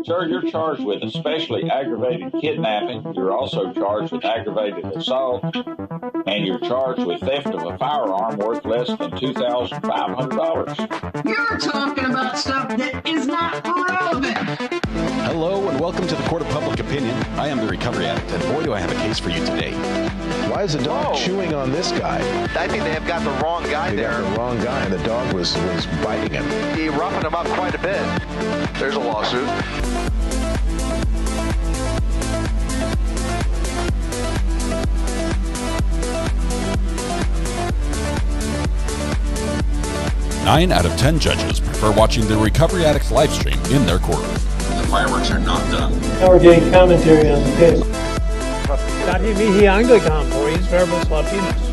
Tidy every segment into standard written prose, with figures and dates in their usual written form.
Sir, you're charged with especially aggravated kidnapping. You're also charged with aggravated assault, and you're charged with theft of a firearm worth less than $2,500. You're talking about stuff that is not relevant. Hello and welcome to the Court of Public Opinion. I am the recovery addict, and boy, do I have a case for you today. Why is the dog chewing on this guy? I think they have got the wrong guy there. Got the wrong guy, and the dog was biting him. He roughened him up quite a bit. There's a lawsuit. Nine out of 10 judges prefer watching the Recovery Addict live stream in their courtroom. The fireworks are not done. Now we're getting commentary on the case. Dahil mihi Anglican po is verbos Latinos.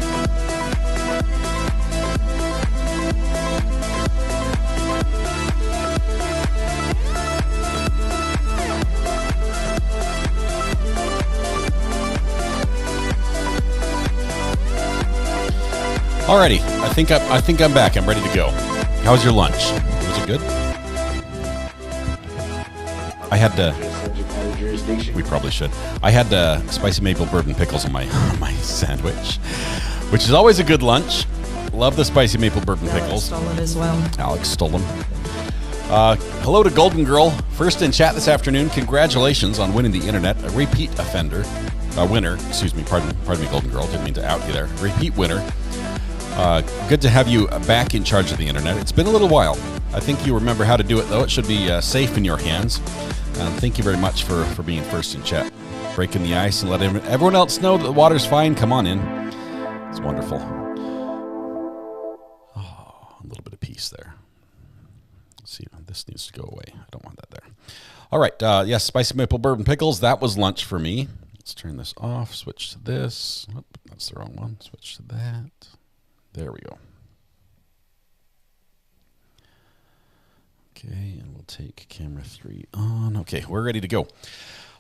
Alrighty, I think I'm back. I'm ready to go. How was your lunch? Was it good? I had we probably should. I had spicy maple bourbon pickles on my sandwich, which is always a good lunch. Love the spicy maple bourbon pickles. Alex stole it as well. Alex stole them. Hello to Golden Girl, first in chat this afternoon. Congratulations on winning the internet. A repeat offender, winner. Excuse me. Pardon me, Golden Girl. Didn't mean to out you there. Repeat winner. Good to have you back in charge of the internet. It's been a little while. I think you remember how to do it, though. It should be safe in your hands. Thank you very much for being first in chat. Breaking the ice and letting everyone else know that the water's fine. Come on in. It's wonderful. Oh, a little bit of peace there. Let's see. This needs to go away. I don't want that there. All right. Yes, spicy maple bourbon pickles. That was lunch for me. Let's turn this off. Switch to this. Oh, that's the wrong one. Switch to that. There we go. Okay, and we'll take camera 3 on. Okay, we're ready to go.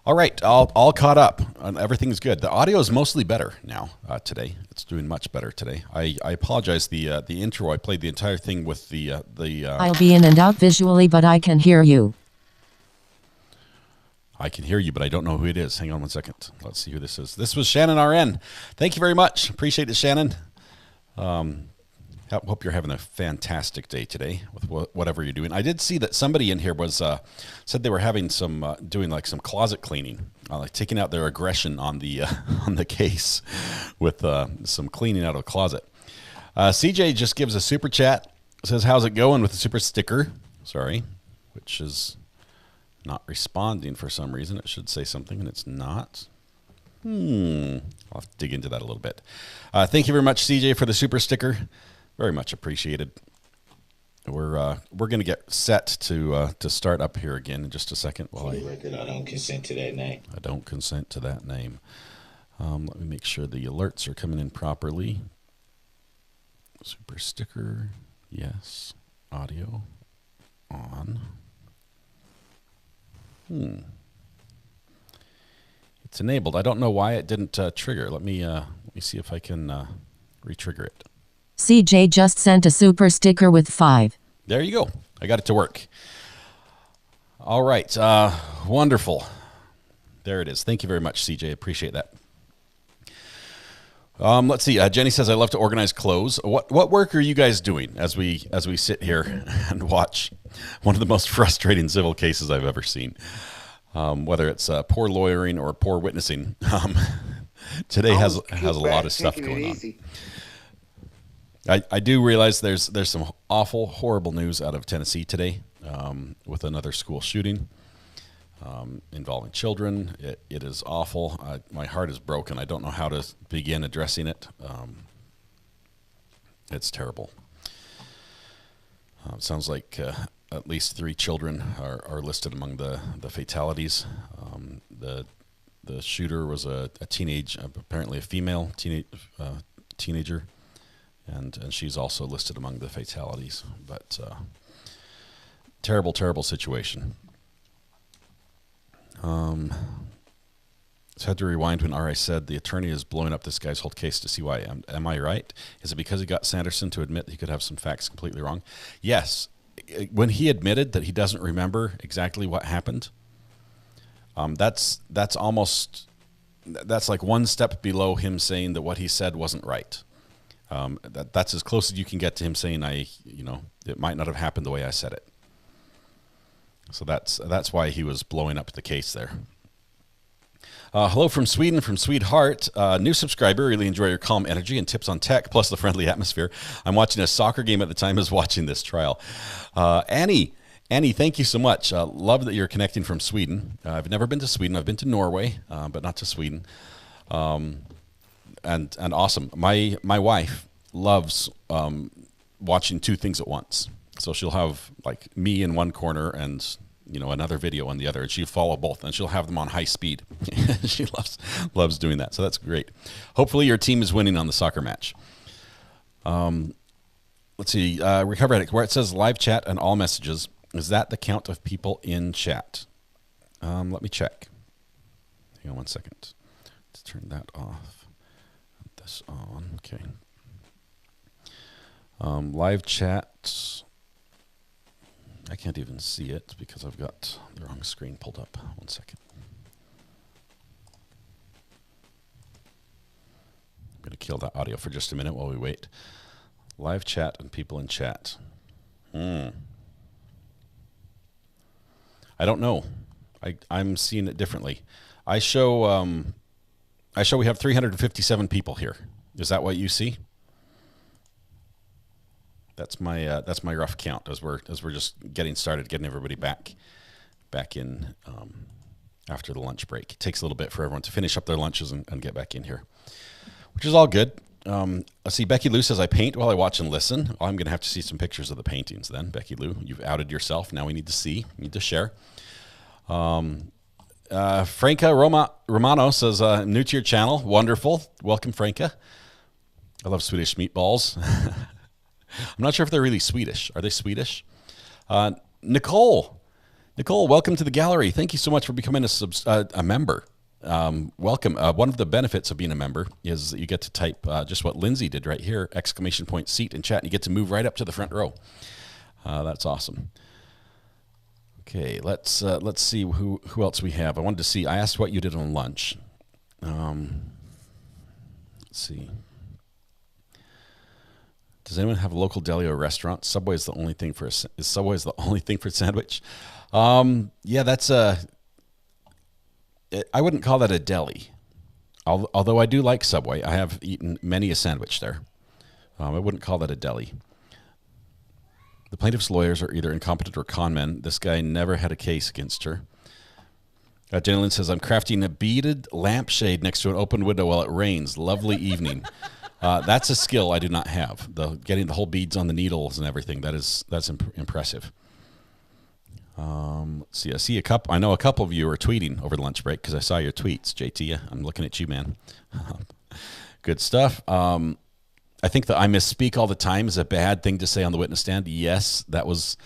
All right, all caught up. Everything's good. The audio is mostly better now today. It's doing much better today. I apologize. The intro, I played the entire thing with the. I'll be in and out visually, but I can hear you. I can hear you, but I don't know who it is. Hang on one second. Let's see who this is. This was Shannon RN. Thank you very much. Appreciate it, Shannon. Hope you're having a fantastic day today with whatever you're doing. I did see that somebody in here was said they were having some doing like some closet cleaning, like taking out their aggression on the on the case with some cleaning out of a closet. CJ just gives a super chat. Says, "How's it going?" with a super sticker. Sorry, which is not responding for some reason. It should say something, and it's not. I'll have to dig into that a little bit. Thank you very much, CJ, for the super sticker. Very much appreciated. We're going to get set to start up here again in just a second. For the record, I don't consent to that name. I don't consent to that name. Let me make sure the alerts are coming in properly. Super sticker, yes. Audio on. It's enabled. I don't know why it didn't trigger. Let me see if I can re-trigger it. CJ just sent a super sticker with 5. There you go. I got it to work. All right. Wonderful. There it is. Thank you very much, CJ. Appreciate that. Let's see. Jenny says, "I love to organize clothes." What work are you guys doing as we sit here and watch one of the most frustrating civil cases I've ever seen? Whether it's poor lawyering or poor witnessing, today has a lot of stuff going on. I do realize there's some awful, horrible news out of Tennessee today with another school shooting involving children. It is awful. My heart is broken. I don't know how to begin addressing it. It's terrible. It sounds like at least 3 children are listed among the fatalities. The shooter was a teenage, apparently a female teenager. And she's also listed among the fatalities. But terrible, terrible situation. Just had to rewind when RI said the attorney is blowing up this guy's whole case to see why. Am I right? Is it because he got Sanderson to admit he could have some facts completely wrong? Yes. when he admitted that he doesn't remember exactly what happened, that's like one step below him saying that what he said wasn't right. That's as close as you can get to him saying, it might not have happened the way I said it. So that's why he was blowing up the case there. Hello from Sweden, from Sweetheart. New subscriber. Really enjoy your calm energy and tips on tech, plus the friendly atmosphere. I'm watching a soccer game at the time as watching this trial. Annie, thank you so much. Love that you're connecting from Sweden. I've never been to Sweden. I've been to Norway, but not to Sweden. And awesome. My wife loves watching two things at once. So she'll have like me in one corner and another video on the other, and she'll follow both, and she'll have them on high speed. She loves doing that. So that's great. Hopefully your team is winning on the soccer match. Let's see. Recover Addict, where it says live chat and all messages, is that the count of people in chat? Let me check. Hang on one second. Let's turn that off. This on. Okay. Live chat. I can't even see it because I've got the wrong screen pulled up. One second. I'm going to kill that audio for just a minute while we wait. Live chat and people in chat. I don't know. I'm seeing it differently. I show we have 357 people here. Is that what you see? That's my rough count as we're just getting started, getting everybody back in after the lunch break. It takes a little bit for everyone to finish up their lunches and get back in here, which is all good. Let's see. Becky Lou says, I paint while I watch and listen. Well, I'm going to have to see some pictures of the paintings then. Becky Lou, you've outed yourself. Now we need to see. We need to share. Franca Romano says, new to your channel. Wonderful. Welcome, Franca. I love Swedish meatballs. I'm not sure if they're really Swedish. Are they Swedish? Nicole, welcome to the gallery. Thank you so much for becoming a member. Welcome. One of the benefits of being a member is that you get to type just what Lindsay did right here, ! seat in chat, and you get to move right up to the front row. That's awesome. Okay, let's see who else we have. I asked what you did on lunch. Let's see. Does anyone have a local deli or restaurant? Subway is the only thing for is Subway the only thing for a sandwich? Yeah, that's I wouldn't call that a deli. Although I do like Subway. I have eaten many a sandwich there. I wouldn't call that a deli. The plaintiff's lawyers are either incompetent or con men. This guy never had a case against her. Jalen says, I'm crafting a beaded lampshade next to an open window while it rains. Lovely evening. That's a skill I do not have. Getting the whole beads on the needles and everything. That's impressive. Let's see. I know a couple of you are tweeting over the lunch break because I saw your tweets, JT. I'm looking at you, man. Good stuff. I think that I misspeak all the time is a bad thing to say on the witness stand. Yes, that was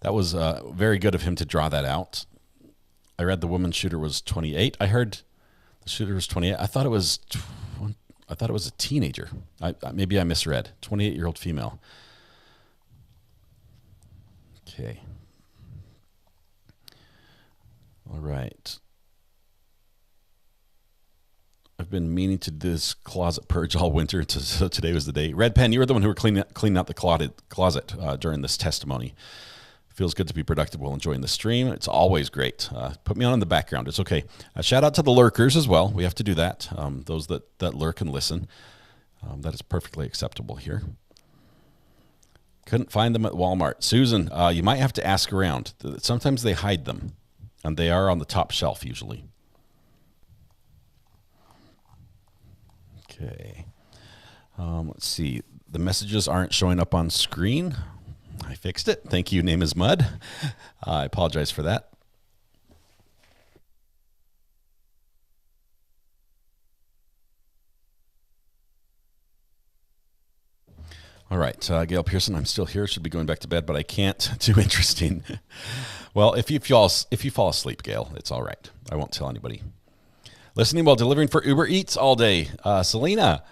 very good of him to draw that out. I read the woman shooter was 28. I heard the shooter was 28. I thought it was a teenager. Maybe I misread. 28-year-old female. Okay. All right. I've been meaning to do this closet purge all winter, so today was the day. Red Pen, you were the one who were cleaning out the closet during this testimony. Feels good to be productive while enjoying the stream. It's always great. Put me on in the background. It's okay. Shout out to the lurkers as well. We have to do that. Those that lurk and listen. That is perfectly acceptable here. Couldn't find them at Walmart. Susan, you might have to ask around. Sometimes they hide them, and they are on the top shelf usually. Okay. Let's see. The messages aren't showing up on screen. I fixed it. Thank you. Name is Mud. I apologize for that. All right, Gail Pearson, I'm still here. Should be going back to bed, but I can't. Too interesting. Well, if you fall asleep, Gail, it's all right. I won't tell anybody. Listening while delivering for Uber Eats all day. Selena,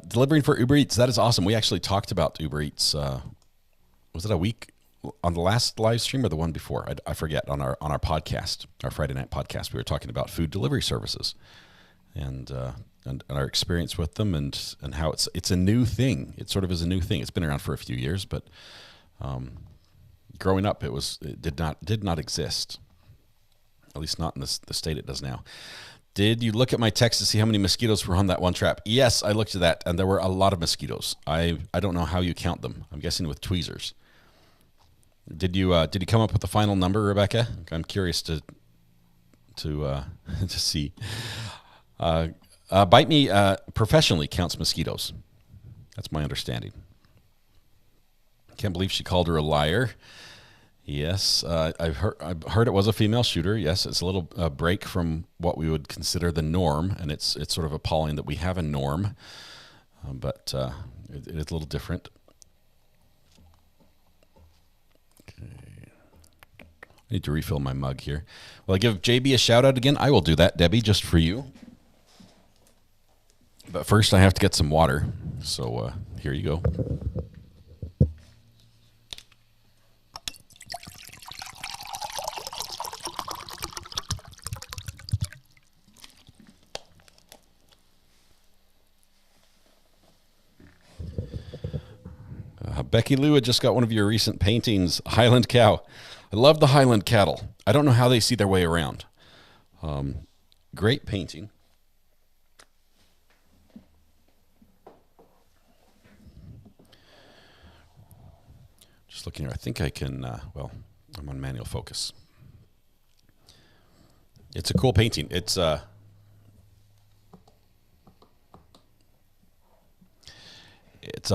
delivering for Uber Eats. That is awesome. We actually talked about Uber Eats. Was it a week on the last live stream or the one before, I forget, on our podcast, our Friday night podcast, we were talking about food delivery services and our experience with them and how it's a new thing. It sort of is a new thing. It's been around for a few years, but growing up, it did not exist, at least not in the state it does now. Did you look at my text to see how many mosquitoes were on that one trap? Yes, I looked at that, and there were a lot of mosquitoes. I don't know how you count them. I'm guessing with tweezers. Did you come up with the final number, Rebecca? I'm curious to see. Bite Me professionally counts mosquitoes. That's my understanding. Can't believe she called her a liar. Yes, I've heard it was a female shooter. Yes, it's a little break from what we would consider the norm, and it's sort of appalling that we have a norm, but it is a little different. Okay. I need to refill my mug here. Will I give JB a shout out again? I will do that, Debbie, just for you. But first, I have to get some water. So here you go. Becky Lou had just got one of your recent paintings, Highland Cow. I love the Highland cattle. I don't know how they see their way around. Great painting. Just looking here. I think I can, well, I'm on manual focus. It's a cool painting. It's a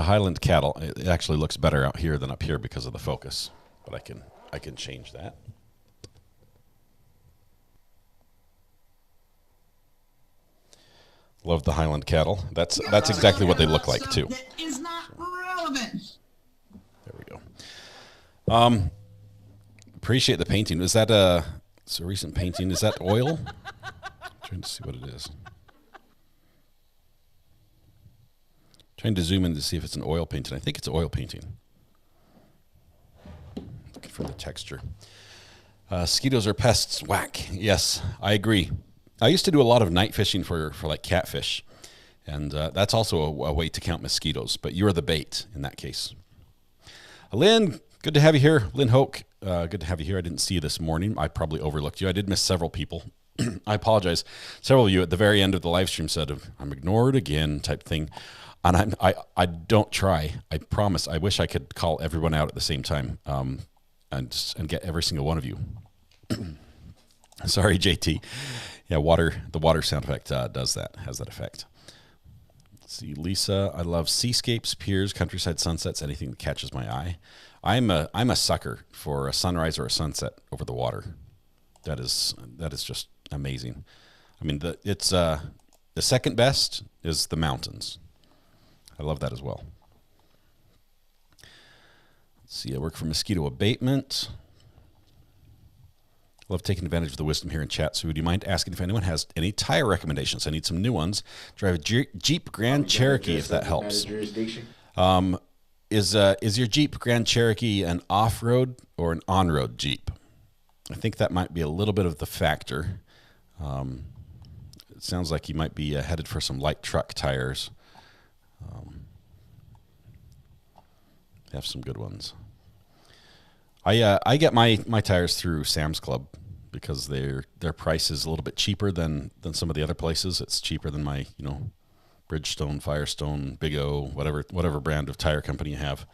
Highland cattle. It actually looks better out here than up here because of the focus, but I can change that. Love the Highland cattle. That's exactly what they look like too. That is not relevant. There we go. Appreciate the painting. Is that it's a recent painting? Is that oil? Trying to see what it is. Trying to zoom in to see if it's an oil painting. I think it's oil painting. Looking for the texture. Mosquitoes are pests. Whack. Yes, I agree. I used to do a lot of night fishing for like catfish, and that's also a way to count mosquitoes, but you're the bait in that case. Lynn, good to have you here. Lynn Hoke, good to have you here. I didn't see you this morning. I probably overlooked you. I did miss several people. I apologize. Several of you at the very end of the live stream said, I'm ignored again type thing. And I don't try. I promise. I wish I could call everyone out at the same time and get every single one of you. Sorry, JT. Yeah, the water sound effect has that effect. Let's see, Lisa, I love seascapes, piers, countryside sunsets, anything that catches my eye. I'm a sucker for a sunrise or a sunset over the water. That is just amazing. I mean, the second best is the mountains. I love that as well. Let's see, I work for mosquito abatement. Love taking advantage of the wisdom here in chat. So would you mind asking if anyone has any tire recommendations? I need some new ones. Drive a Jeep Grand Cherokee, if that helps. Is your Jeep Grand Cherokee an off-road or an on-road Jeep? I think that might be a little bit of the factor. It sounds like you might be headed for some light truck tires. Have some good ones. I get my tires through Sam's Club because their price is a little bit cheaper than some of the other places. It's cheaper than my Bridgestone, Firestone, Big O, whatever brand of tire company you have.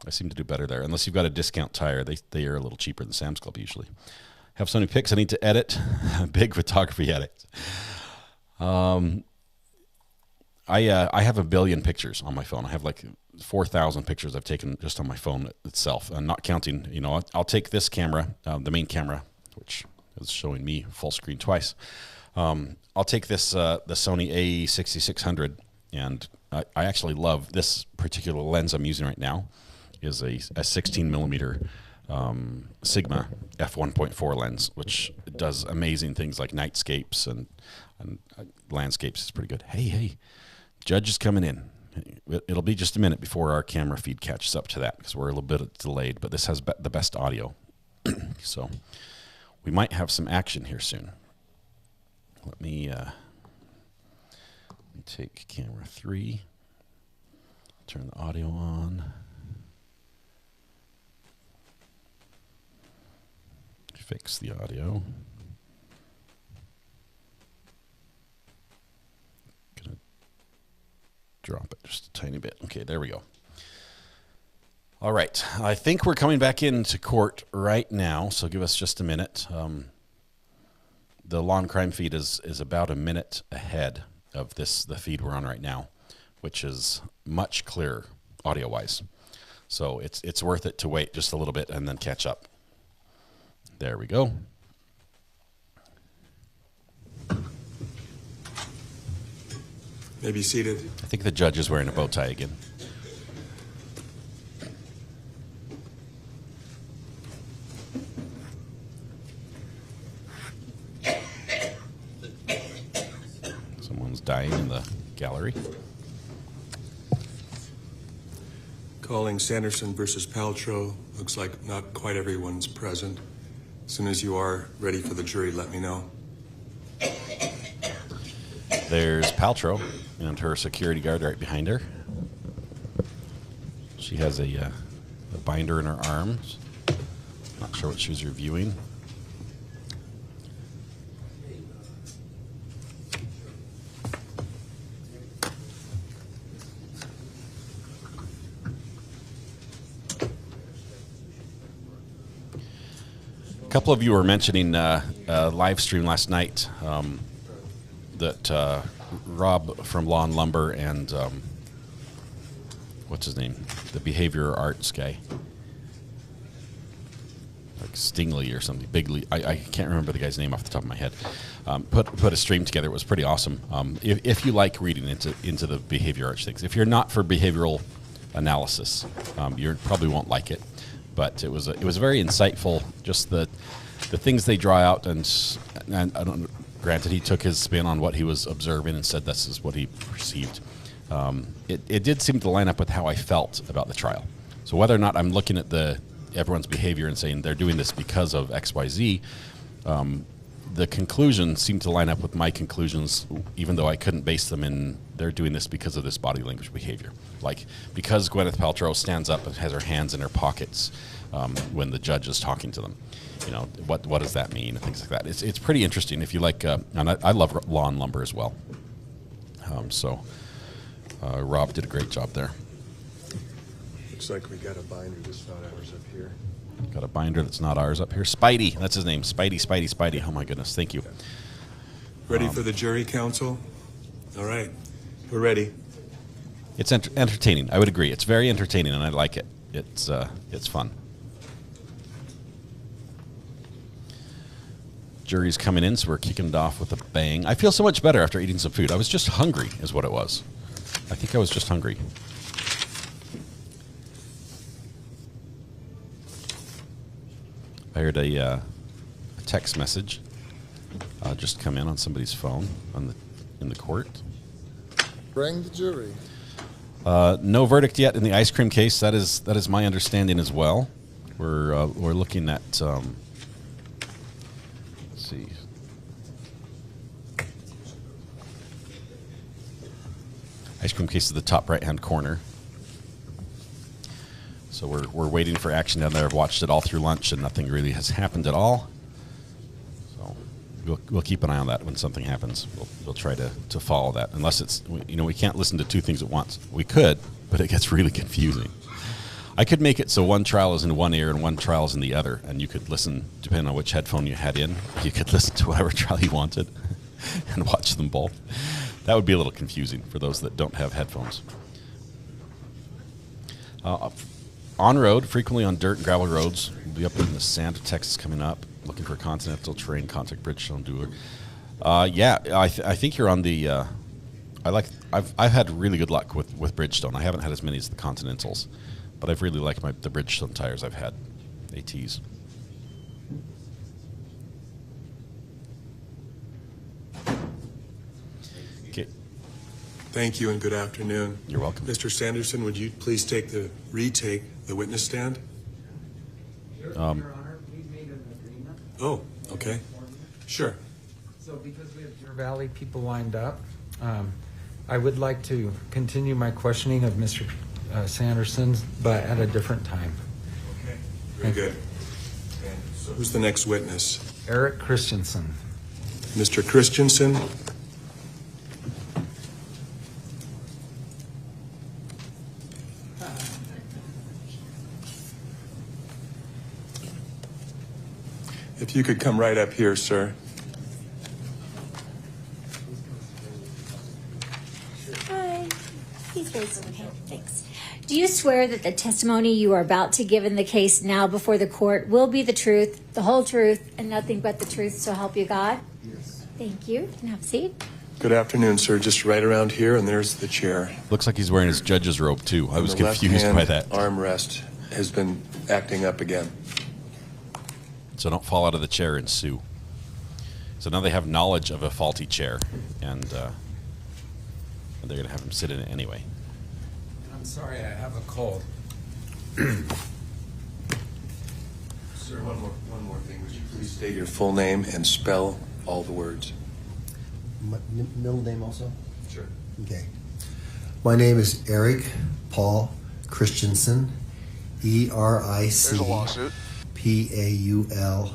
I seem to do better there. Unless you've got a discount tire, they are a little cheaper than Sam's Club usually. Have so many pics I need to edit. Big photography edit. I have 1 billion pictures on my phone. I have like 4,000 pictures I've taken just on my phone itself, and not counting. I'll take this camera, the main camera, which is showing me full screen twice. I'll take this the Sony A6600, and I actually love this particular lens I'm using right now. Is a 16 millimeter Sigma f1.4 lens, which does amazing things like nightscapes and landscapes. It's pretty good. Hey, Judge is coming in. It'll be just a minute before our camera feed catches up to that because we're a little bit delayed, but this has the best audio. So we might have some action here soon. Let me take camera 3, turn the audio on. Fix the audio. Gonna drop it just a tiny bit. Okay, there we go. All right, I think we're coming back into court right now, so give us just a minute. The Law and Crime feed is about a minute ahead of the feed we're on right now, which is much clearer audio-wise. So it's worth it to wait just a little bit and then catch up. There we go. May be seated. I think the judge is wearing a bow tie again. Someone's dying in the gallery. Calling Sanderson versus Paltrow. Looks like not quite everyone's present. As soon as you are ready for the jury, let me know. There's Paltrow and her security guard right behind her. She has a binder in her arms. Not sure what she was reviewing. A couple of you were mentioning a live stream last night that Rob from Law and Lumber and what's his name? The behavior arts guy. Like Stingley or something. Bigley. I can't remember the guy's name off the top of my head. Put a stream together. It was pretty awesome. If you like reading into the behavior arts things. If you're not for behavioral analysis, you probably won't like it. But it was very insightful. Just the things they draw out, and I don't. Granted, he took his spin on what he was observing and said this is what he perceived. It did seem to line up with how I felt about the trial. So whether or not I'm looking at everyone's behavior and saying they're doing this because of X, Y, Z, the conclusions seemed to line up with my conclusions, even though I couldn't base them in they're doing this because of this body language behavior. Like, because Gwyneth Paltrow stands up and has her hands in her pockets when the judge is talking to them. You know, what does that mean and things like that. It's pretty interesting if you like, and I love Law and Lumber as well. Rob did a great job there. Looks like we got a binder that's not ours up here. Got a binder that's not ours up here. Spidey, that's his name. Spidey. Oh my goodness, thank you. Ready for the jury, counsel? All right, we're ready. It's entertaining. I would agree. It's very entertaining, and I like it. It's fun. Jury's coming in, so we're kicking it off with a bang. I feel so much better after eating some food. I was just hungry, is what it was. I think I was just hungry. I heard a text message just come in on somebody's phone in the court. Bring the jury. No verdict yet in the ice cream case. That is my understanding as well. We're looking at. Let's see. Ice cream case is the top right-hand corner. So we're waiting for action down there. I've watched it all through lunch, and nothing really has happened at all. So we'll keep an eye on that when something happens. We'll try to follow that. Unless it's, we can't listen to two things at once. We could, but it gets really confusing. I could make it so one trial is in one ear and one trial is in the other, and you could listen, depending on which headphone you had in, you could listen to whatever trial you wanted and watch them both. That would be a little confusing for those that don't have headphones. On road, frequently on dirt and gravel roads. We'll be up in the Sand of Texas coming up, looking for continental terrain, contact Bridgestone Dueler. I think you're on the. I've had really good luck with Bridgestone. I haven't had as many as the Continentals, but I've really liked the Bridgestone tires I've had, ATs. Okay. Thank you and good afternoon. You're welcome. Mr. Sanderson, would you please retake the witness stand? Your Honor, we made an agreement. Oh, okay. Sure. So because we have Deer Valley people lined up, I would like to continue my questioning of Mr. Sanderson, but at a different time. Okay. Very good. And so who's the next witness? Eric Christensen. Mr. Christensen. If you could come right up here, sir. Hi. Please raise your hand. Thanks. Do you swear that the testimony you are about to give in the case now before the court will be the truth, the whole truth, and nothing but the truth, so help you God? Yes. Thank you. You can have a seat. Good afternoon, sir. Just right around here, and there's the chair. Looks like he's wearing his judge's robe, too. I was And the confused by that. Armrest has been acting up again. So don't fall out of the chair and sue. So now they have knowledge of a faulty chair, and they're going to have him sit in it anyway. I'm sorry, I have a cold. Sir, one more thing. Would you please state your full name and spell all the words? My middle name also? Sure. Okay. My name is Eric Paul Christensen, There's a lawsuit. PAULCHRISTIANSEN.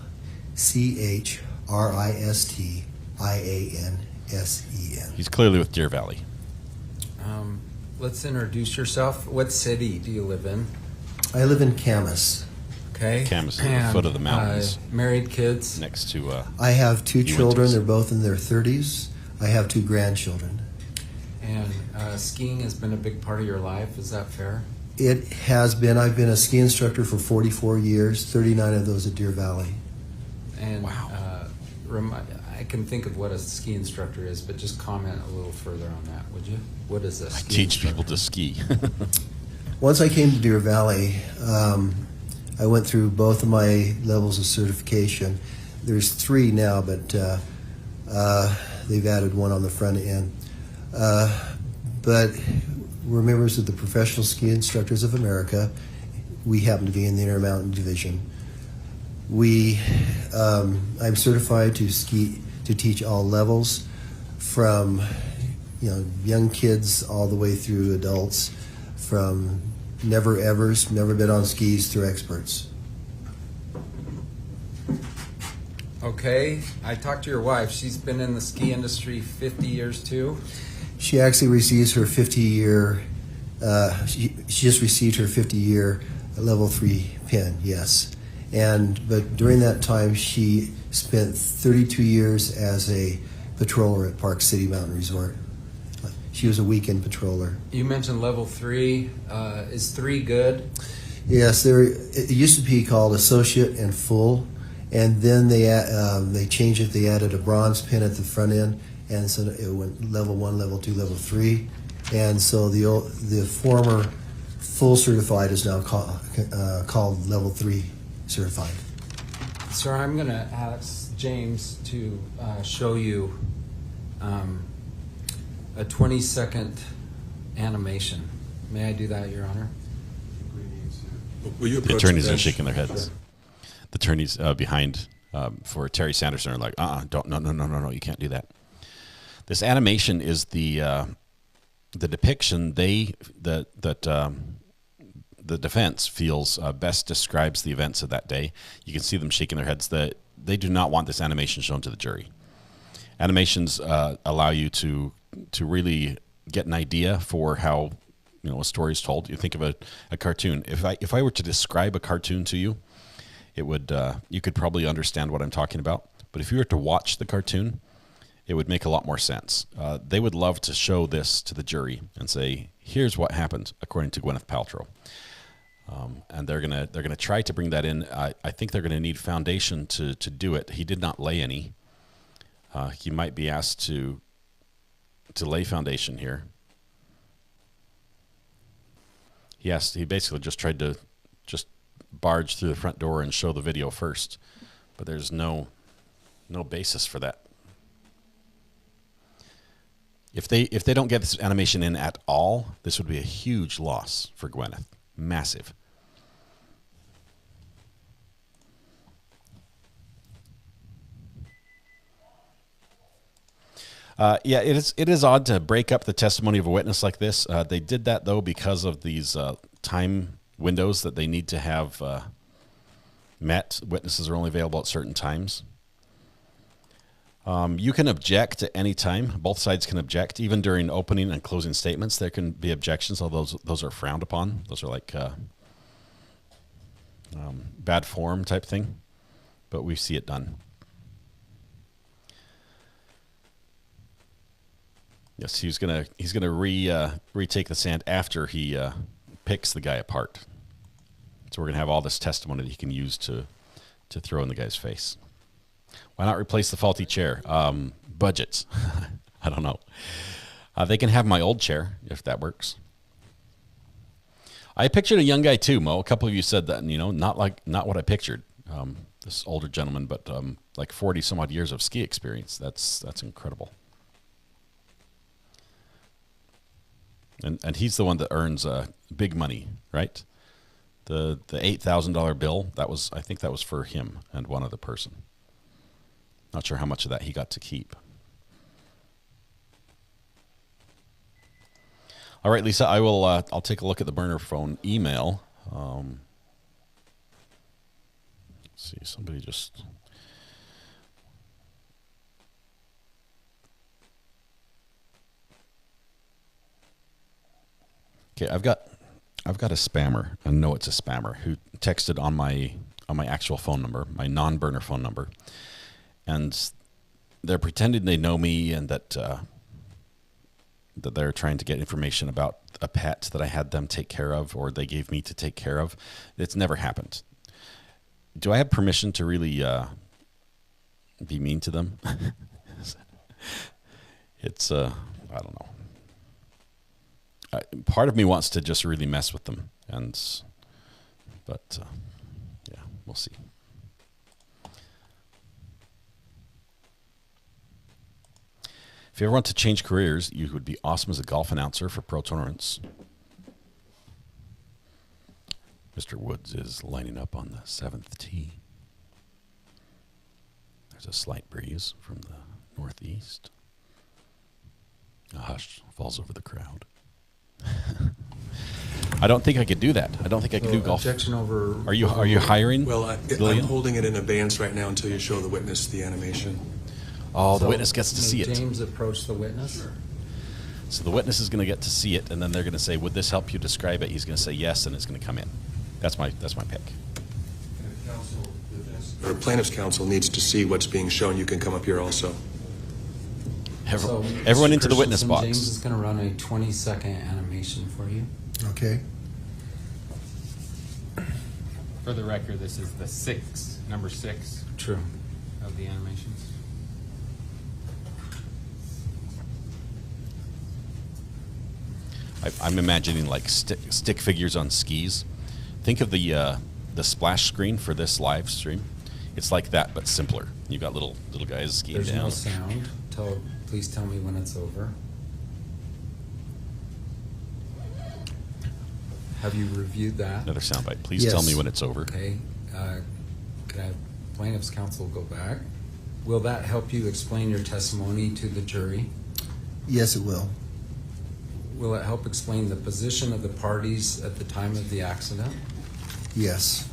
He's clearly with Deer Valley. Let's introduce yourself. What city do you live in? I live in Camas. Okay. Camas is at the foot of the mountains. Married kids? Next to... I have 2 children. Uintas. They're both in their 30s. I have 2 grandchildren. And skiing has been a big part of your life. Is that fair? It has been. I've been a ski instructor for 44 years, 39 of those at Deer Valley. And wow. I can think of what a ski instructor is, but just comment a little further on that, would you? What is a I ski teach instructor? people to ski. Once I came to Deer Valley, I went through both of my levels of certification. There's 3 now, but they've added 1 on the front end. But we're members of the Professional Ski Instructors of America. We happen to be in the Intermountain Division. I'm certified to teach all levels, from young kids all the way through adults, from never-evers, never been on skis, through experts. Okay, I talked to your wife. She's been in the ski industry 50 years too. She actually receives her 50-year, she just received her 50-year level 3 pin, yes. But during that time, she spent 32 years as a patroller at Park City Mountain Resort. She was a weekend patroller. You mentioned level 3. Is 3 good? Yes, it used to be called associate and full, and then they changed it. They added a bronze pin at the front end, and so it went level 1, level 2, level 3, and so the former full certified is now called level 3 certified. Sir, I'm going to ask James to show you a 20-second animation. May I do that, Your Honor? Will you The approach attorneys the are bench? shaking their heads. Sure. The attorneys behind for Terry Sanderson are like, no, you can't do that. This animation is the depiction that the defense feels best describes the events of that day. You can see them shaking their heads that they do not want this animation shown to the jury. Animations allow you to really get an idea for how a story is told. You think of a cartoon. If I were to describe a cartoon to you, it would you could probably understand what I'm talking about. But if you were to watch the cartoon, it would make a lot more sense. They would love to show this to the jury and say, "Here's what happened," according to Gwyneth Paltrow. And they're gonna try to bring that in. I think they're gonna need foundation to do it. He did not lay any. He might be asked to lay foundation here. He basically just tried to barge through the front door and show the video first, but there's no basis for that. If they don't get this animation in at all, this would be a huge loss for Gwyneth. Massive. Yeah, it is odd to break up the testimony of a witness like this. They did that, though, because of these time windows that they need to have met. Witnesses are only available at certain times. You can object at any time. Both sides can object. Even during opening and closing statements, there can be objections, although those are frowned upon. Those are like bad form type thing, but we see it done. Yes, he's gonna retake the stand after he picks the guy apart. So we're gonna have all this testimony that he can use to throw in the guy's face. Why not replace the faulty chair? Budgets. I don't know. They can have my old chair if that works. I pictured a young guy too, Mo. A couple of you said that, not what I pictured. This older gentleman, but like 40 some odd years of ski experience. That's incredible. And he's the one that earns big money, right? The $8,000 bill, I think that was for him and one other person. Not sure how much of that he got to keep. All right, Lisa, I'll take a look at the burner phone email. Let's see, somebody just... Okay, I've got a spammer. I know it's a spammer who texted on my actual phone number, my non-burner phone number, and they're pretending they know me and that they're trying to get information about a pet that I had them take care of or they gave me to take care of. It's never happened. Do I have permission to really be mean to them? It's I don't know. Part of me wants to just really mess with them, but yeah, we'll see. If you ever want to change careers, you would be awesome as a golf announcer for pro tournaments. Mr. Woods is lining up on the 7th tee. There's a slight breeze from the northeast. A hush falls over the crowd. I don't think I could do that. I don't think I could do golf. Objection over. Are you hiring? Well, I'm holding it in abeyance right now until you show the witness the animation. Oh, the witness gets to see it. James approach the witness. So the witness is going to get to see it, and then they're going to say, "Would this help you describe it?" He's going to say yes, and it's going to come in. That's my pick. Or plaintiff's counsel needs to see what's being shown. You can come up here also. Everyone into the witness box. James is going to run a 20-second animation for you. Okay. For the record, this is the number 6. True. Of the animations. I'm imagining like stick figures on skis. Think of the splash screen for this live stream. It's like that, but simpler. You got little guys skiing There's down. There's no sound. Please tell me when it's over. Have you reviewed that? Another soundbite. Please tell me when it's over. Okay. Could I have plaintiff's counsel go back? Will that help you explain your testimony to the jury? Yes, it will. Will it help explain the position of the parties at the time of the accident? Yes.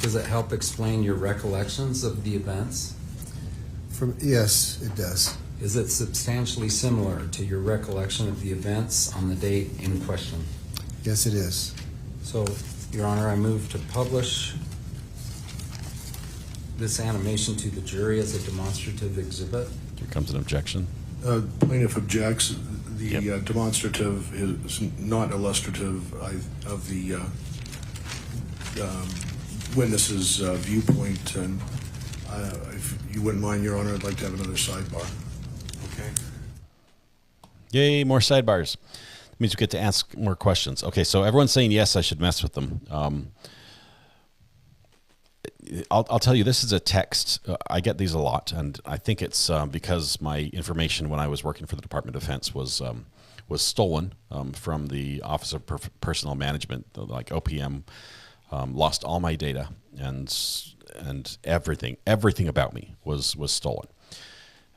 Does it help explain your recollections of the events? Yes, it does. Is it substantially similar to your recollection of the events on the date in question? Yes, it is. So, Your Honor, I move to publish this animation to the jury as a demonstrative exhibit. Here comes an objection. Plaintiff objects. The demonstrative is not illustrative of the witness's viewpoint, and if you wouldn't mind, Your Honor, I'd like to have another sidebar. Okay. Yay, more sidebars. That means we get to ask more questions. Okay, so everyone's saying yes, I should mess with them. I'll tell you, this is a text. I get these a lot, and I think it's because my information when I was working for the Department of Defense was stolen from the Office of Personnel Management, like OPM. Lost all my data, and everything about me was stolen,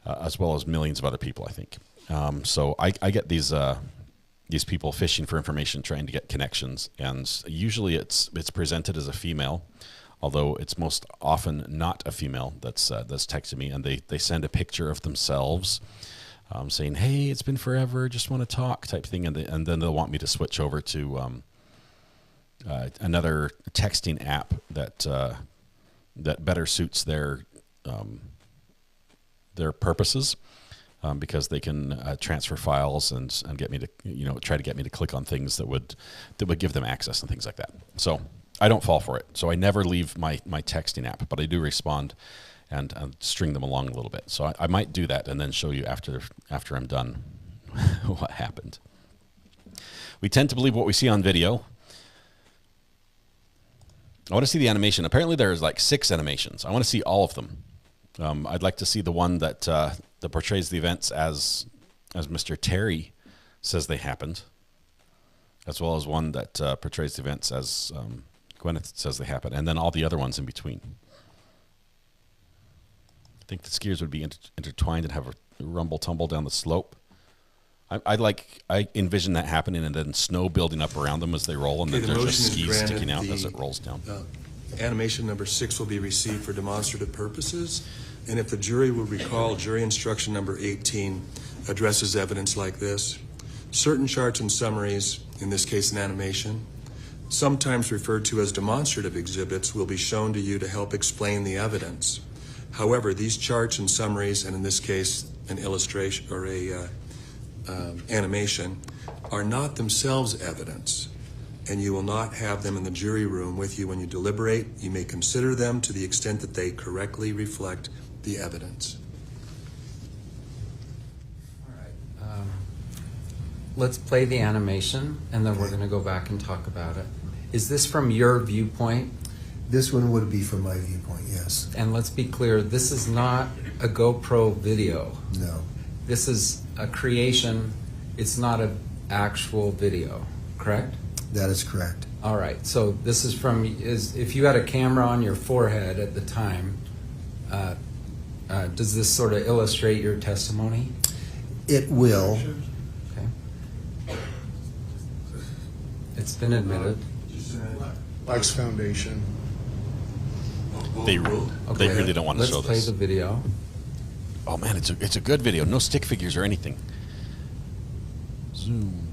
as well as millions of other people, I think. So I get these people fishing for information, trying to get connections, and usually it's presented as a female, although it's most often not a female that's texting me, and they send a picture of themselves, saying, "Hey, it's been forever, just want to talk," type thing, and then they'll want me to switch over to another texting app that better suits their purposes, because they can transfer files and get me to try to get me to click on things that would give them access and things like that. So I don't fall for it. So I never leave my texting app, but I do respond and string them along a little bit. So I might do that and then show you after I'm done what happened. We tend to believe what we see on video. I want to see the animation. Apparently there's like 6 animations. I want to see all of them. I'd like to see the one that portrays the events as Mr. Terry says they happened, as well as one that portrays the events as Gwyneth says they happened, and then all the other ones in between. I think the skiers would be intertwined and have a rumble tumble down the slope. I envision that happening, and then snow building up around them as they roll, and then there's just skis sticking out as it rolls down. Animation number 6 will be received for demonstrative purposes, and if the jury will recall, jury instruction number 18 addresses evidence like this. Certain charts and summaries, in this case an animation, sometimes referred to as demonstrative exhibits, will be shown to you to help explain the evidence. However, these charts and summaries, and in this case an illustration or a animation, are not themselves evidence, and you will not have them in the jury room with you when you deliberate. You may consider them to the extent that they correctly reflect the evidence. All right. Let's play the animation, and then we're going to go back and talk about it. Is this from your viewpoint? This one would be from my viewpoint, yes. And let's be clear, this is not a GoPro video. No. This is a creation. It's not an actual video, correct? That is correct. All right. So this is from, if you had a camera on your forehead at the time, does this sort of illustrate your testimony? It will. Okay. It's been admitted. Mike's Foundation. They really don't want to show this. Let's play the video. Oh man, it's a good video. No stick figures or anything. Zoom.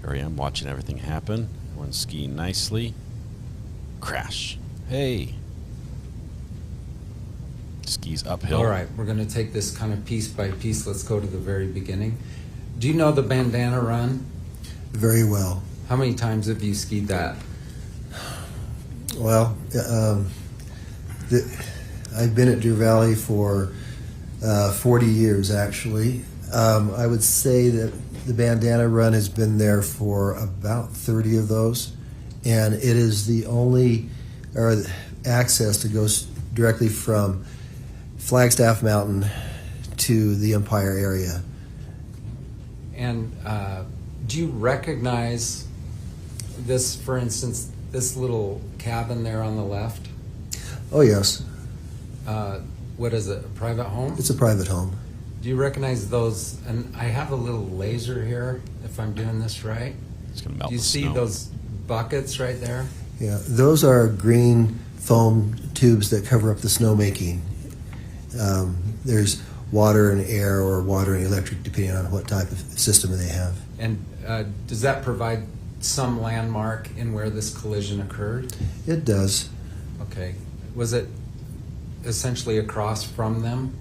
Here I am watching everything happen. Everyone's skiing nicely. Crash. Hey. Skis uphill. All right, we're going to take this kind of piece by piece. Let's go to the very beginning. Do you know the bandana run? Very well. How many times have you skied that? Well, I've been at Deer Valley for 40 years, actually. I would say that the bandana run has been there for about 30 of those, and it is the only access to go directly from Flagstaff Mountain to the Empire area. And do you recognize this, for instance, this little cabin there on the left? Oh, yes. What is it, a private home? It's a private home. Do you recognize those? And I have a little laser here, if I'm doing this right. It's going to melt. Do you see those buckets right there? Yeah, those are green foam tubes that cover up the snowmaking. There's water and air, or water and electric, depending on what type of system they have. And does that provide some landmark in where this collision occurred? It does. Okay. Was it essentially across from them?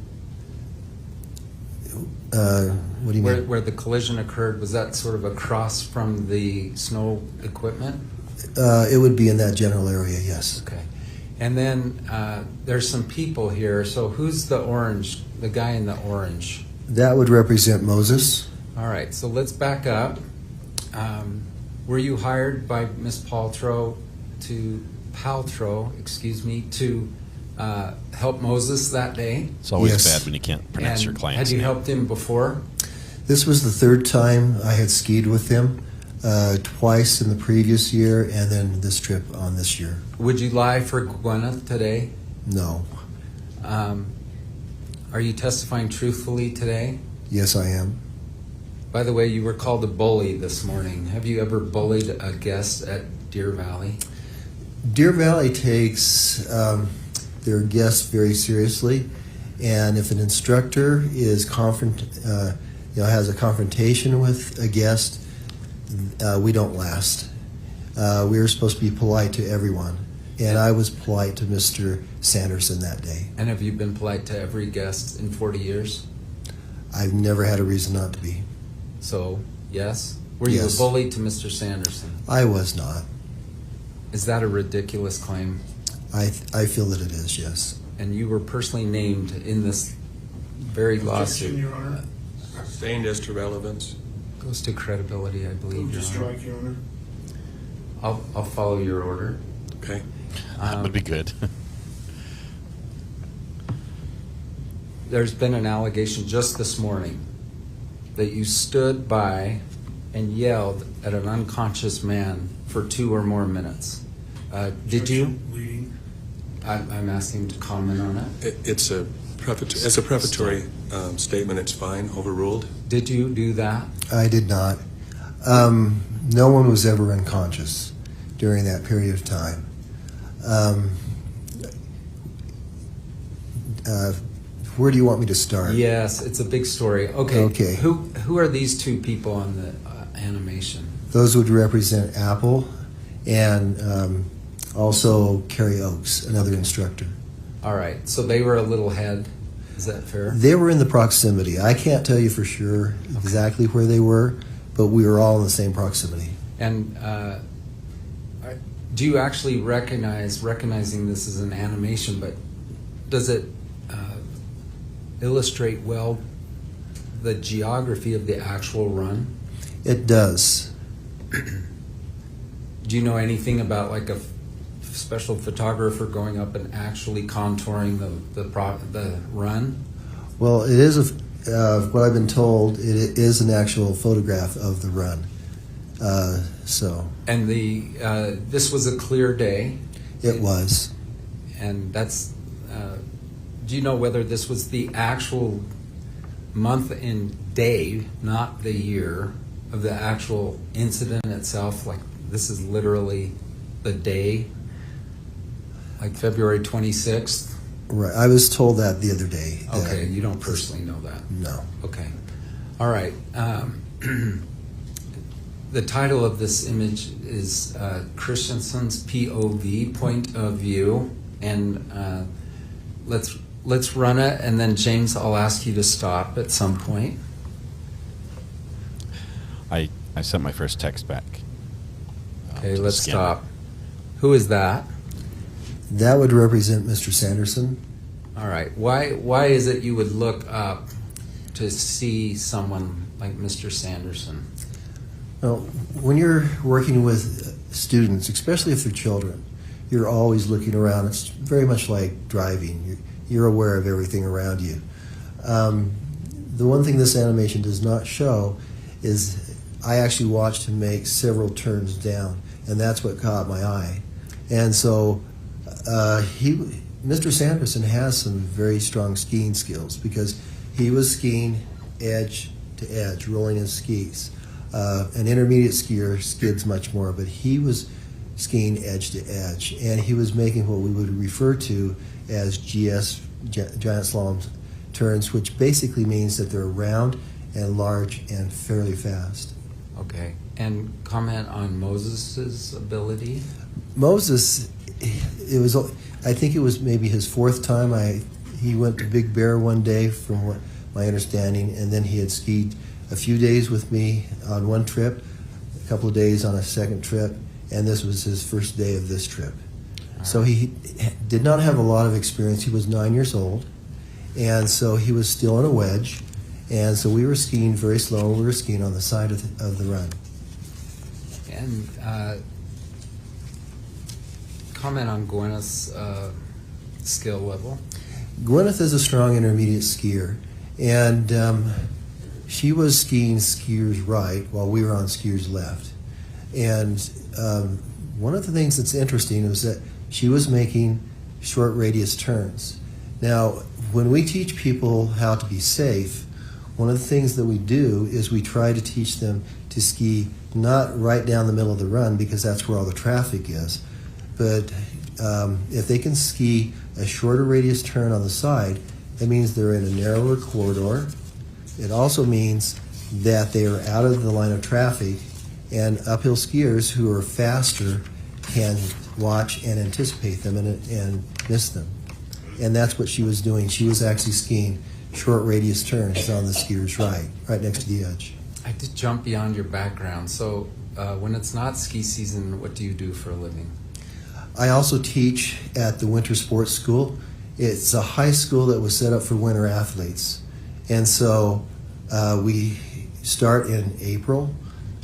What do you mean? Where the collision occurred, was that sort of across from the snow equipment? It would be in that general area, yes. Okay. And then there's some people here. So who's the orange, the guy in the orange? That would represent Moses. All right, so let's back up. Were you hired by Ms. Paltrow to help Moses that day? It's always Yes. bad when you can't pronounce your client's Had you name. helped him before? This was the third time I had skied with him, twice in the previous year, and then this trip on this year. Would you lie for Gwyneth today? No. Are you testifying truthfully today? Yes, I am. By the way, you were called a bully this morning. Have you ever bullied a guest at Deer Valley? Deer Valley takes their guests very seriously, and if an instructor is has a confrontation with a guest, we don't last. We are supposed to be polite to everyone, and I was polite to Mr. Sanderson that day. And have you been polite to every guest in 40 years? I've never had a reason not to be. So, yes? Were you Yes. a bully to Mr. Sanderson? I was not. Is that a ridiculous claim? I feel that it is, yes. And you were personally named in this very lawsuit. Your Honor. Sustained as to relevance. Goes to credibility, I believe, Move to Your Honor. strike, Your Honor. I'll follow your order. Okay. That would be good. There's been an allegation just this morning that you stood by and yelled at an unconscious man for 2 or more minutes. Did you? Leading. I'm asking to comment on it. It's a prefatory statement. It's fine. Overruled. Did you do that? I did not. No one was ever unconscious during that period of time. Where do you want me to start? Yes, it's a big story. Okay. Okay. Who are these two people on the animation? Those would represent Apple and also Carrie Oakes, another instructor. All right. So they were a little head. Is that fair? They were in the proximity. I can't tell you for sure exactly where they were, but we were all in the same proximity. And do you actually recognizing this as an animation, but does it illustrate well the geography of the actual run? It does. Do you know anything about like a special photographer going up and actually contouring the run? Well, it is what I've been told. It is an actual photograph of the run. And this was a clear day. It was. And that's. Do you know whether this was the actual month and day, not the year, of the actual incident itself? Like this is literally the day, like February 26th? Right. I was told that the other day. Okay, you don't personally know that? No. Okay. All right. The title of this image is Christensen's POV, point of view, and let's run it, and then James, I'll ask you to stop at some point. I sent my first text back. Okay, let's stop. Who is that? That would represent Mr. Sanderson. All right. Why is it you would look up to see someone like Mr. Sanderson? Well, when you're working with students, especially if they're children, you're always looking around. It's very much like driving. You're aware of everything around you. The one thing this animation does not show is I actually watched him make several turns down, and that's what caught my eye. And so Mr. Sanderson has some very strong skiing skills because he was skiing edge to edge, rolling his skis. An intermediate skier skids much more, but he was skiing edge to edge, and he was making what we would refer to as GS, giant slalom turns, which basically means that they're round and large and fairly fast. Okay. And comment on Moses's ability? Moses, I think it was maybe his fourth time. He went to Big Bear one day, from what my understanding, and then he had skied a few days with me on one trip, a couple of days on a second trip, and this was his first day of this trip. So he did not have a lot of experience. He was 9 years old, and so he was still in a wedge, and so we were skiing very slow. We were skiing on the side of the run. And comment on Gwyneth's skill level. Gwyneth is a strong intermediate skier, and she was skiing skiers right while we were on skiers left. And one of the things that's interesting is that she was making short radius turns. Now, when we teach people how to be safe, one of the things that we do is we try to teach them to ski not right down the middle of the run, because that's where all the traffic is, but if they can ski a shorter radius turn on the side, that means they're in a narrower corridor. It also means that they are out of the line of traffic, and uphill skiers who are faster can watch and anticipate them and miss them. And that's what she was doing. She was actually skiing short radius turns on the skier's right next to the edge. I did jump beyond your background. So when it's not ski season, what do you do for a living? I also teach at the Winter Sports School. It's a high school that was set up for winter athletes. And so we start in April,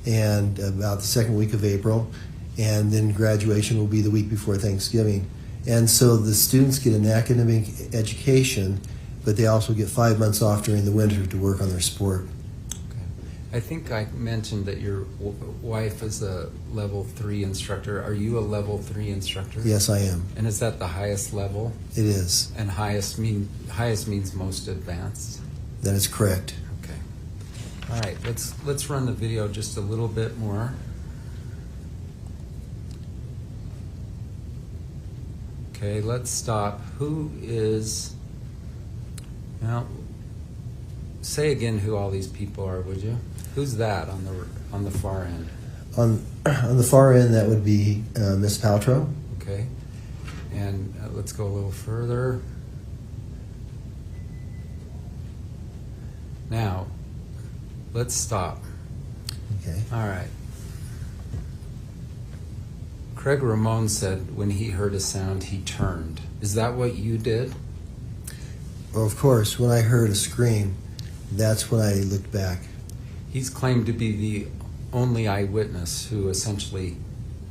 and about the second week of April, and then graduation will be the week before Thanksgiving. And so the students get an academic education, but they also get 5 months off during the winter to work on their sport. I think I mentioned that your wife is a level 3 instructor. Are you a level 3 instructor? Yes, I am. And is that the highest level? It is. And highest means most advanced? That is correct. Okay. All right, let's run the video just a little bit more. Okay, let's stop. Who is, now, say again who all these people are, would you? Who's that on the far end? On the far end, that would be Miss Paltrow. Okay. And let's go a little further. Now, let's stop. Okay. All right. Craig Ramon said when he heard a sound, he turned. Is that what you did? Well, of course, when I heard a scream, that's when I looked back. He's claimed to be the only eyewitness who essentially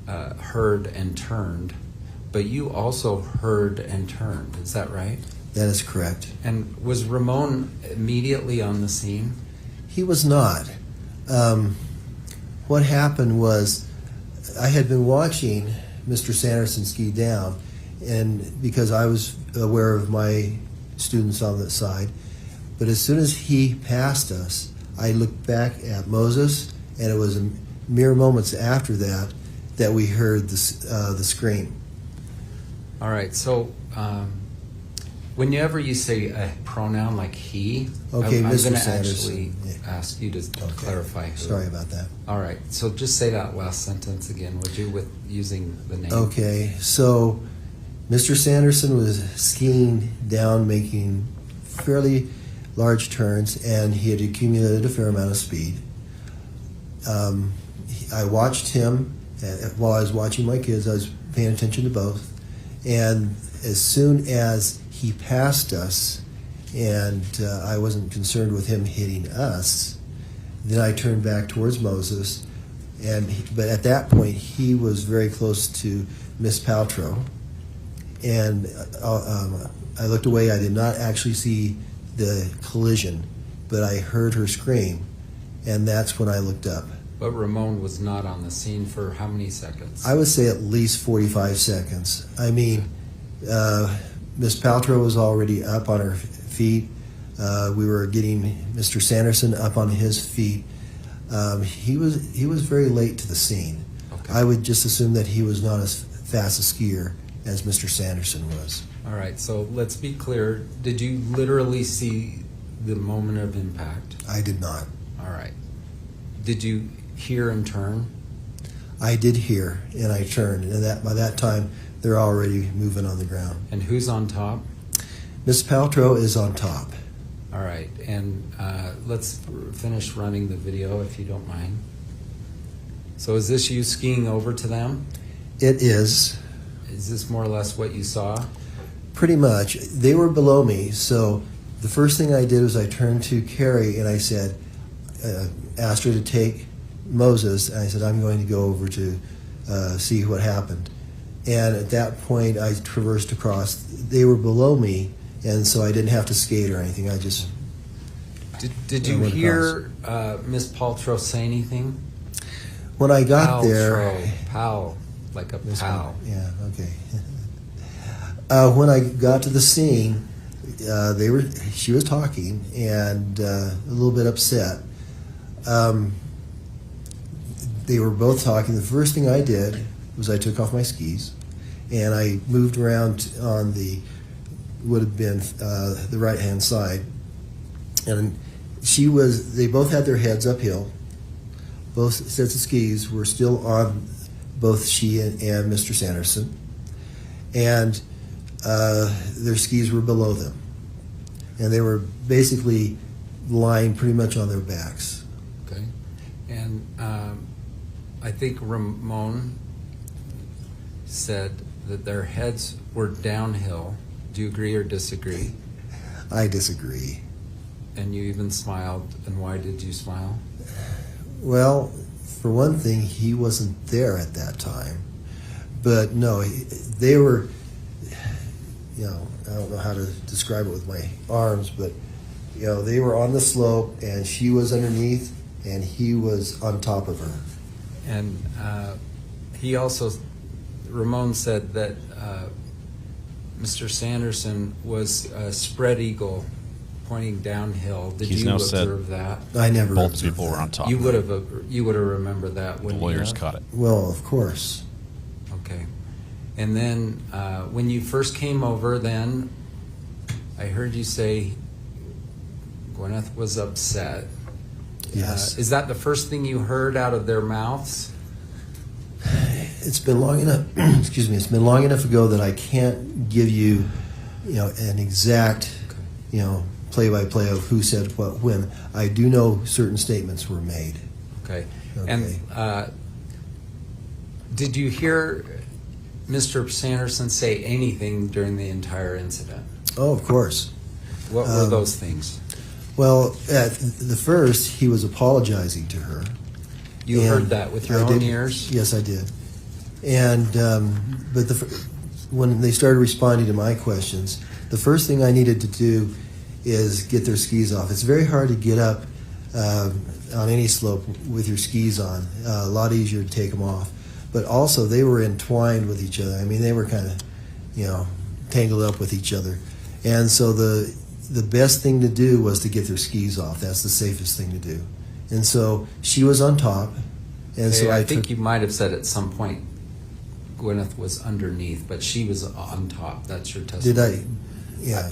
heard and turned, but you also heard and turned. Is that right? That is correct. And was Ramon immediately on the scene? He was not. What happened was I had been watching Mr. Sanderson ski down, and because I was aware of my students on that side, but as soon as he passed us, I looked back at Moses, and it was mere moments after that we heard the scream. All right, so whenever you say a pronoun like he, okay, I'm Mr. going to Sanderson. actually ask you to clarify who. Sorry about that. All right, so just say that last sentence again, would you, with using the name? Okay, so Mr. Sanderson was skiing down, making fairly large turns, and he had accumulated a fair amount of speed. I watched him while I was watching my kids. I was paying attention to both, and as soon as he passed us, and I wasn't concerned with him hitting us, then I turned back towards Moses, but at that point he was very close to Miss Paltrow, and I looked away. I did not actually see the collision, but I heard her scream, and that's when I looked up. But Ramon was not on the scene for how many seconds? I would say at least 45 seconds. I mean, Miss Paltrow was already up on her feet. We were getting Mr. Sanderson up on his feet. He was very late to the scene. Okay. I would just assume that he was not as fast a skier as Mr. Sanderson was. All right, so let's be clear. Did you literally see the moment of impact? I did not. All right. Did you hear and turn? I did hear, and I turned, and by that time, they're already moving on the ground. And who's on top? Miss Paltrow is on top. All right, and let's finish running the video, if you don't mind. So is this you skiing over to them? It is. Is this more or less what you saw? Pretty much. They were below me, so the first thing I did was I turned to Carrie and I said, asked her to take Moses, and I said, I'm going to go over to see what happened. And at that point, I traversed across. They were below me, and so I didn't have to skate or anything. I just Did you hear Miss Paltrow say anything? When I got there, Pal, like a pal. Yeah, okay. When I got to the scene, she was talking and a little bit upset. They were both talking. The first thing I did was I took off my skis and I moved around on would have been the right-hand side. And they both had their heads uphill. Both sets of skis were still on both she and Mr. Sanderson. And their skis were below them. And they were basically lying pretty much on their backs. Okay. And I think Ramon said that their heads were downhill. Do you agree or disagree? I disagree. And you even smiled. And why did you smile? Well, for one thing, he wasn't there at that time. But no, they were, I don't know how to describe it with my arms, but, they were on the slope and she was underneath and he was on top of her. And he also, Ramon said that Mr. Sanderson was a spread eagle pointing downhill. Did you observe that? I never. Both people were on top. You would have remembered that, wouldn't you? The lawyers caught it. Well, of course. Okay. And then when you first came over, then I heard you say Gwyneth was upset. Yes. Is that the first thing you heard out of their mouths? It's been long enough. Excuse me. It's been long enough ago that I can't give you, an exact, play-by-play of who said what when. I do know certain statements were made. Okay. And did you hear Mr. Sanderson say anything during the entire incident? Oh, of course. What were those things? Well, at the first, he was apologizing to her. You heard that with your own ears? Yes, I did. And but when they started responding to my questions, the first thing I needed to do is get their skis off. It's very hard to get up on any slope with your skis on. A lot easier to take them off. But also, they were entwined with each other. I mean, they were kind of, tangled up with each other. And so the best thing to do was to get their skis off. That's the safest thing to do. And so she was on top. And so I think you might have said at some point Gwyneth was underneath, but she was on top. That's your testimony. Did I? Yeah,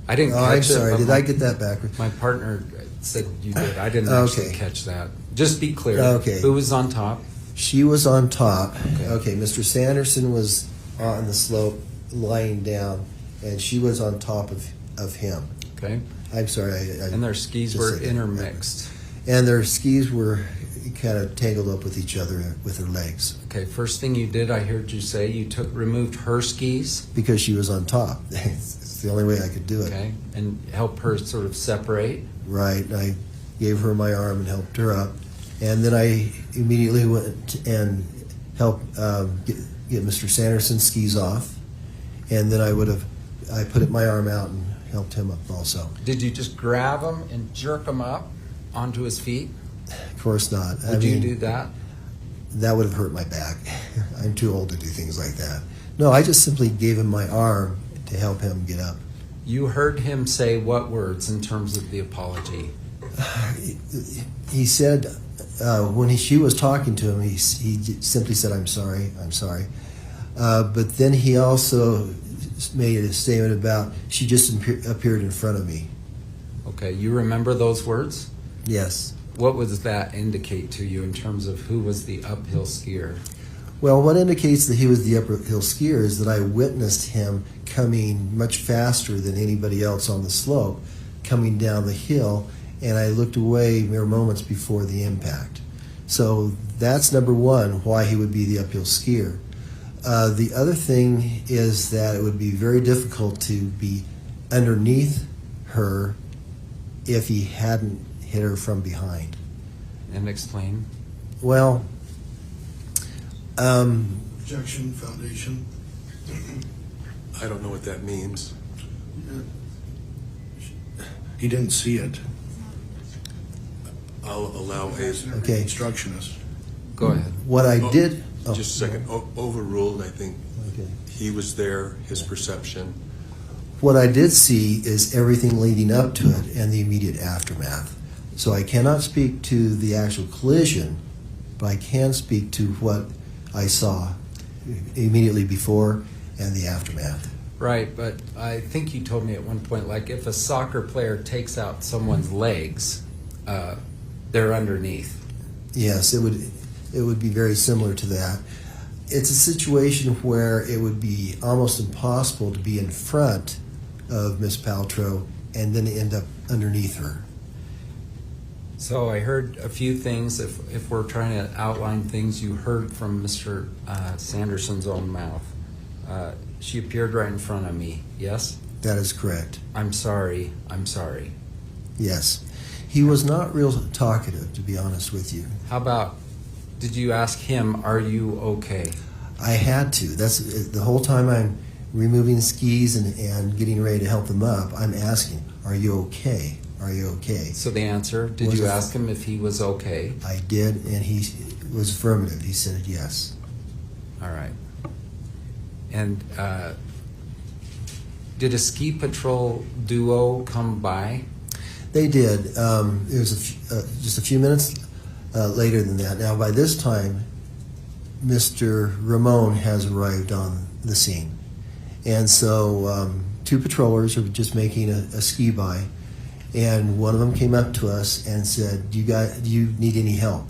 I didn't catch I'm sorry. it. Did I get that backwards? My partner said you did. I didn't actually catch that. Just be clear. Okay. Who was on top? She was on top. Okay. Mr. Sanderson was on the slope, lying down, and she was on top of him. Okay. I'm sorry. And their skis were intermixed. And their skis were kind of tangled up with each other with their legs. Okay, first thing you did, I heard you say, you removed her skis? Because she was on top. It's the only way I could do it. Okay, and help her sort of separate? Right, I gave her my arm and helped her up. And then I immediately went and helped get Mr. Sanderson's skis off. And then I put my arm out and helped him up also. Did you just grab him and jerk him up onto his feet? Of course not. Would you do that? That would have hurt my back. I'm too old to do things like that. No, I just simply gave him my arm to help him get up. You heard him say what words in terms of the apology? He said, when she was talking to him, he simply said, I'm sorry. But then he also made a statement about, she just appeared in front of me. Okay, you remember those words? Yes. What would that indicate to you in terms of who was the uphill skier? Well, what indicates that he was the uphill skier is that I witnessed him coming much faster than anybody else on the slope, coming down the hill, and I looked away mere moments before the impact. So that's number one, why he would be the uphill skier. The other thing is that it would be very difficult to be underneath her if he hadn't hit her from behind. and explain. Well, Objection, foundation. I don't know what that means. He didn't see it. I'll allow a Okay. Instructionist. Go ahead. what I did. Just a second. Overruled, I think. Okay. He was there, his perception. What I did see is everything leading up to it and the immediate aftermath. So I cannot speak to the actual collision, but I can speak to what I saw immediately before and the aftermath. Right, but I think you told me at one point, like if a soccer player takes out someone's legs, they're underneath. Yes, it would be very similar to that. It's a situation where it would be almost impossible to be in front of Miss Paltrow and then end up underneath her. So I heard a few things. If we're trying to outline things you heard from Mr. Sanderson's own mouth, she appeared right in front of me. Yes? That is correct. I'm sorry. I'm sorry. Yes. He was not real talkative, to be honest with you. How about, did you ask him, are you okay? I had to. That's the whole time I'm removing skis and getting ready to help him up, I'm asking, are you okay? Are you okay? So the answer, did you ask him if he was okay? I did, and he was affirmative. He said yes. All right. And did a ski patrol duo come by? They did. It was just a few minutes later than that. Now, by this time, Mr. Ramon has arrived on the scene. And so two patrollers were just making a ski by, and one of them came up to us and said, do you need any help?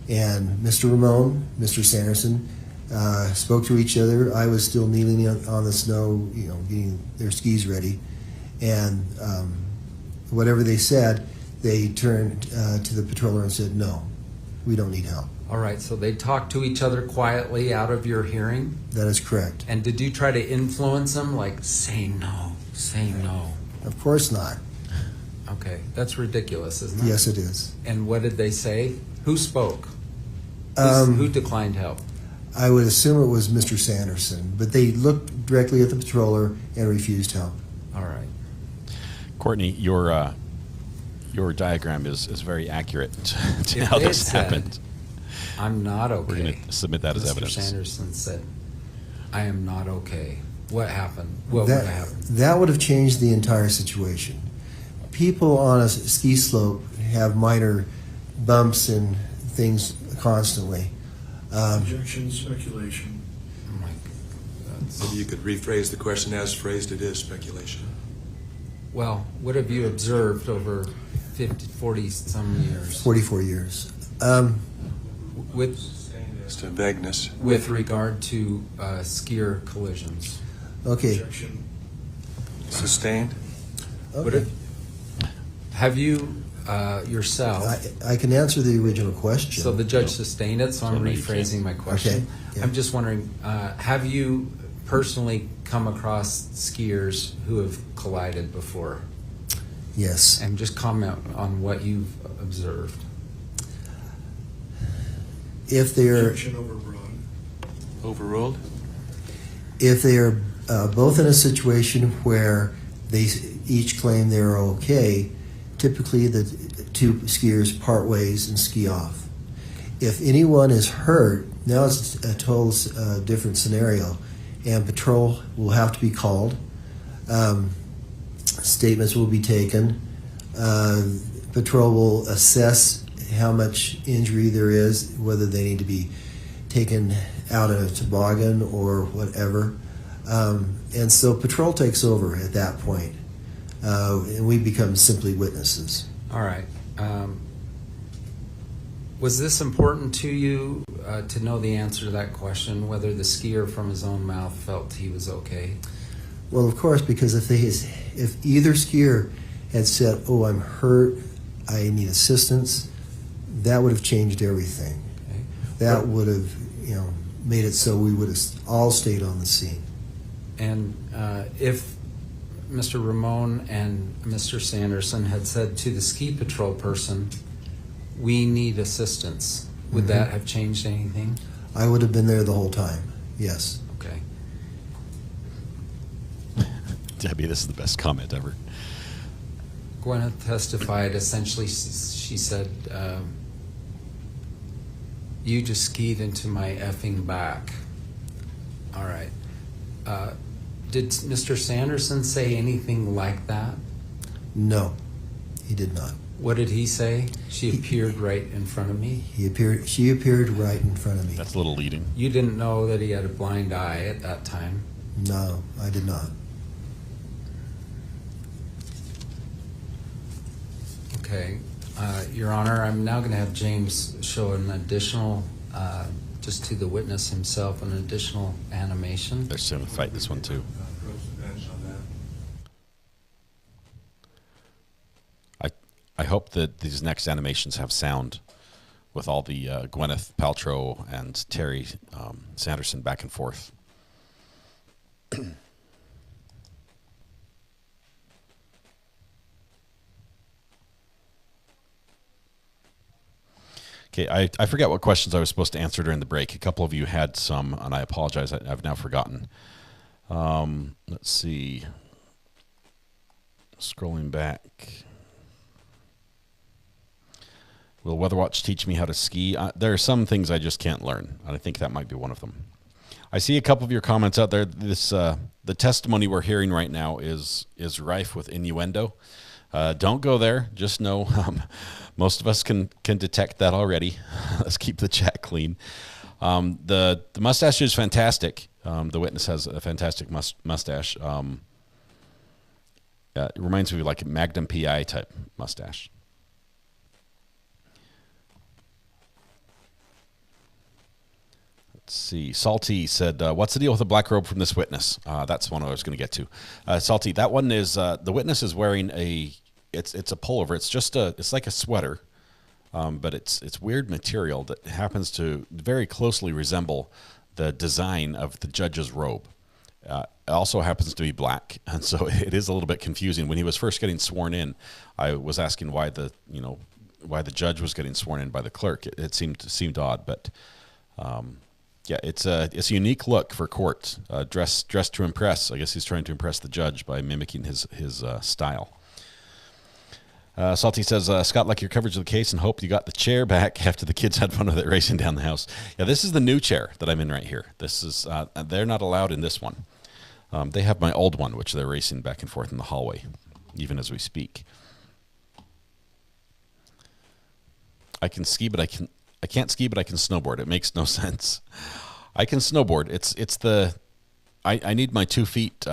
And Mr. Ramon, Mr. Sanderson, spoke to each other. I was still kneeling on the snow, getting their skis ready. And whatever they said, they turned to the patroller and said, no, we don't need help. All right, so they talked to each other quietly out of your hearing? That is correct. And did you try to influence them, like, say no, say no? Of course not. Okay, that's ridiculous, isn't it? Yes, it is. And what did they say? Who spoke? Who declined help? I would assume it was Mr. Sanderson, but they looked directly at the patroller and refused help. All right. Courtney, your diagram is very accurate to how this happened. I'm not okay. We're going to submit that as evidence. Mr. Sanderson said, I am not okay. What happened? What would have happened? That would have changed the entire situation. People on a ski slope have minor bumps and things constantly. Objection, speculation. Oh my God. Maybe you could rephrase the question as phrased. It is speculation. Well, what have you observed over 40 some years? 44 years. With Just a vagueness. With regard to skier collisions. Okay. Objection. Sustained. Okay. Have you yourself? I can answer the original question. So the judge sustained it, so I'm rephrasing my question. Okay. Yeah. I'm just wondering, have you personally come across skiers who have collided before? Yes. And just comment on what you've observed. If they're Objection overbroad. Overruled. If they are both in a situation where they each claim they're okay, typically the two skiers part ways and ski off. If anyone is hurt, now it's a total different scenario, and patrol will have to be called. Statements will be taken. Patrol will assess how much injury there is, whether they need to be taken out in a toboggan or whatever. And so patrol takes over at that point, and we become simply witnesses. All right. Was this important to you to know the answer to that question, whether the skier from his own mouth felt he was okay? Well, of course, because if either skier had said, "Oh, I'm hurt, I need assistance," that would have changed everything. Okay. That would have, made it so we would have all stayed on the scene. And if Mr. Ramon and Mr. Sanderson had said to the ski patrol person, we need assistance, would that have changed anything? I would have been there the whole time, yes. Okay. Debbie, this is the best comment ever. Gwyneth testified, essentially, she said, you just skied into my effing back. All right. Did Mr. Sanderson say anything like that? No, he did not. What did he say? She appeared right in front of me. She appeared right in front of me. That's a little leading. You didn't know that he had a blind eye at that time? No, I did not. Okay. Your Honor, I'm now going to have James show an additional, just to the witness himself, an additional animation. They're going to fight this one too. I hope that these next animations have sound with all the Gwyneth Paltrow and Terry Sanderson back and forth. Okay, I forget what questions I was supposed to answer during the break. A couple of you had some, and I apologize. I've now forgotten. Let's see. Scrolling back. Will Weather Watch teach me how to ski? There are some things I just can't learn, and I think that might be one of them. I see a couple of your comments out there. This the testimony we're hearing right now is rife with innuendo. Don't go there. Just know most of us can detect that already. Let's keep the chat clean. The mustache is fantastic. The witness has a fantastic mustache. It reminds me of like a Magnum PI type mustache. Let's see. Salty said, what's the deal with the black robe from this witness? That's one I was going to get to. Salty, that one is, the witness is wearing it's a pullover. It's just it's like a sweater, but it's weird material that happens to very closely resemble the design of the judge's robe. It also happens to be black, and so it is a little bit confusing. When he was first getting sworn in, I was asking why the judge was getting sworn in by the clerk. It seemed odd, but yeah, it's a unique look for court. Dressed to impress. I guess he's trying to impress the judge by mimicking his style. Salty says, Scott, like your coverage of the case and hope you got the chair back after the kids had fun with it racing down the house. Yeah, this is the new chair that I'm in right here. This is they're not allowed in this one. They have my old one, which they're racing back and forth in the hallway, even as we speak. I can ski, but I can't ski, but I can snowboard. It makes no sense. I can snowboard. I need my 2 feet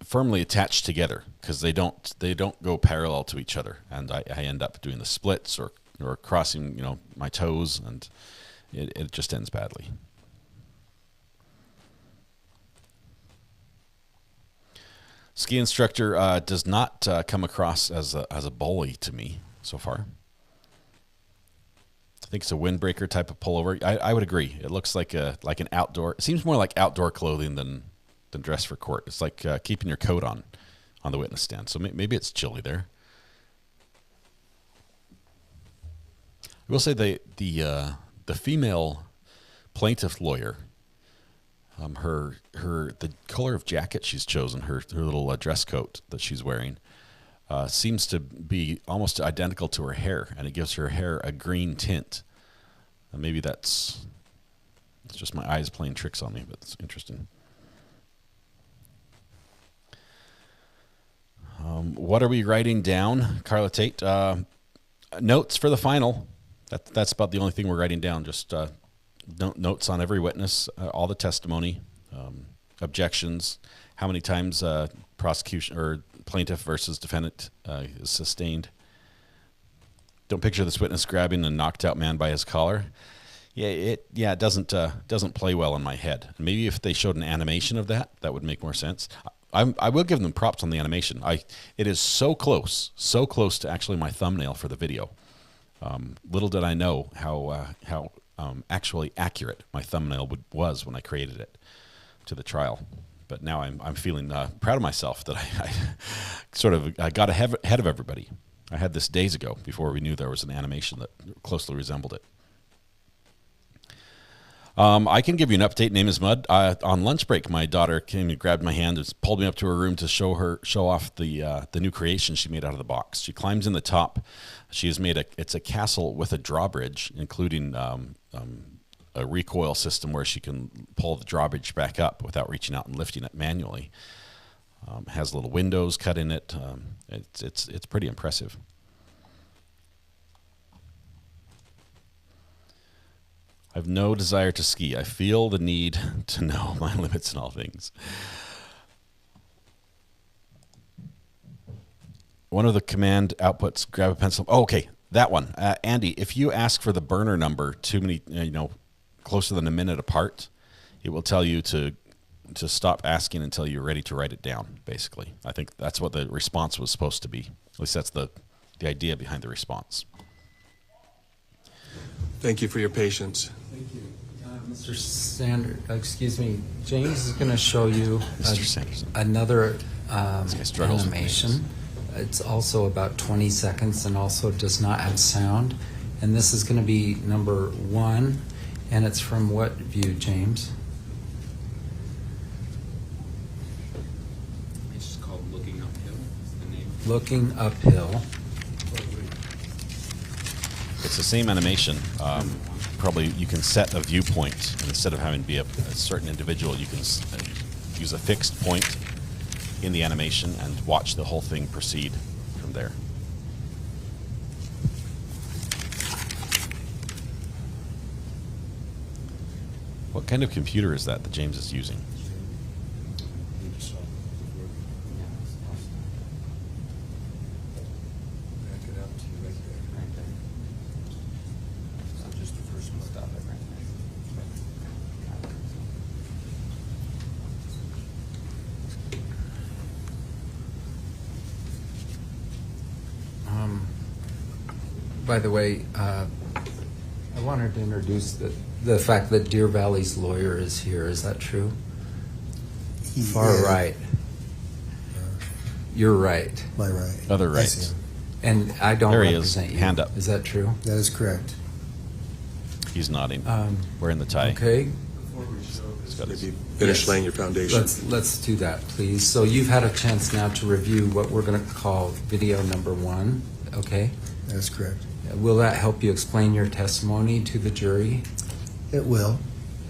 firmly attached together because they don't go parallel to each other, and I end up doing the splits or crossing my toes, and it just ends badly. Ski instructor does not come across as a bully to me so far. I think it's a windbreaker type of pullover. I would agree. It looks like an outdoor. It seems more like outdoor clothing than dress for court. It's like keeping your coat on the witness stand. So maybe it's chilly there. I will say the female plaintiff lawyer, the color of jacket she's chosen, her little dress coat that she's wearing, seems to be almost identical to her hair, and it gives her hair a green tint. Maybe it's just my eyes playing tricks on me, but it's interesting. What are we writing down, Carla Tate? Notes for the final. That's about the only thing we're writing down. Just notes on every witness, all the testimony, objections, how many times prosecution or plaintiff versus defendant is sustained. Don't picture this witness grabbing a knocked out man by his collar. It doesn't play well in my head. Maybe if they showed an animation of that would make more sense. I will give them props on the animation. It is so close to actually my thumbnail for the video. Little did I know how actually accurate my thumbnail was when I created it to the trial. But now I'm feeling proud of myself that I sort of got ahead of everybody. I had this days ago before we knew there was an animation that closely resembled it. I can give you an update. Name is Mud. On lunch break, my daughter came and grabbed my hand and pulled me up to her room to show off the new creation she made out of the box. She climbs in the top. She has made it's a castle with a drawbridge, including a recoil system where she can pull the drawbridge back up without reaching out and lifting it manually. Has little windows cut in it. It's pretty impressive. I have no desire to ski. I feel the need to know my limits in all things. One of the command outputs, grab a pencil. Oh, okay, that one. Andy, if you ask for the burner number too many, closer than a minute apart, it will tell you to stop asking until you're ready to write it down, basically. I think that's what the response was supposed to be. At least that's the idea behind the response. Thank you for your patience. Thank you. Mr. James is going to show you another animation. It's also about 20 seconds and also does not have sound. And this is going to be number 1. And it's from what view, James? It's called Looking Uphill. Is the name. Looking Uphill. It's the same animation. Probably you can set a viewpoint, and instead of having to be a certain individual, you can use a fixed point in the animation and watch the whole thing proceed from there. What kind of computer is that James is using? By the way, I wanted to introduce the fact that Deer Valley's lawyer is here. Is that true? Far right. You're right. My right. Other right. And I don't there represent he is. you. Hand up. Is that true? That is correct. He's nodding. Wearing the tie. Okay. Maybe finish laying your foundation. Let's do that, please. So you've had a chance now to review what we're going to call video number 1. Okay. That's correct. Will that help you explain your testimony to the jury? It will.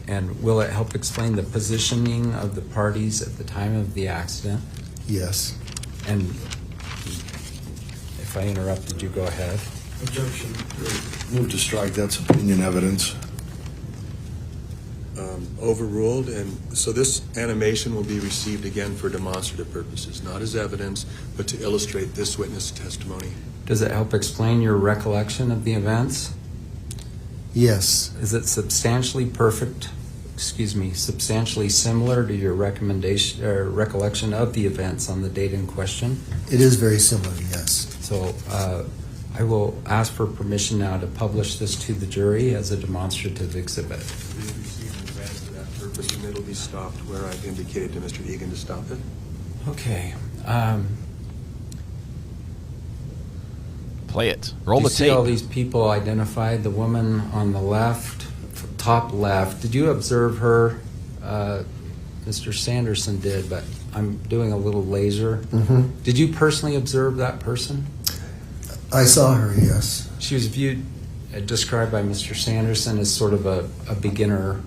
And will it help explain the positioning of the parties at the time of the accident? Yes. And if I interrupted you, go ahead. Objection. Move to strike. That's opinion evidence. Overruled. And so this animation will be received again for demonstrative purposes, not as evidence, but to illustrate this witness testimony. Does it help explain your recollection of the events? Yes. Is it substantially similar to your recommendation or recollection of the events on the date in question? It is very similar, yes. So I will ask for permission now to publish this to the jury as a demonstrative exhibit. For that purpose, and it'll be stopped where I've indicated to Mr. Egan to stop it. Okay. Play it. Roll the tape. You see all these people identified. The woman on the left, top left. Did you observe her? Mr. Sanderson did, but I'm doing a little laser. Mm-hmm. Did you personally observe that person? I saw her, yes. She was described by Mr. Sanderson as sort of a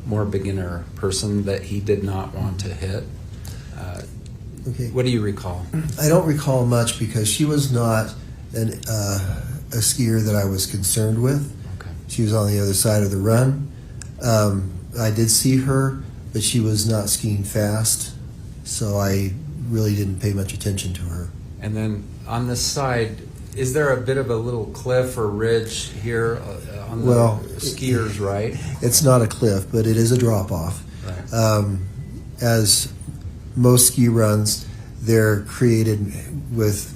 more beginner person that he did not want to hit. Okay. What do you recall? I don't recall much because she was not a skier that I was concerned with. Okay. She was on the other side of the run. I did see her, but she was not skiing fast, so I really didn't pay much attention to her. And then on this side, is there a bit of a little cliff or ridge here on the skiers' right? It's not a cliff, but it is a drop-off. Right. As most ski runs, they're created with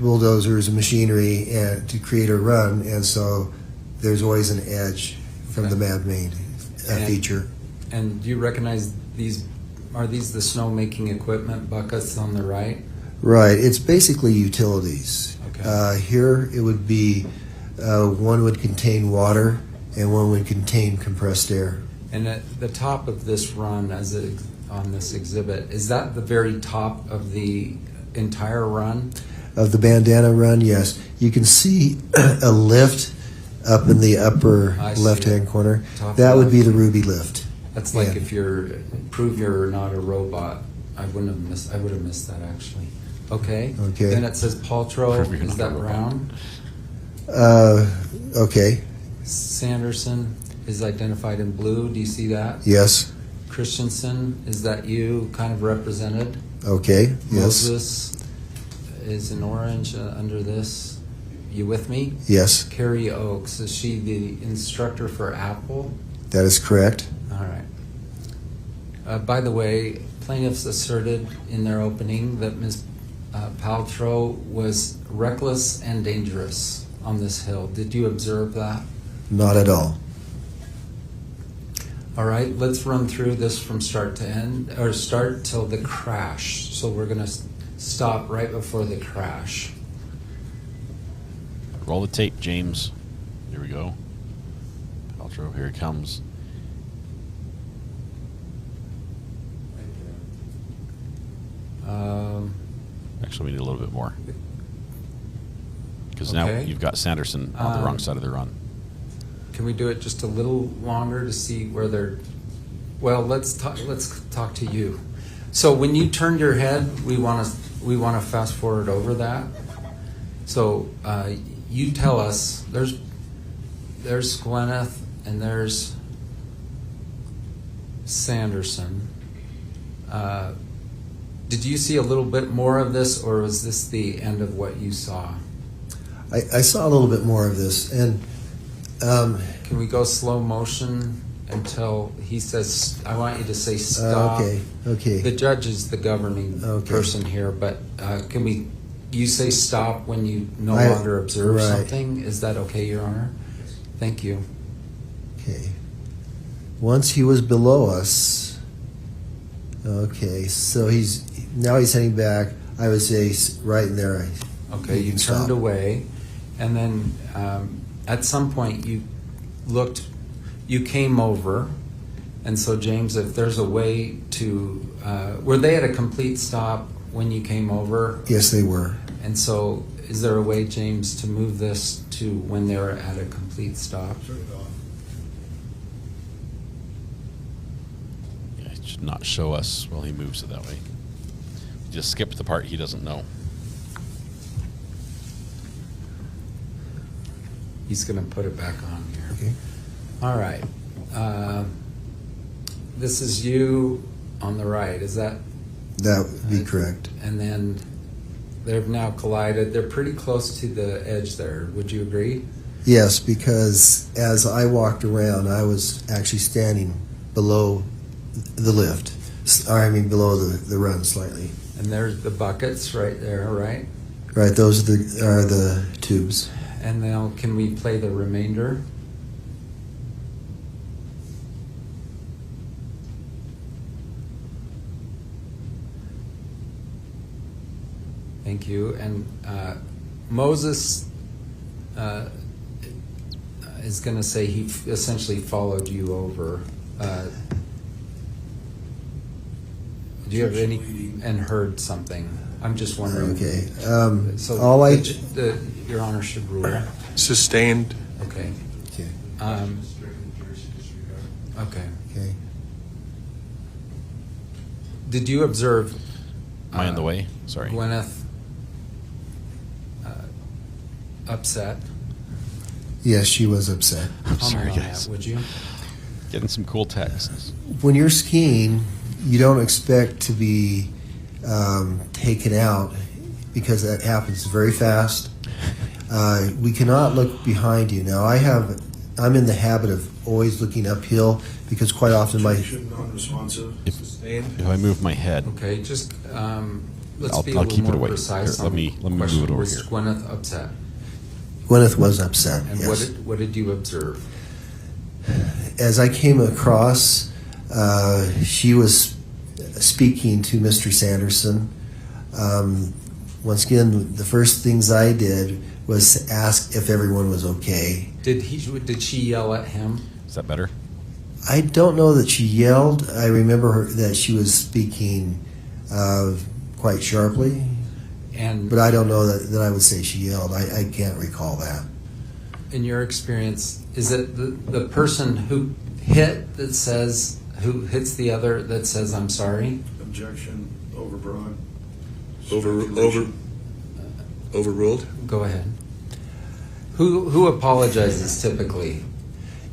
bulldozers and machinery and to create a run, and so there's always an edge from the man-made feature. And do you recognize these? Are these the snow-making equipment buckets on the right? Right. It's basically utilities. Okay. Here it would be one would contain water and one would contain compressed air. And at the top of this run, on this exhibit, is that the very top of the entire run? Of the bandana run, yes. You can see a lift up in the upper left-hand corner. That would be the ruby lift. That's like if prove you're not a robot. I would have missed that actually. Okay. Okay. Then it says Paltrow. Is that round? Okay. Sanderson is identified in blue. Do you see that? Yes. Christensen, is that you kind of represented? Okay. Yes. Moses is in orange under this. You with me? Yes. Carrie Oakes, is she the instructor for Apple? That is correct. All right. By the way, plaintiffs asserted in their opening that Ms. Paltrow was reckless and dangerous on this hill. Did you observe that? Not at all. All right, let's run through this from start to end, or start till the crash. So we're going to stop right before the crash. Roll the tape, James. Here we go. Paltrow, here he comes. Actually, we need a little bit more. Because now you've got Sanderson on the wrong side of the run. Can we do it just a little longer to see where they're... Well, let's talk to you. So when you turned your head, we want to fast forward over that. So you tell us, there's Gwyneth and there's Sanderson. Did you see a little bit more of this, or was this the end of what you saw? I saw a little bit more of this, and can we go slow motion until he says, I want you to say stop. Okay. The judge is the governing person here, but you say stop when you no longer observe something? Is that okay, Your Honor? Thank you. Okay. Once he was below us, okay, so he's heading back. I would say right in there. Okay, you turned away, and then at some point you came over, and so James, if there's a way to, were they at a complete stop when you came over? Yes, they were. And so is there a way, James, to move this to when they're at a complete stop? Yeah, it should not show us while he moves it that way. Just skip the part he doesn't know. He's going to put it back on here. Okay. All right. This is you on the right. Is that? That would be correct. And then they've now collided. They're pretty close to the edge there. Would you agree? Yes, because as I walked around, I was actually standing below the lift. Below the run slightly. And there's the buckets right there, right? Right, those are the tubes. And now can we play the remainder? Thank you. And Moses is going to say he essentially followed you over. Do you have any and heard something? I'm just wondering. Okay. So Your Honor should rule. Sustained. Okay. Okay. Okay. Okay. Did you observe? Am I in the way? Sorry. Gwyneth upset. Yes, she was upset. I'm sorry, guys. Would you? Getting some cool texts. When you're skiing, you don't expect to be taken out because that happens very fast. We cannot look behind you. Now, I'm in the habit of always looking uphill because quite often if I move my head. Okay, just let's I'll be a keep little it more away. precise. Here, let me move it over was here. Gwyneth upset? Gwyneth was upset. And yes. what did you observe? As I came across, she was speaking to Mr. Sanderson. Once again, the first things I did was ask if everyone was okay. Did she yell at him? Is that better? I don't know that she yelled. I remember that she was speaking quite sharply, but I don't know that I would say she yelled. I can't recall that. In your experience, is it the person who hit that says, who hits the other that says, I'm sorry? Objection, overbroad. Overruled? Go ahead. Who apologizes typically?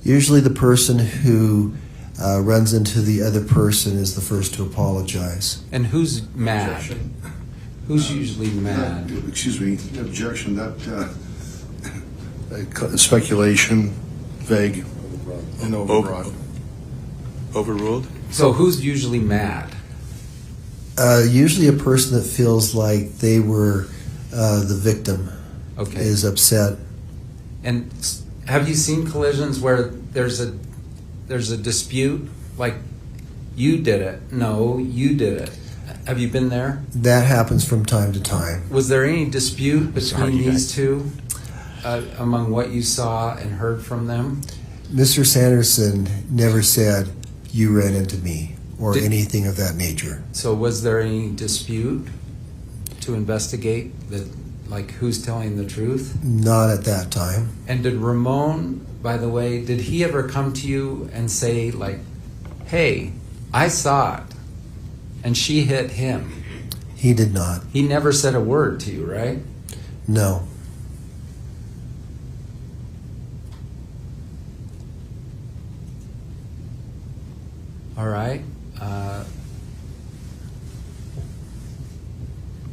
Usually the person who runs into the other person is the first to apologize. And who's mad? Objection. Who's usually mad? Excuse me, objection, that speculation, vague, and overbroad. Overruled? So who's usually mad? Usually a person that feels like they were the victim is upset. And have you seen collisions where there's a dispute, like you did it, no, you did it? Have you been there? That happens from time to time. Was there any dispute between these two among what you saw and heard from them? Mr. Sanderson never said, you ran into me, or anything of that nature. So was there any dispute to investigate that, like who's telling the truth? Not at that time. And did Ramon, by the way, did he ever come to you and say, like, hey, I saw it, and she hit him? He did not. He never said a word to you, right? No. All right.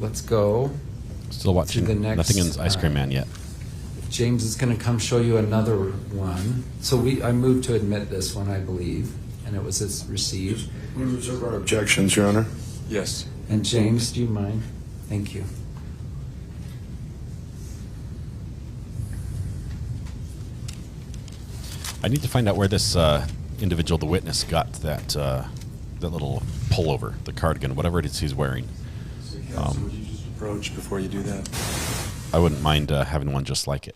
Let's go. Still watching. The next, nothing in Ice Cream Man yet. James is going to come show you another one. So I moved to admit this one, I believe, and it was received. We reserve our objections, Your Honor. Yes. And James, do you mind? Thank you. I need to find out where this individual, the witness, got that little pullover, the cardigan, whatever it is he's wearing. Would you just approach before you do that? I wouldn't mind having one just like it.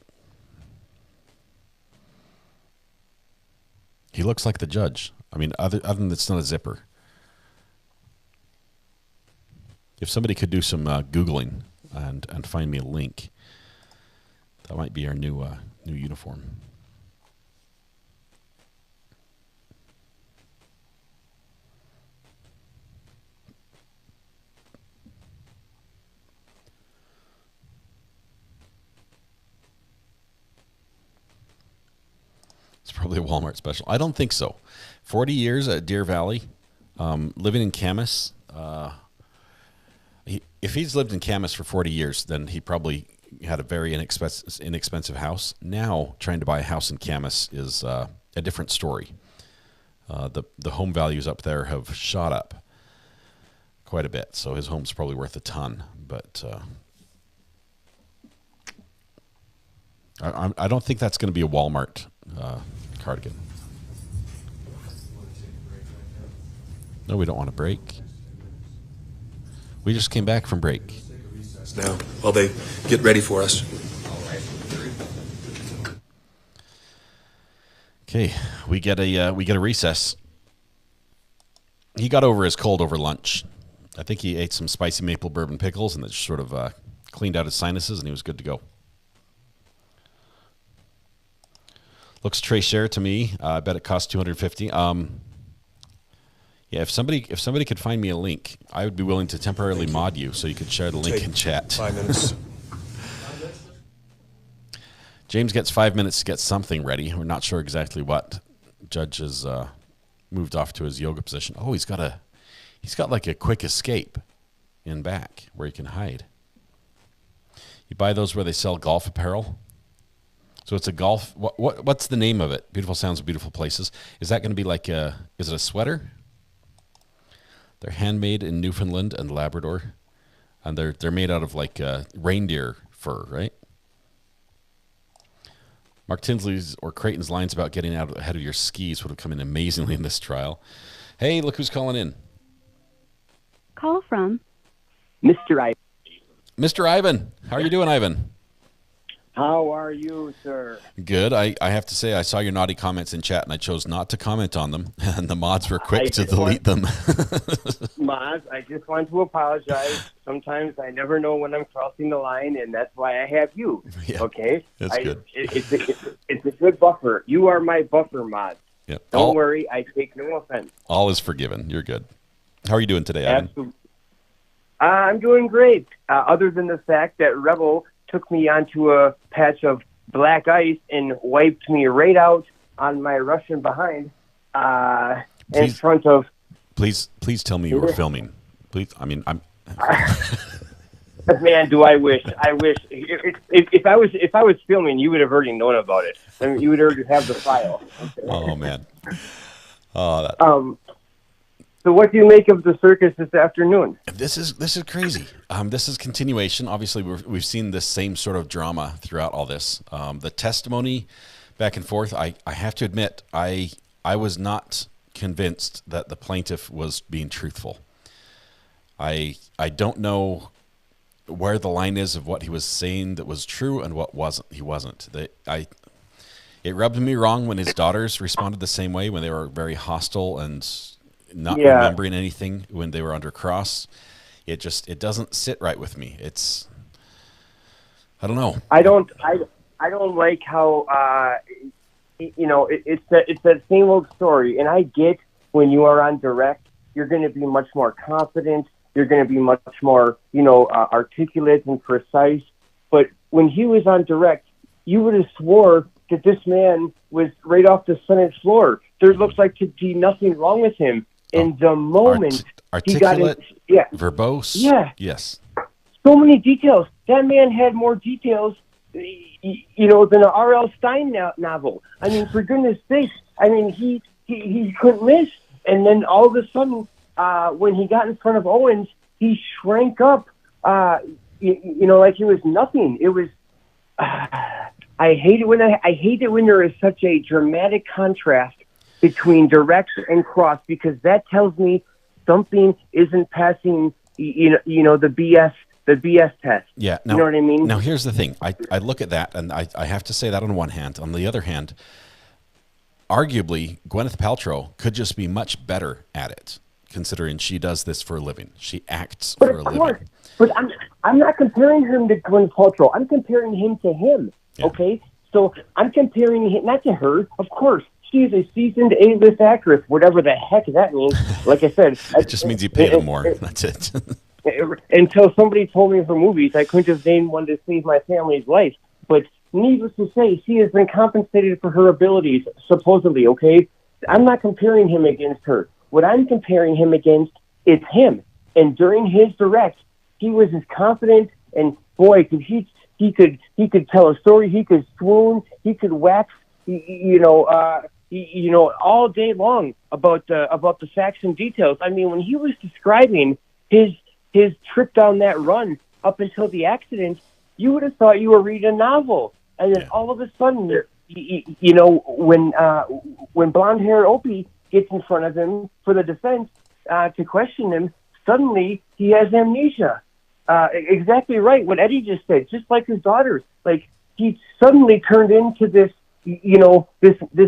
He looks like the judge. I mean, other than it's not a zipper. If somebody could do some Googling and find me a link, that might be our new uniform. It's probably a Walmart special. I don't think so. 40 years at Deer Valley, living in Camas. If he's lived in Camas for 40 years, then he probably had a very inexpensive house. Now, trying to buy a house in Camas is a different story. The home values up there have shot up quite a bit, so his home's probably worth a ton. But I don't think that's going to be a Walmart cardigan. No, we don't want to break. We just came back from break. Now, while they get ready for us. Okay, we get a recess. He got over his cold over lunch. I think he ate some spicy maple bourbon pickles, and that sort of cleaned out his sinuses, and he was good to go. Looks Trey Share to me. I bet it costs $250. Yeah, if somebody could find me a link, I would be willing to temporarily mod you so you could share the link in chat. 5 minutes. James gets 5 minutes to get something ready. We're not sure exactly what. Judge has moved off to his yoga position. Oh, he's got like a quick escape in back where he can hide. You buy those where they sell golf apparel. So it's a golf. What's the name of it? Beautiful Sounds of Beautiful Places. Is that going to be like is it a sweater? They're handmade in Newfoundland and Labrador, and they're made out of like reindeer fur, right? Mark Tinsley's or Creighton's lines about getting out ahead of your skis would have come in amazingly in this trial. Hey, look who's calling in. Call from Mr. I. Mr. Ivan. How are you doing, Ivan? How are you, sir? Good. I have to say, I saw your naughty comments in chat, and I chose not to comment on them, and the mods were quick to delete them. Mods, I just want to apologize. Sometimes I never know when I'm crossing the line, and that's why I have you. Yeah, okay? That's good. It's a good buffer. You are my buffer, mod. Yep. Don't worry. I take no offense. All is forgiven. You're good. How are you doing today, Ivan? Absolutely. I'm doing great, other than the fact that Rebel took me onto a patch of black ice and wiped me right out on my Russian behind in front of... Please tell me you were filming. Please, I mean, I'm... Man, do I wish. I wish. If I was filming, you would have already known about it. I mean, you would already have the file. Okay. Oh, man. Oh, So what do you make of the circus this afternoon? This is crazy. This is continuation. Obviously, we've seen this same sort of drama throughout all this. The testimony back and forth. I have to admit, I was not convinced that the plaintiff was being truthful. I don't know where the line is of what he was saying that was true and what wasn't. He wasn't. It rubbed me wrong when his daughters responded the same way, when they were very hostile and not remembering anything when they were under cross. It doesn't sit right with me. I don't know. I don't like how it's that same old story. And I get when you are on direct, you're going to be much more confident. You're going to be much more articulate and precise. But when he was on direct, you would have swore that this man was right off the Senate floor. There looks like to be nothing wrong with him. In the moment articulate, he got verbose, yes, so many details. That man had more details, than an R.L. Stein novel. I mean, for goodness sakes, I mean, he couldn't miss. And then all of a sudden, when he got in front of Owens, he shrank up, like it was nothing. It was. I hate it when there is such a dramatic contrast between direct and cross, because that tells me something isn't passing, the BS test. Yeah. Now, you know what I mean? Now, here's the thing. I look at that, and I have to say that on one hand. On the other hand, arguably, Gwyneth Paltrow could just be much better at it, considering she does this for a living. She acts for a living. But I'm not comparing him to Gwyneth Paltrow. I'm comparing him to him, okay? So I'm comparing him, not to her, of course. She's a seasoned A-list actress, whatever the heck that means. Like I said... It just means you pay them more. That's it. Until somebody told me her movies, I couldn't have named one to save my family's life. But needless to say, she has been compensated for her abilities, supposedly, okay? I'm not comparing him against her. What I'm comparing him against is him. And during his direct, he was as confident, and boy, he could tell a story, he could swoon, he could wax, all day long about the facts and details. I mean, when he was describing his trip down that run up until the accident, you would have thought you were reading a novel. And then all of a sudden, when blonde-haired Opie gets in front of him for the defense to question him, suddenly he has amnesia. Exactly right, what Eddie just said, just like his daughters. Like, he suddenly turned into this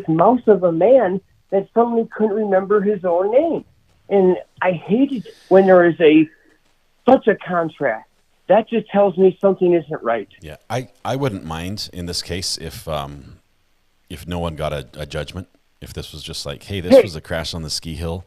mouse of a man that suddenly couldn't remember his own name. And I hate it when there is such a contrast. That just tells me something isn't right. Yeah, I wouldn't mind in this case if no one got a judgment. If this was just like, hey, this was a crash on the ski hill.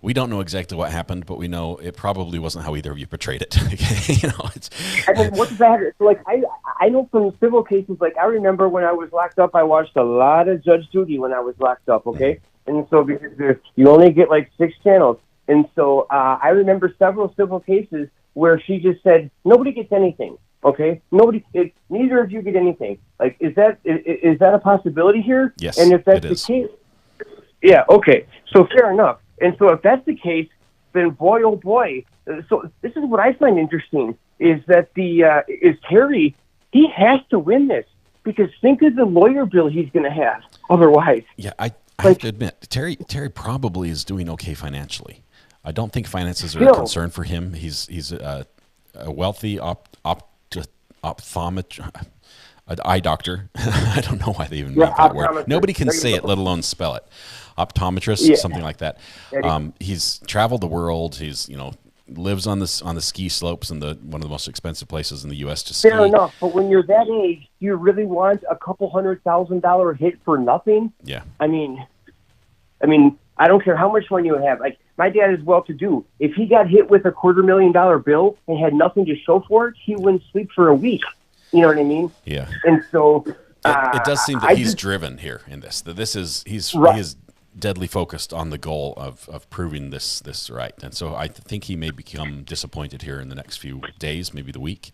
We don't know exactly what happened, but we know it probably wasn't how either of you portrayed it. And then what's that? Like, I know from civil cases, like, I remember when I was locked up, I watched a lot of Judge Judy when I was locked up, okay? And so because you only get like 6 channels. And so I remember several civil cases where she just said, nobody gets anything, okay? Neither of you get anything. Like, is that a possibility here? Yes, and if that's the case, yeah, okay. So fair enough. And so if that's the case, then boy, oh boy. So this is what I find interesting, is that is Terry, he has to win this, because think of the lawyer bill he's going to have otherwise. Yeah, I have to admit, Terry probably is doing okay financially. I don't think finances are a concern for him. He's a wealthy optometrist, an eye doctor. I don't know why they even make that word. Nobody can say it, let alone spell it. Optometrist, something like that. He's traveled the world. He's lives on the ski slopes in one of the most expensive places in the U.S. to ski. Fair enough, but when you're that age, do you really want a couple $100,000 hit for nothing? Yeah. I mean, I don't care how much money you have. Like, my dad is well-to-do. If he got hit with a $250,000 bill and had nothing to show for it, he wouldn't sleep for a week. You know what I mean? Yeah. And so it does seem that he's driven here in this. That he is deadly focused on the goal of proving this right. And so I think he may become disappointed here in the next few days, maybe the week.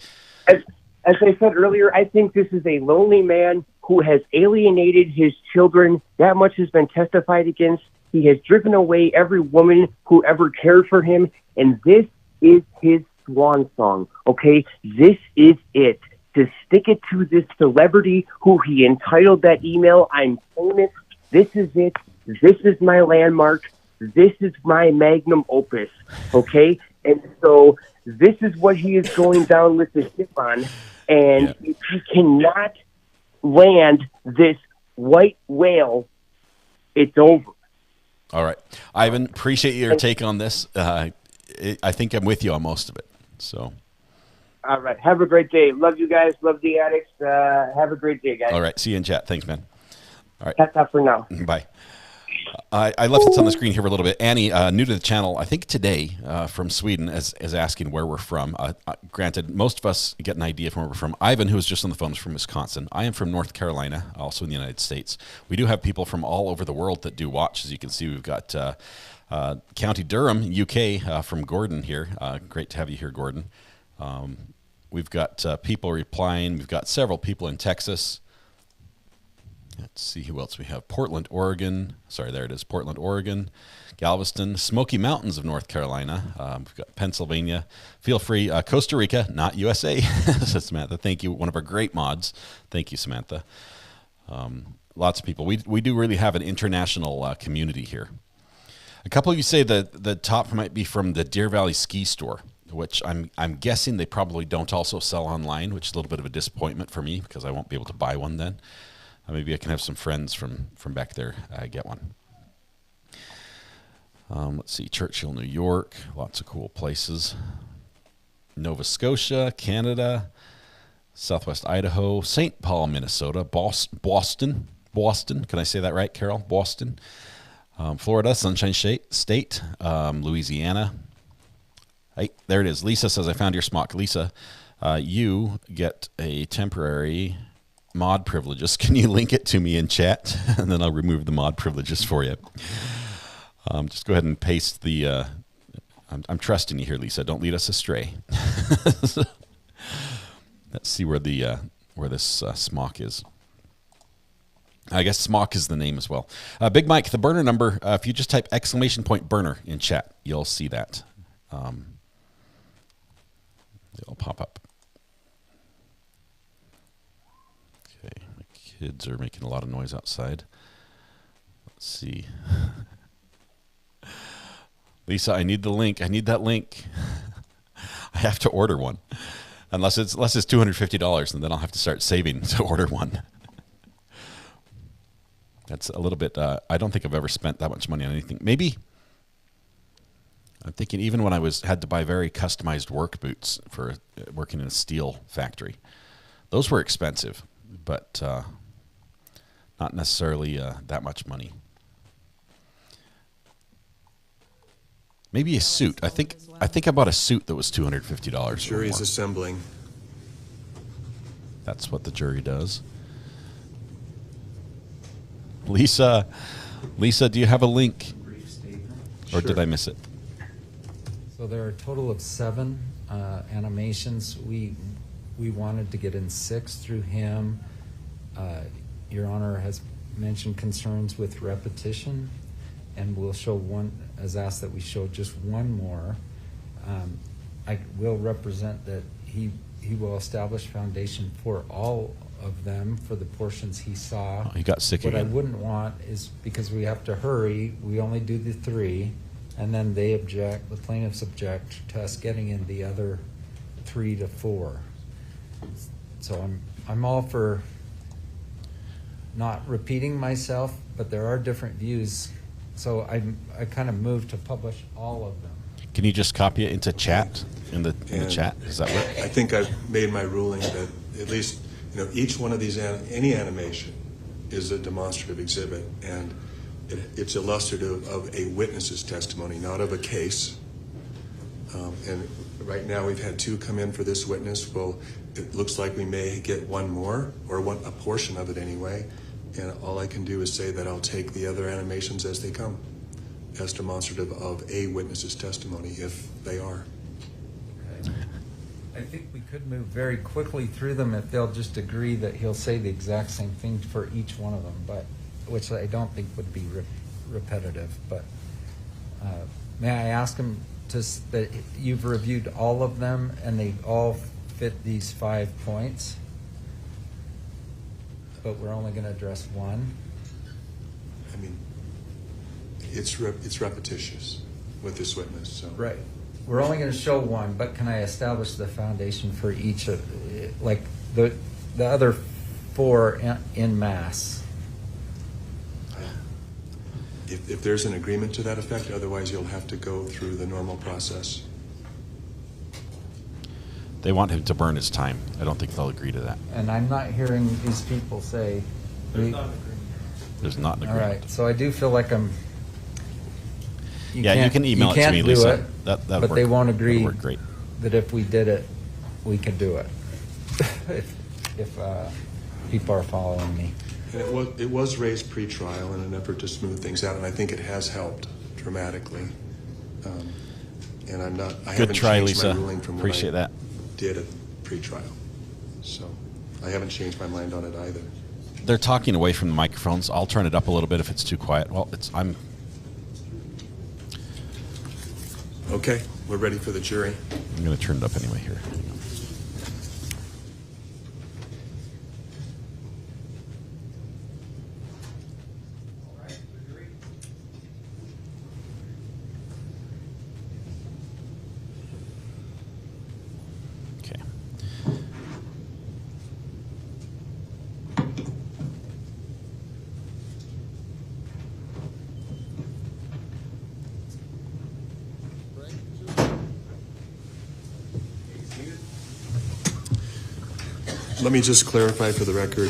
As I said earlier, I think this is a lonely man who has alienated his children. That much has been testified against. He has driven away every woman who ever cared for him. And this is his swan song, okay? This is it. To stick it to this celebrity who he entitled that email, I'm famous. This is it. This is my landmark. This is my magnum opus, okay? And so this is what he is going down with the ship on. And if he cannot land this white whale, it's over. All right. Ivan, appreciate your take on this. I think I'm with you on most of it. So. All right. Have a great day. Love you guys. Love the addicts. Have a great day, guys. All right. See you in chat. Thanks, man. All right. That's all for now. Bye. I left this on the screen here for a little bit. Annie, new to the channel, I think today, from Sweden, is asking where we're from. Granted, most of us get an idea from where we're from. Ivan, who was just on the phone, is from Wisconsin. I am from North Carolina, also in the United States. We do have people from all over the world that do watch. As you can see, we've got County Durham, UK, from Gordon here. Great to have you here, Gordon. We've got people replying. We've got several people in Texas. Let's see who else we have. Portland, Oregon. Sorry, there it is. Portland, Oregon. Galveston. Smoky Mountains of North Carolina. We've got Pennsylvania. Feel free. Costa Rica, not USA. Samantha, thank you. One of our great mods. Thank you, Samantha. Lots of people. We do really have an international community here. A couple of you say that the top might be from the Deer Valley Ski Store, which I'm guessing they probably don't also sell online, which is a little bit of a disappointment for me because I won't be able to buy one then. Maybe I can have some friends from back there get one. Let's see, Churchill, New York, lots of cool places. Nova Scotia, Canada, Southwest Idaho, St. Paul, Minnesota, Boston, can I say that right, Carol? Boston, Florida, Sunshine State, Louisiana. Hey, there it is. Lisa says, I found your smock. Lisa, you get a temporary mod privileges. Can you link it to me in chat? And then I'll remove the mod privileges for you. Just go ahead and paste the... I'm trusting you here, Lisa. Don't lead us astray. Let's see where this smock is. I guess smock is the name as well. Big Mike, the burner number, if you just type !burner in chat, you'll see that. It'll pop up. Okay, my kids are making a lot of noise outside. Let's see. Lisa, I need the link. I need that link. I have to order one. Unless it's $250, and then I'll have to start saving to order one. That's a little bit, I don't think I've ever spent that much money on anything. Maybe, I'm thinking even when I had to buy very customized work boots for working in a steel factory. Those were expensive, but not necessarily that much money. Maybe a suit. I think I bought a suit that was $250. The jury's assembling. That's what the jury does. Lisa, do you have a link? Or did I miss it? So there are a total of 7 animations. We wanted to get in 6 through him. Your Honor has mentioned concerns with repetition, and we'll show one, as asked that we show just one more. I will represent that he will establish foundation for all of them for the portions he saw. Oh, he got sick What again. I wouldn't want is, because we have to hurry, we only do the 3, and then they object, the plaintiffs object to us getting in the other 3 to 4. So I'm all for not repeating myself, but there are different views. So I kind of moved to publish all of them. Can you just copy it into chat, in the chat? Does that work? I think I've made my ruling that at least, each one of these, any animation is a demonstrative exhibit, and it's illustrative of a witness's testimony, not of a case. And right now we've had 2 come in for this witness. Well, it looks like we may get one more, or a portion of it anyway. And all I can do is say that I'll take the other animations as they come, as demonstrative of a witness's testimony, if they are. Okay. I think we could move very quickly through them if they'll just agree that he'll say the exact same thing for each one of them, but which I don't think would be repetitive. But may I ask him that you've reviewed all of them and they all fit these 5 points? But we're only going to address one. I mean, it's repetitious with this witness. So. Right. We're only going to show one, but can I establish the foundation for each of, like the other 4 in mass? If there's an agreement to that effect, otherwise you'll have to go through the normal process. They want him to burn his time. I don't think they'll agree to that. And I'm not hearing these people say... There's not an agreement. All right, so I do feel like I'm... You can email it to me, Lisa. That but they won't agree work great. That if we did it, we could do it. if people are following me. And it was raised pre-trial in an effort to smooth things out, and I think it has helped dramatically. And I haven't try, changed Lisa. my ruling from Appreciate what I that. did at pre-trial. So I haven't changed my mind on it either. They're talking away from the microphones. I'll turn it up a little bit if it's too quiet. Well, I'm... Okay, we're ready for the jury. I'm going to turn it up anyway here. Let me just clarify for the record,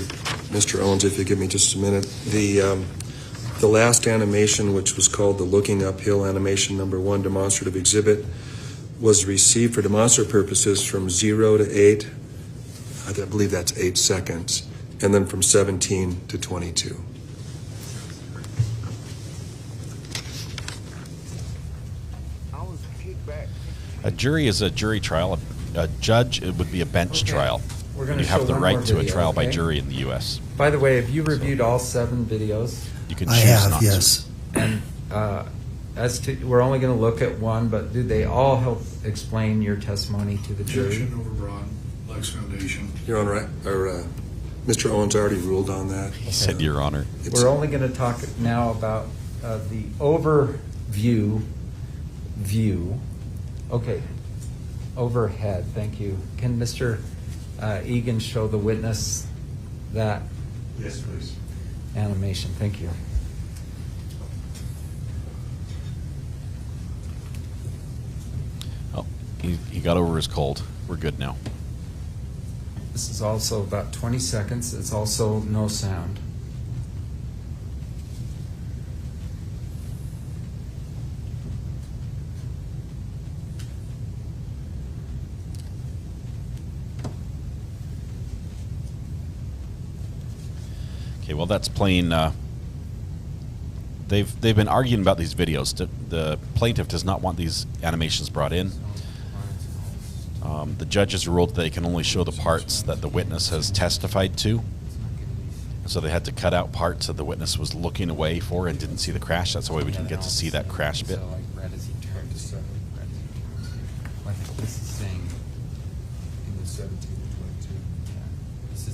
Mr. Owens, if you give me just a minute. The last animation, which was called the Looking Uphill animation number 1 demonstrative exhibit, was received for demonstrative purposes from 0 to 8. I believe that's 8 seconds, and then from 17 to 22. A jury is a jury trial. A judge, it would be a bench trial. We're going you to have show the one right more to video, a trial by okay? jury in the U.S. By the way, have you reviewed all 7 videos? You can I choose have, not yes. And as to, we're only going to look at one, but do they all help explain your testimony to the jury? Objection overbroad. Lex Foundation. Your Honor, Mr. Owens already ruled on that. He said, Your Honor. We're only going to talk now about the overview view. Okay. Overhead, thank you. Can Mr. Egan show the witness that? Yes, please. Animation, thank you. Oh, he got over his cold. We're good now. This is also about 20 seconds. It's also no sound. Okay, well, that's playing. They've been arguing about these videos. The plaintiff does not want these animations brought in. The judges ruled that they can only show the parts that the witness has testified to. So they had to cut out parts that the witness was looking away for and didn't see the crash. That's why we can get to see that crash bit. So like red as he turned to 7, red as he turned. Like this is saying in the 17 to 22. Yeah. This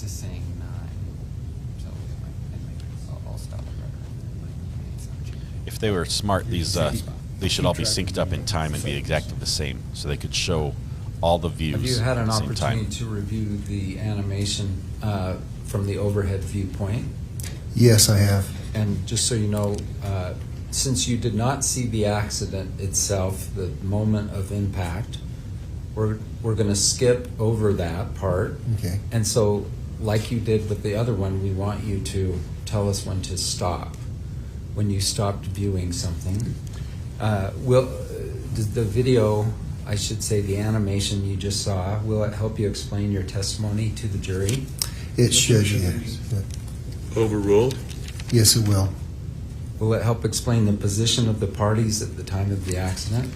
is saying 9. So I'll stop it right. If they were smart, these they should all be synced up in time and be exactly the same, so they could show all the views. Have you had an at the same opportunity time. to review the animation from the overhead viewpoint? Yes, I have. And just so you know, since you did not see the accident itself, the moment of impact, we're going to skip over that part. Okay. And so, like you did with the other one, we want you to tell us when to stop, when you stopped viewing something. The video, I should say the animation you just saw, will it help you explain your testimony to the jury? It should, yes. Overruled? Yes, it will. Will it help explain the position of the parties at the time of the accident?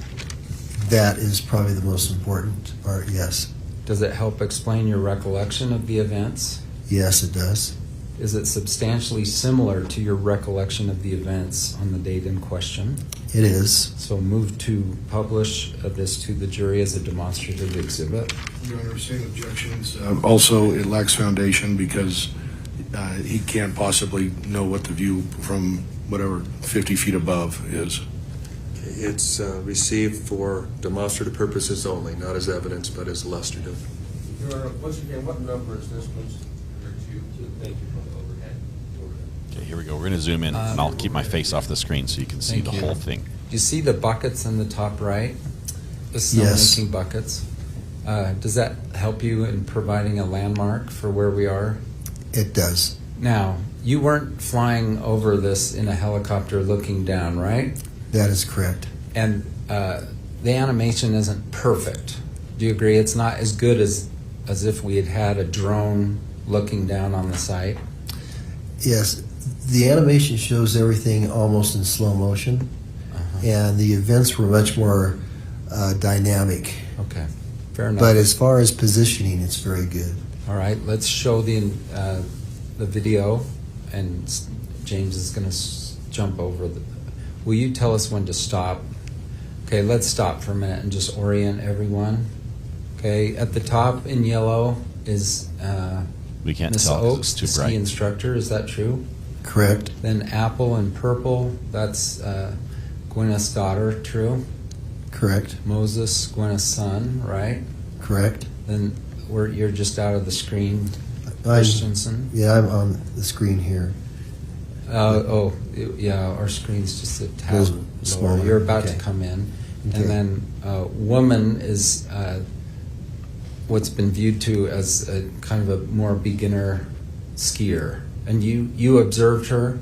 That is probably the most important part, yes. Does it help explain your recollection of the events? Yes, it does. Is it substantially similar to your recollection of the events on the date in question? It is. So move to publish this to the jury as a demonstrative exhibit. Your Honor, same objections. Also, it lacks foundation because he can't possibly know what the view from whatever 50 feet above is. It's received for demonstrative purposes only, not as evidence, but as illustrative. Your Honor, once again, what number is this, please? Thank you for the overhead. Okay, here we go. We're going to zoom in, and I'll keep my face off the screen so you can see the whole thing. You see the buckets in the top right? The Yes. snowmaking buckets? Does that help you in providing a landmark for where we are? It does. Now, you weren't flying over this in a helicopter looking down, right? That is correct. And the animation isn't perfect. Do you agree? It's not as good as if we had had a drone looking down on the site? Yes. The animation shows everything almost in slow motion, and the events were much more dynamic. Okay, fair enough. But as far as positioning, it's very good. All right, let's show the video, and James is going to jump over. Will you tell us when to stop? Okay, let's stop for a minute and just orient everyone. Okay, at the top in yellow is we can't Miss tell 'cause Oaks, it's too the bright. ski instructor. Is that true? Correct. Then apple and purple, that's Gwyneth's daughter, true? Correct. Moses, Gwyneth's son, right? Correct. Then you're just out of the screen, I'm Christensen. on the screen here. Yeah, our screen's just a tab Those lower. smaller, You're about okay. to come in. Okay. And then woman is what's been viewed to as a kind of a more beginner skier. And you observed her?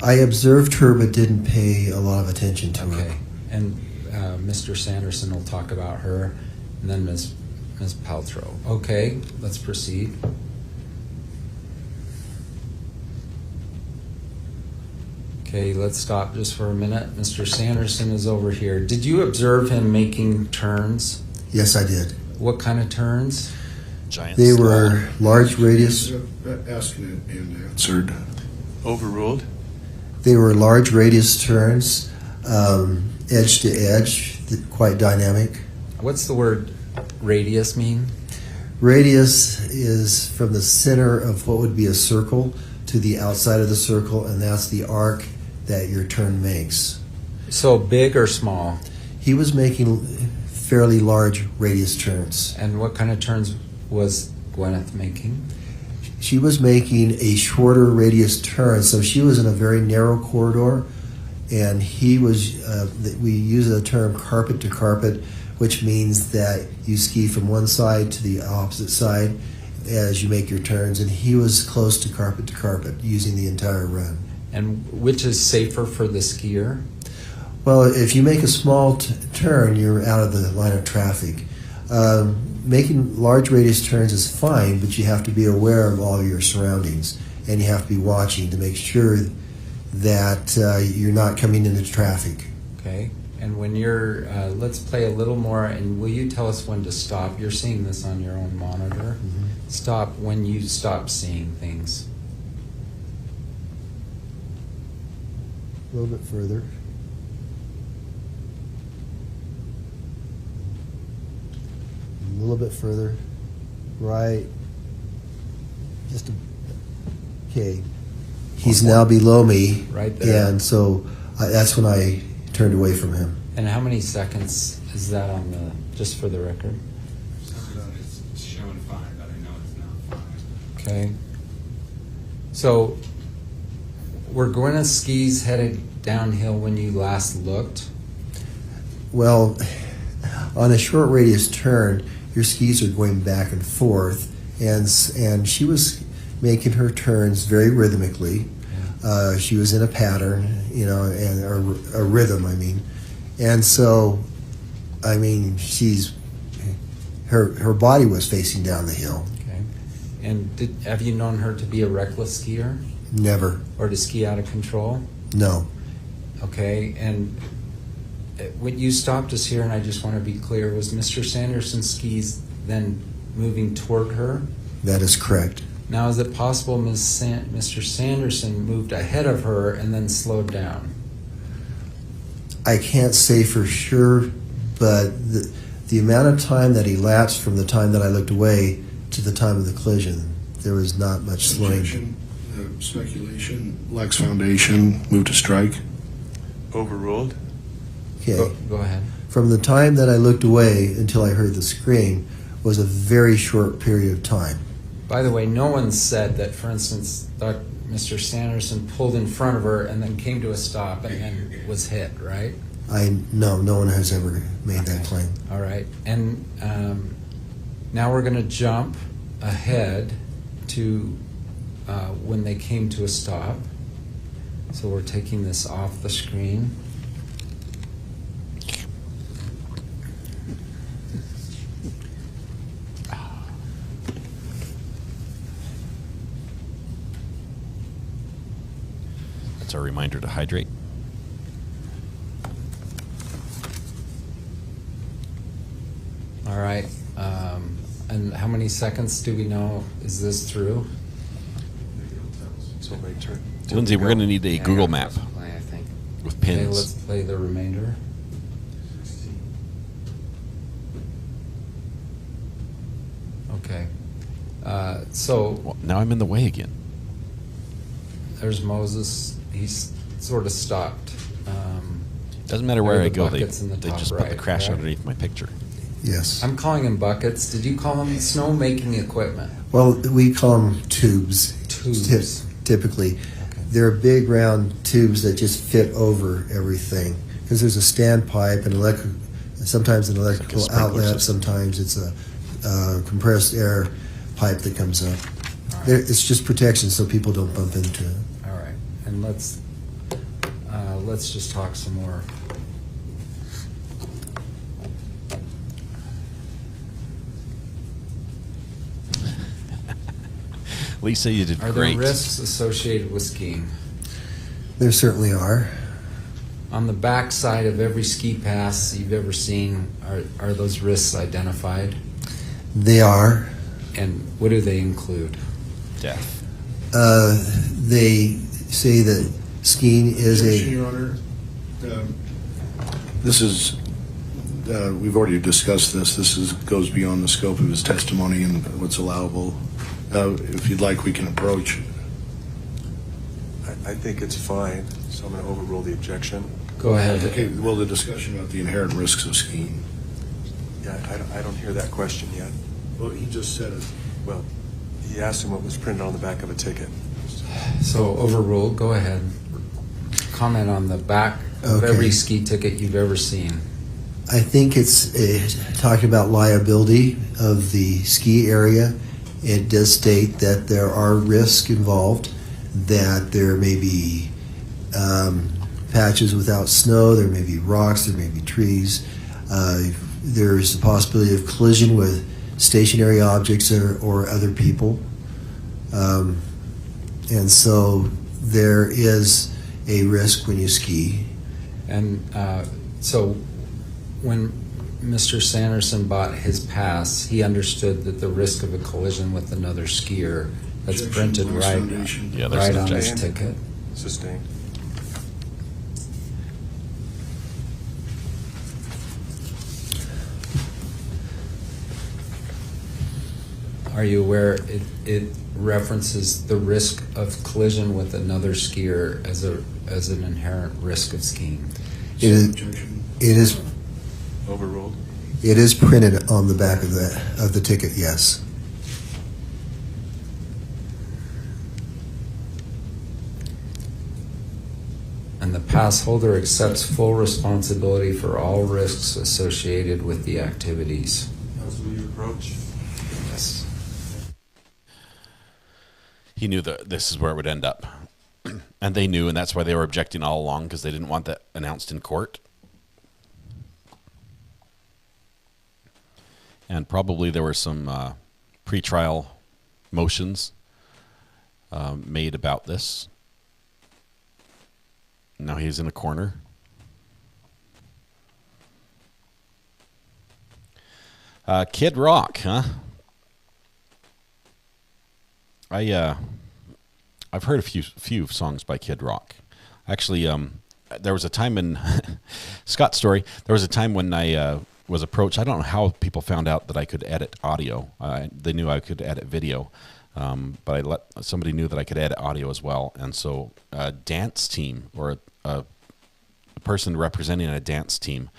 I observed her but didn't pay a lot of attention to her. Okay. And Mr. Sanderson will talk about her, and then Ms. Paltrow. Okay, let's proceed. Okay, let's stop just for a minute. Mr. Sanderson is over here. Did you observe him making turns? Yes, I did. What kind of turns? Giant They stall. were large radius. Asked and answered. Overruled? They were large radius turns, edge to edge, quite dynamic. What's the word radius mean? Radius is from the center of what would be a circle to the outside of the circle, and that's the arc that your turn makes. So big or small? He was making fairly large radius turns. And what kind of turns was Gwyneth making? She was making a shorter radius turn, so she was in a very narrow corridor, and he was, we use the term carpet to carpet, which means that you ski from one side to the opposite side as you make your turns, and he was close to carpet using the entire run. And which is safer for the skier? Well, if you make a small turn, you're out of the line of traffic. Making large radius turns is fine, but you have to be aware of all your surroundings, and you have to be watching to make sure that you're not coming into traffic. Okay. And when you're, let's play a little more, and will you tell us when to stop? You're seeing this on your own monitor. Mm-hmm. Stop when you stop seeing things. A little bit further. A little bit further. Right. Okay. He's now below me. Right there. And so that's when I turned away from him. And how many seconds is that on the, just for the record? showing 5, but I know it's not 5. Okay. So, were Gwyneth's skis headed downhill when you last looked? Well, on a short radius turn, your skis are going back and forth, and she was making her turns very rhythmically. She was in a pattern, and a rhythm, I mean. And so, I mean, her body was facing down the hill. Okay. And have you known her to be a reckless skier? Never. Or to ski out of control? No. Okay. And when you stopped us here, and I just want to be clear, was Mr. Sanderson's skis then moving toward her? That is correct. Now, is it possible Mr. Sanderson moved ahead of her and then slowed down? I can't say for sure, but the amount of time that elapsed from the time that I looked away to the time of the collision, there was not much slowing. Speculation, lacks foundation, move to strike. Overruled. Okay. Go ahead. From the time that I looked away until I heard the scream was a very short period of time. By the way, no one said that, for instance, that Mr. Sanderson pulled in front of her and then came to a stop and then was hit, right? No one has ever made that claim. All right. And now we're going to jump ahead to when they came to a stop. So we're taking this off the screen. That's our reminder to hydrate. All right. And how many seconds do we know is this through? Lindsay, we're going to need a Google map Play, I think. with pins. Okay, let's play the remainder. Okay. Well, now I'm in the way again. There's Moses. He's sort of stopped. Doesn't matter where I go, they buckets in the top just put the right, crash correct? underneath my picture. Yes. I'm calling them buckets. Did you call them snow-making equipment? Well, we call them tubes. Tubes. Typically. Okay. They're big round tubes that just fit over everything. Because there's a standpipe and sometimes an electrical like outlet, system. sometimes it's a compressed air pipe that comes up. Right. It's just protection so people don't bump into it. All right. And let's just talk some more. Lisa, you did Are great. there risks associated with skiing? There certainly are. On the back side of every ski pass you've ever seen, are those risks identified? They are. And what do they include? Death. They say that skiing is Your Honor, this is, we've already discussed this. This goes beyond the scope of his testimony and what's allowable. If you'd like, we can approach. I think it's fine, so I'm going to overrule the objection. Go ahead. Okay, well, the discussion about the inherent risks of skiing. Yeah, I don't hear that question yet. Well, he just said it. Well, he asked him what was printed on the back of a ticket. So overruled. Go ahead. Comment on the back of every ski ticket you've ever seen. I think it's talking about liability of the ski area. It does state that there are risks involved, that there may be patches without snow, there may be rocks, there may be trees. There's the possibility of collision with stationary objects or other people. And so there is a risk when you ski. And so when Mr. Sanderson bought his pass, he understood that the risk of a collision with another skier that's printed right on his ticket. Sustained. Are you aware it references the risk of collision with another skier as an inherent risk of skiing? It is Overruled. It is printed on the back of the ticket, yes. and the pass holder accepts full responsibility for all risks associated with the activities. Counsel, will you approach? Yes. He knew that this is where it would end up. And they knew, and that's why they were objecting all along, because they didn't want that announced in court. And probably there were some pretrial motions made about this. Now he's in a corner. Kid Rock, huh? I've heard a few songs by Kid Rock. Actually, there was a time in Scott's story. There was a time when I was approached. I don't know how people found out that I could edit audio. They knew I could edit video, but somebody knew that I could edit audio as well. And so a dance team or a person representing a dance team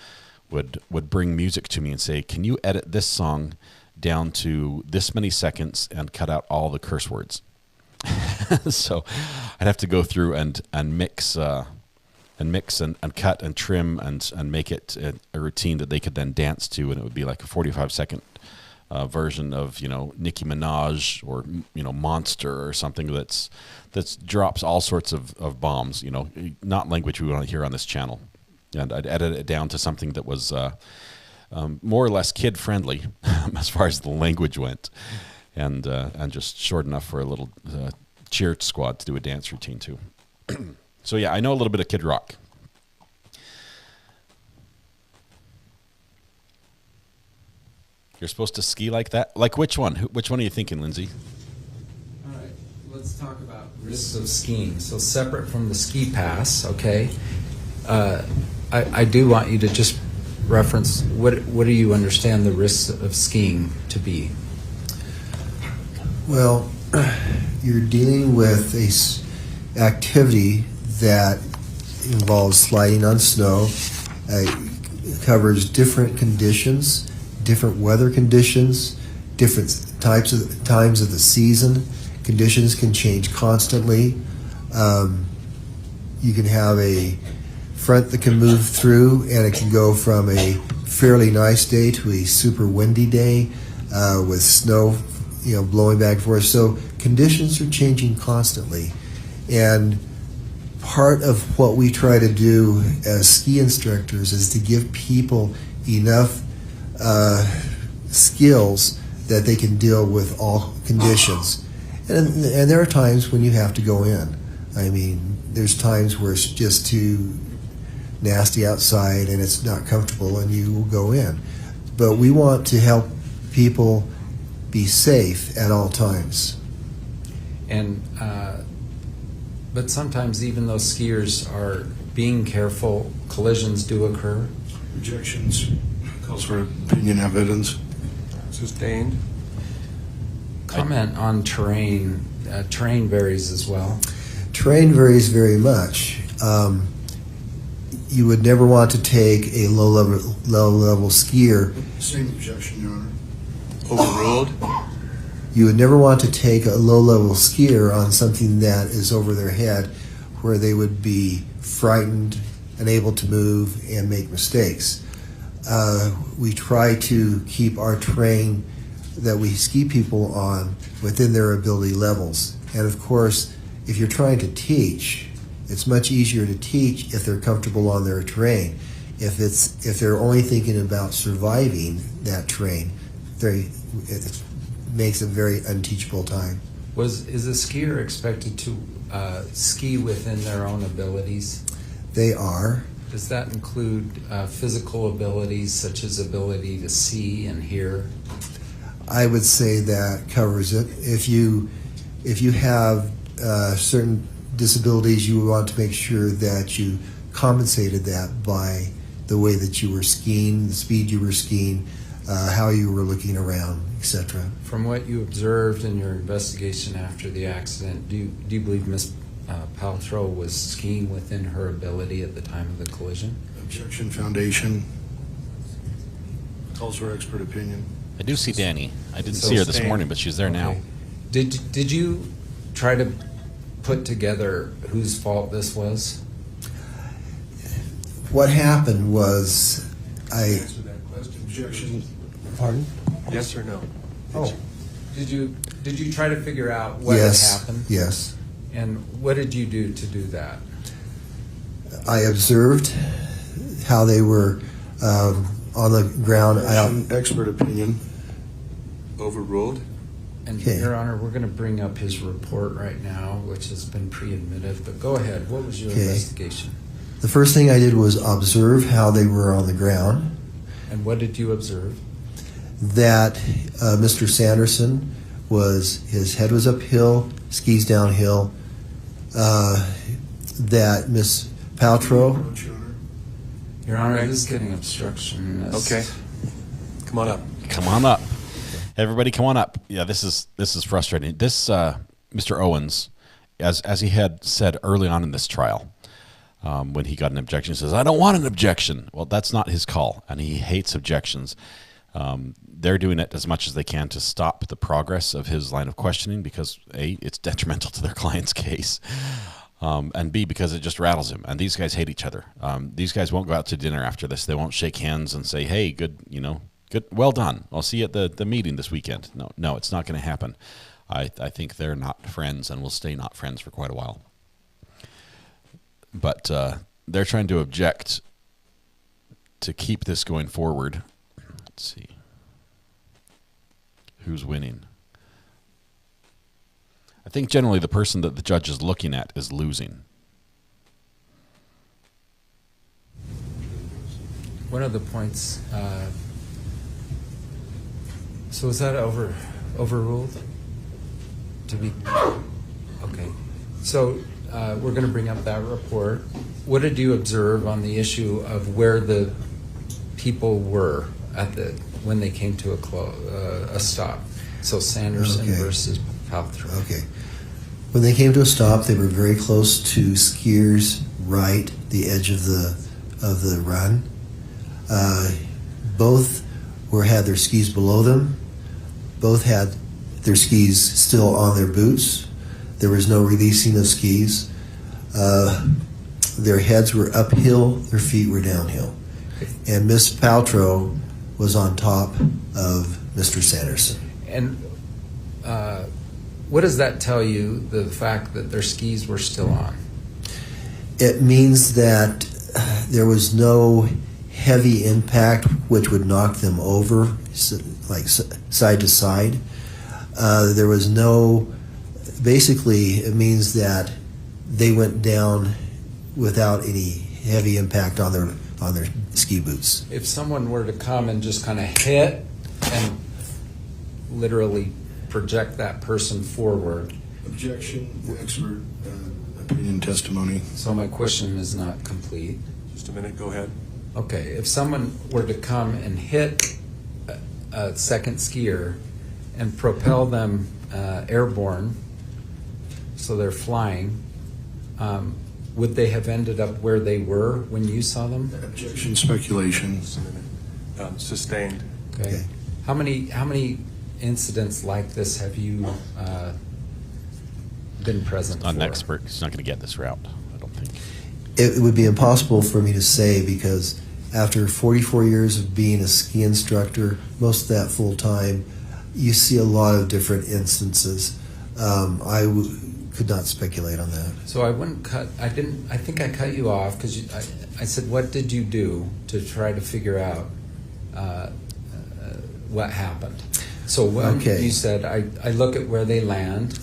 would bring music to me and say, "Can you edit this song down to this many seconds and cut out all the curse words?" So I'd have to go through and mix and cut and trim and make it a routine that they could then dance to, and it would be like a 45-second version of Nicki Minaj or Monster or something that's drops all sorts of bombs, not language we want to hear on this channel, and I'd edit it down to something that was more or less kid friendly as far as the language went, and just short enough for a little cheer squad to do a dance routine too. So yeah, I know a little bit of Kid Rock. You're supposed to ski like that? Like which one? Which one are you thinking, Lindsay? All right, let's talk about risks of skiing. So separate from the ski pass, okay? I do want you to just reference what do you understand the risks of skiing to be? Well, you're dealing with a activity that involves sliding on snow. It covers different conditions, different weather conditions, different times of the season. Conditions can change constantly. You can have a front that can move through, and it can go from a fairly nice day to a super windy day with snow, blowing back and forth. So conditions are changing constantly, and part of what we try to do as ski instructors is to give people enough skills that they can deal with all conditions. And there are times when you have to go in. I mean, there's times where it's just too nasty outside and it's not comfortable and you will go in. But we want to help people be safe at all times. And but sometimes even though skiers are being careful, collisions do occur. Objections. Calls for opinion evidence. Sustained. Comment on terrain. Terrain varies as well. Terrain varies very much. You would never want to take a low-level skier. Same objection, Your Honor. Overruled. You would never want to take a low-level skier on something that is over their head, where they would be frightened, unable to move, and make mistakes. We try to keep our terrain that we ski people on within their ability levels. And of course, if you're trying to teach, it's much easier to teach if they're comfortable on their terrain. If they're only thinking about surviving that terrain, it makes a very unteachable time. Is a skier expected to ski within their own abilities? They are. Does that include physical abilities such as ability to see and hear? I would say that covers it. If you have certain disabilities, you want to make sure that you compensated that by the way that you were skiing, the speed you were skiing, how you were looking around, etc. From what you observed in your investigation after the accident, do you believe Ms. Paltrow was skiing within her ability at the time of the collision? Objection, foundation. Calls for expert opinion. I do see Danny. I didn't see her this morning, but she's there now. Did you try to put together whose fault this was? what happened was Answer that question. Objection. Pardon? Yes or no? Oh. Did you try to figure out what had happened? Yes. And what did you do to do that? I observed how they were on the ground. Expert opinion. Overruled. And Okay. Your Honor, we're going to bring up his report right now, which has been pre-admitted, but go ahead. What was your investigation? The first thing I did was observe how they were on the ground. And what did you observe? That Mr. Sanderson his head was uphill, skis downhill. That Miss Paltrow. Your Honor, this is getting obstruction. Okay. Come on up. Come on up. Everybody come on up. Yeah, this is frustrating. This Mr. Owens, as he had said early on in this trial, when he got an objection, he says, "I don't want an objection." Well, that's not his call, and he hates objections. They're doing it as much as they can to stop the progress of his line of questioning because A, it's detrimental to their client's case, and B, because it just rattles him. And these guys hate each other. These guys won't go out to dinner after this. They won't shake hands and say, "Hey, good, good, well done. I'll see you at the meeting this weekend." No, it's not going to happen. I think they're not friends and will stay not friends for quite a while. But they're trying to object to keep this going forward. Let's see. Who's winning? I think generally the person that the judge is looking at is losing. One of the points, so is that overruled? Okay. So we're going to bring up that report. What did you observe on the issue of where the people were when they came to a stop? So Sanderson versus Paltrow. Okay. When they came to a stop, they were very close to skiers' right, the edge of the run. Both had their skis below them. Both had their skis still on their boots. There was no releasing of skis. Their heads were uphill, their feet were downhill. And Miss Paltrow was on top of Mr. Sanderson. And what does that tell you, the fact that their skis were still on? It means that there was no heavy impact which would knock them over, like side to side. There was no, basically it means that they went down without any heavy impact on their ski boots. If someone were to come and just kind of hit and literally project that person forward. Objection, expert opinion testimony. So my question is not complete. Just a minute, go ahead. Okay, if someone were to come and hit a second skier and propel them airborne, so they're flying, would they have ended up where they were when you saw them? Objection, speculation. Just a minute. Sustained. Okay. How many incidents like this have you been present Not for? an expert. He's not going to get this route, I don't think. It would be impossible for me to say because after 44 years of being a ski instructor, most of that full time, you see a lot of different instances. I could not speculate on that. So I wouldn't cut. I think I cut you off because I said, "What did you do to try to figure out what happened?" So when you said, "I look at where they land."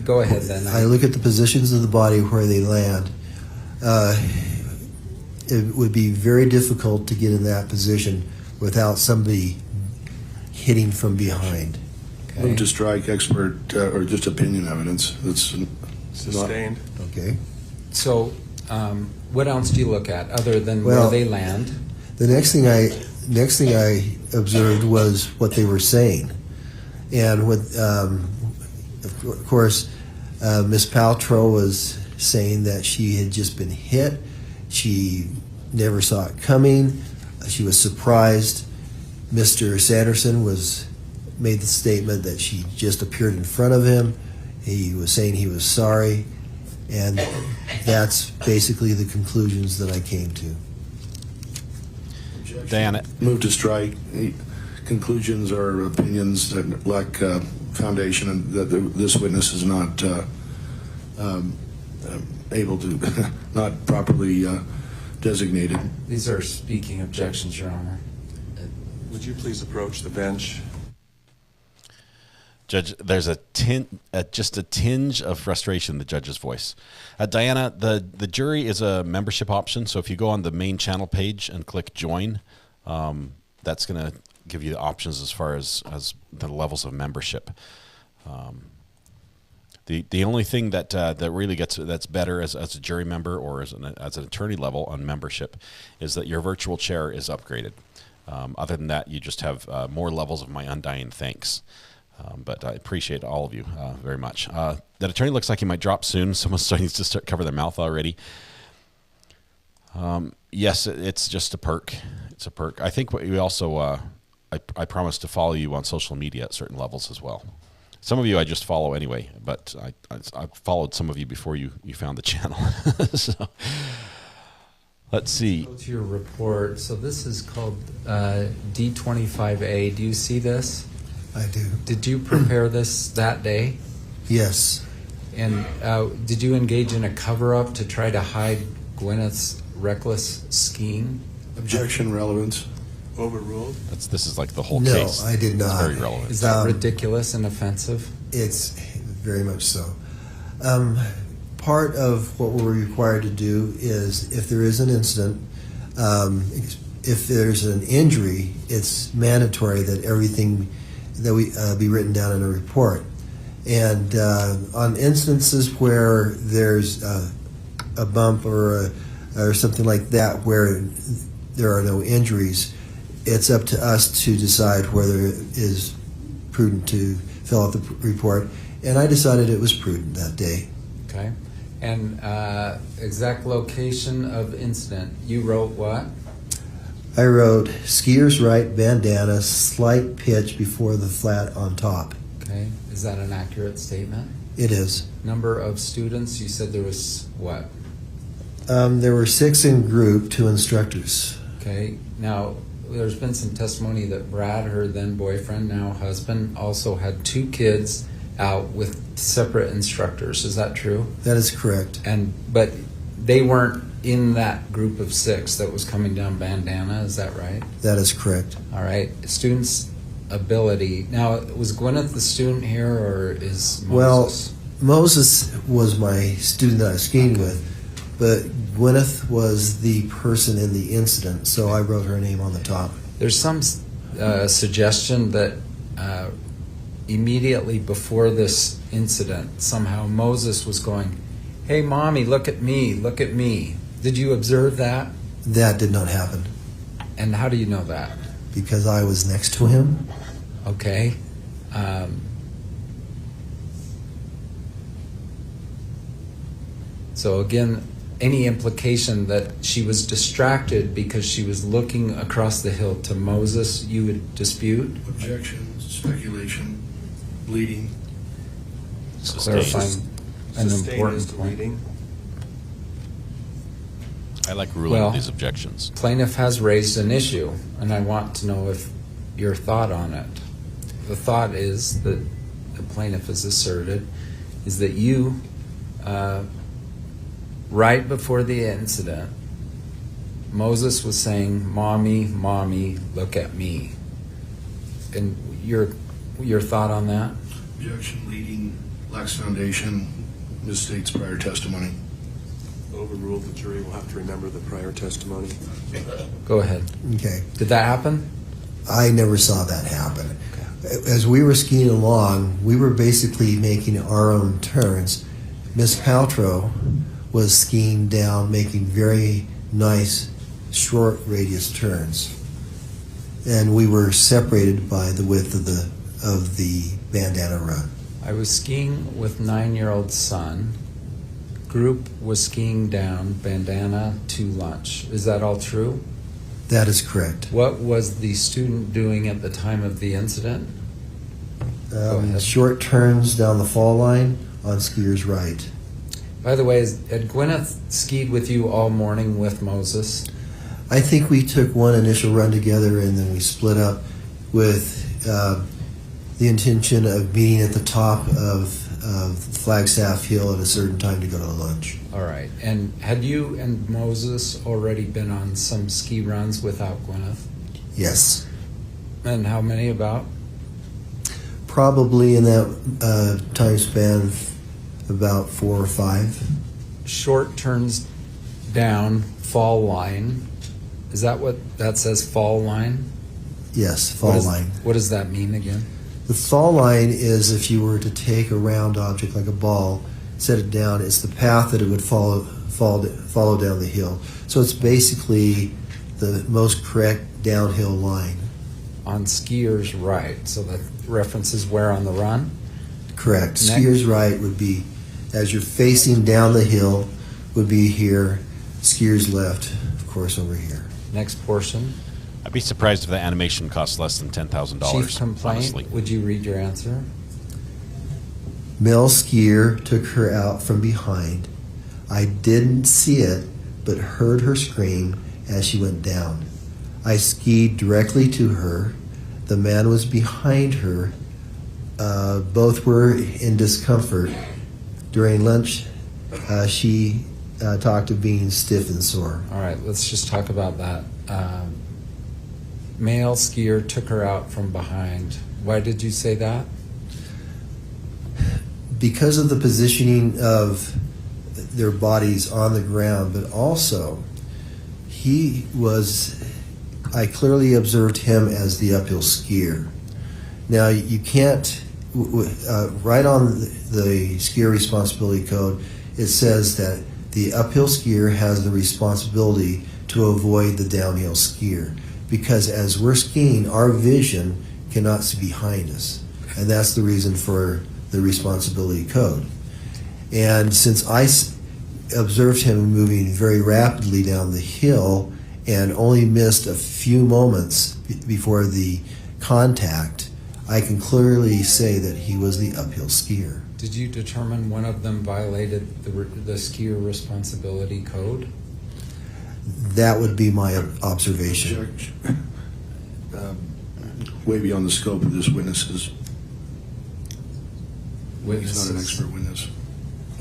Go ahead then. I look at the positions of the body where they land. It would be very difficult to get in that position without somebody hitting from behind. Okay. Move to strike expert or just opinion evidence. That's sustained. Okay. So, what else do you look at other than where they land? The next thing I observed was what they were saying, and of course, Miss Paltrow was saying that she had just been hit. She never saw it coming. She was surprised. Mr. Sanderson made the statement that she just appeared in front of him. He was saying he was sorry, and that's basically the conclusions that I came to. Diana. Move to strike. Conclusions are opinions that lack foundation, and that this witness is not able to, not properly designated. These are speaking objections, Your Honor. Would you please approach the bench? Judge, there's just a tinge of frustration in the judge's voice. Diana, the jury is a membership option, so if you go on the main channel page and click join, that's going to give you the options as far as the levels of membership. The only thing that really that's better as a jury member or as an attorney level on membership is that your virtual chair is upgraded. Other than that, you just have more levels of my undying thanks. But I appreciate all of you very much. That attorney looks like he might drop soon. Someone's starting to start cover their mouth already. Yes, it's just a perk. It's a perk. I think we also, I promise to follow you on social media at certain levels as well. Some of you I just follow anyway, but I followed some of you before you found the channel. So let's see. Go to your report. So this is called D25A. Do you see this? I do. Did you prepare this that day? Yes. And did you engage in a cover-up to try to hide Gwyneth's reckless scheme? Objection, relevance. Overruled. This is like the whole no, case. No, I did not. It's very relevant. Is that ridiculous and offensive? It's very much so. Part of what we're required to do is, if there is an incident, if there's an injury, it's mandatory that everything that we be written down in a report. And on instances where there's a bump or something like that, where there are no injuries, it's up to us to decide whether it is prudent to fill out the report. And I decided it was prudent that day. Okay. And exact location of incident, you wrote what? I wrote skier's right, bandana, slight pitch before the flat on top. Okay. Is that an accurate statement? It is. Number of students, you said there was what? There were 6 in group, 2 instructors. Okay. Now, there's been some testimony that Brad, her then boyfriend, now husband, also had 2 kids out with separate instructors. Is that true? That is correct. But they weren't in that group of 6 that was coming down bandana. Is that right? That is correct. All right. Students' ability. Now, was Gwyneth the student here, or is Moses? Well, Moses was my student that I was skiing with, but Gwyneth was the person in the incident, so I wrote her name on the top. There's some suggestion that immediately before this incident, somehow Moses was going, "Hey, Mommy, look at me, look at me." Did you observe that? That did not happen. And how do you know that? Because I was next to him. Okay. So again, any implication that she was distracted because she was looking across the hill to Moses, you would dispute? Objection, speculation, bleeding. Clarifying an important point. I like ruling these objections. Plaintiff has raised an issue, and I want to know if your thought on it. The thought is that the plaintiff has asserted is that you, right before the incident, Moses was saying, "Mommy, Mommy, look at me." And your thought on that? Objection, leading, lacks foundation, misstates prior testimony. Overruled. The jury will have to remember the prior testimony. Go ahead. Okay. Did that happen? I never saw that happen. As we were skiing along, we were basically making our own turns. Miss Paltrow was skiing down, making very nice, short radius turns. And we were separated by the width of the bandana run. I was skiing with 9-year-old son. Group was skiing down bandana to lunch. Is that all true? That is correct. What was the student doing at the time of the incident? Short turns down the fall line on skier's right. By the way, had Gwyneth skied with you all morning with Moses? I think we took one initial run together and then we split up with the intention of meeting at the top of Flagstaff Hill at a certain time to go to lunch. All right. And had you and Moses already been on some ski runs without Gwyneth? Yes. And how many about? Probably in that time span, about 4 or 5. Short turns down, fall line. Is that what that says, fall line? Yes, fall line. What does that mean again? The fall line is if you were to take a round object like a ball, set it down, it's the path that it would follow down the hill. So it's basically the most correct downhill line. On skier's right, so that references where on the run? Correct. Skier's right would be, as you're facing down the hill, would be here. Skier's left, of course, over here. Next portion. I'd be surprised if the animation costs less than $10,000. Chief complaint, honestly. would you read your answer? Male skier took her out from behind. I didn't see it, but heard her scream as she went down. I skied directly to her. The man was behind her. Both were in discomfort. During lunch, she talked of being stiff and sore. All right, let's just talk about that. Male skier took her out from behind. Why did you say that? Because of the positioning of their bodies on the ground, but also I clearly observed him as the uphill skier. Now, you can't, right on the skier responsibility code, it says that the uphill skier has the responsibility to avoid the downhill skier. Because as we're skiing, our vision cannot see behind us. And that's the reason for the responsibility code. And since I observed him moving very rapidly down the hill and only missed a few moments before the contact, I can clearly say that he was the uphill skier. Did you determine one of them violated the skier responsibility code? That would be my observation. Judge, way beyond the scope of this witness's. He's not an expert witness.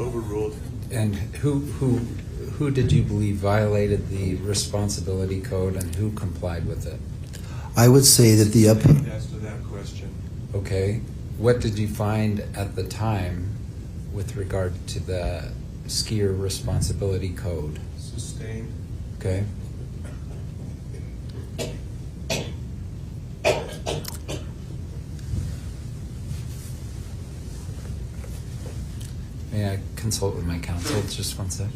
Overruled. And who did you believe violated the responsibility code and who complied with it? I would say that the As to that question. Okay. What did you find at the time with regard to the skier responsibility code? Sustained. Okay. May I consult with my counsel? Just one sec.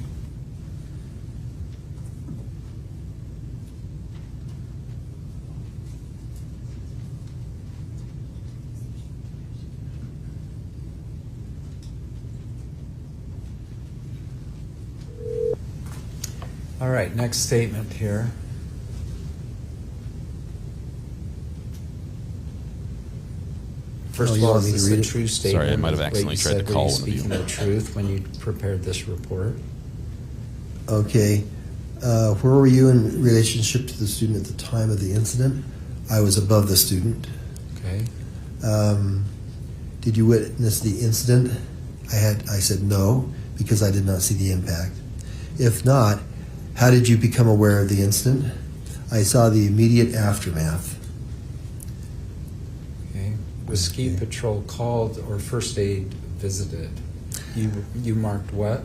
All right, next statement here. First of all, is this a true statement? Sorry, I might have accidentally tried to call one of you. Speaking the truth when you prepared this report. Okay. Where were you in relationship to the student at the time of the incident? I was above the student. Okay. Did you witness the incident? I said no, because I did not see the impact. If not, how did you become aware of the incident? I saw the immediate aftermath. Okay. Was ski patrol called or first aid visited? You marked what?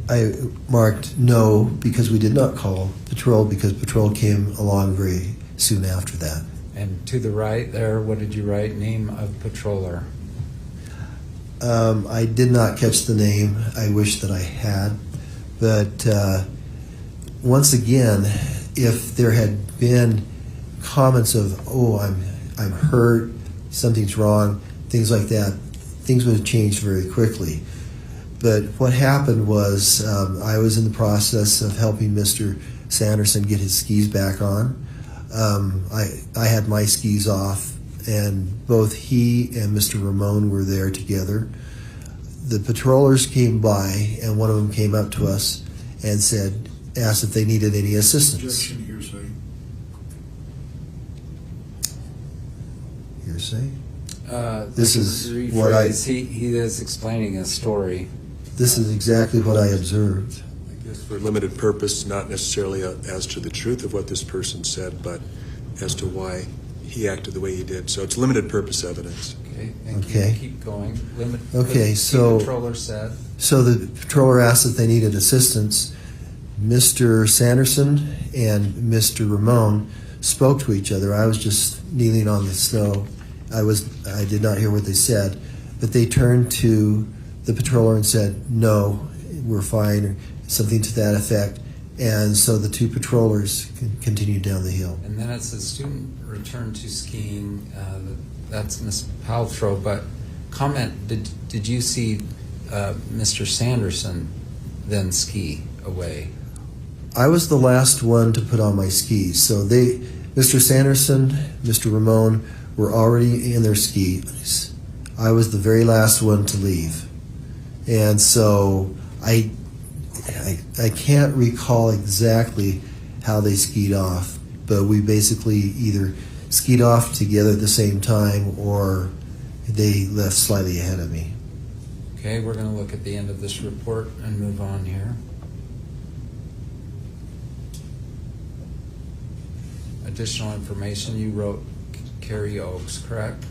I marked no, because we did not call patrol, because patrol came along very soon after that. And to the right there, what did you write? Name of patroller. I did not catch the name. I wish that I had. But once again, if there had been comments of, oh, I'm hurt, something's wrong, things like that, things would have changed very quickly. But what happened was I was in the process of helping Mr. Sanderson get his skis back on. I had my skis off, and both he and Mr. Ramon were there together. The patrollers came by, and one of them came up to us and said, asked if they needed any assistance. Objection, hearsay. Hearsay? This is rephrase. what He is explaining a story. This is exactly what I observed. I guess for limited purpose, not necessarily as to the truth of what this person said, but as to why he acted the way he did. So it's limited purpose evidence. Okay, thank Okay. you. Keep going. Okay, the so controller said. So the patroller asked if they needed assistance. Mr. Sanderson and Mr. Ramon spoke to each other. I was just kneeling on the snow. I did not hear what they said, but they turned to the patroller and said, "No, we're fine," or something to that effect. And so the two patrollers continued down the hill. And then it says student returned to skiing. That's Ms. Paltrow. But comment, did you see Mr. Sanderson then ski away? I was the last one to put on my skis. So Mr. Sanderson, Mr. Ramon were already in their skis. I was the very last one to leave. And so I can't recall exactly how they skied off, but we basically either skied off together at the same time or they left slightly ahead of me. Okay, we're going to look at the end of this report and move on here. Additional information, you wrote Carrie Oakes, correct?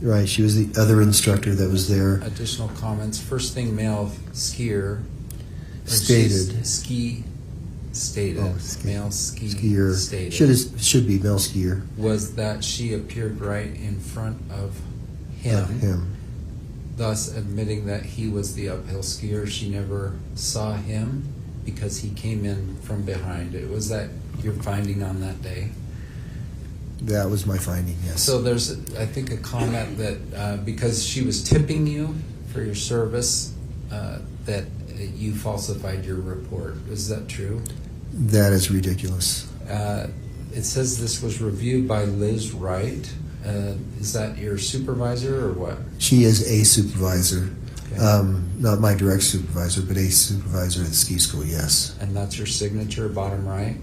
Right, she was the other instructor that was there. Additional comments, first thing male skier. Stated. Stated. Oh, male skier. Stated. Should be male skier. Was that she appeared right in front of him. Thus admitting that he was the uphill skier. She never saw him because he came in from behind. Was that your finding on that day? That was my finding, yes. So there's, I think, a comment that because she was tipping you for your service, that you falsified your report. Is that true? That is ridiculous. It says this was reviewed by Liz Wright. Is that your supervisor or what? She is a supervisor. Okay. Not my direct supervisor, but a supervisor at the ski school, yes. And that's your signature, bottom right?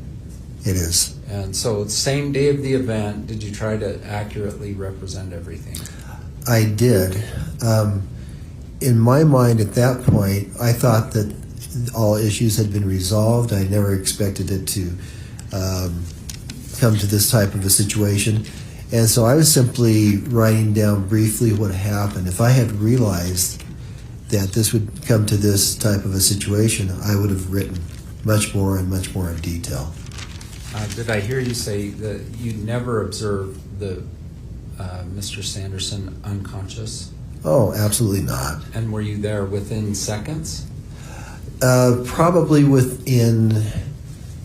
It is. And so same day of the event, did you try to accurately represent everything? I did. In my mind at that point, I thought that all issues had been resolved. I never expected it to come to this type of a situation. And so I was simply writing down briefly what happened. If I had realized that this would come to this type of a situation, I would have written much more in detail. Did I hear you say that you never observed the Mr. Sanderson unconscious? Oh, absolutely not. And were you there within seconds? Probably within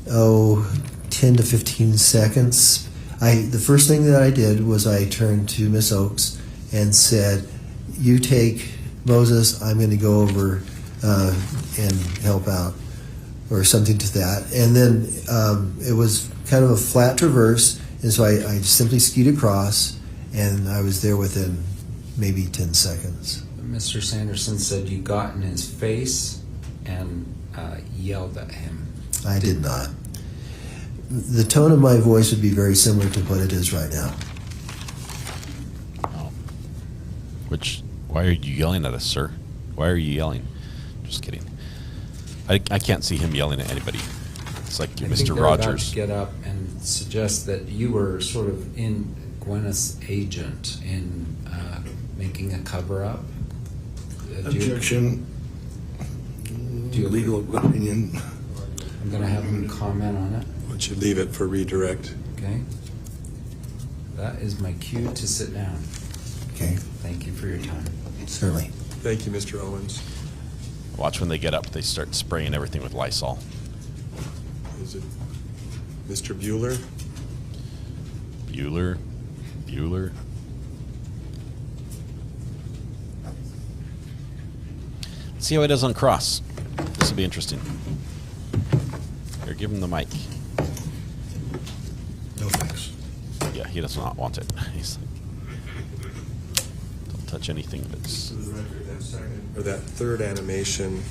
10 to 15 seconds. The first thing that I did was I turned to Miss Oakes and said, "You take Moses, I'm going to go over and help out," or something to that. And then it was kind of a flat traverse, and so I simply skied across, and I was there within maybe 10 seconds. Mr. Sanderson said you got in his face and yelled at him. I did not. The tone of my voice would be very similar to what it is right now. Oh. Why are you yelling at us, sir? Why are you yelling? Just kidding. I can't see him yelling at anybody. It's like I Mr. think they're Rogers. about to get up and suggest that you were sort of in Gwyneth's agent in making a cover-up. Objection. Legal opinion. I'm going to have him comment on it. Why don't you leave it for redirect? Okay. That is my cue to sit down. Okay. Thank you for your time. Certainly. Thank you, Mr. Owens. Watch when they get up, they start spraying everything with Lysol. Is it Mr. Bueller? Bueller. See how he does on cross. This will be interesting. Here, give him the mic. No thanks. Yeah, he does not want it. He's like, don't touch anything that's... For the record, that second or that third animation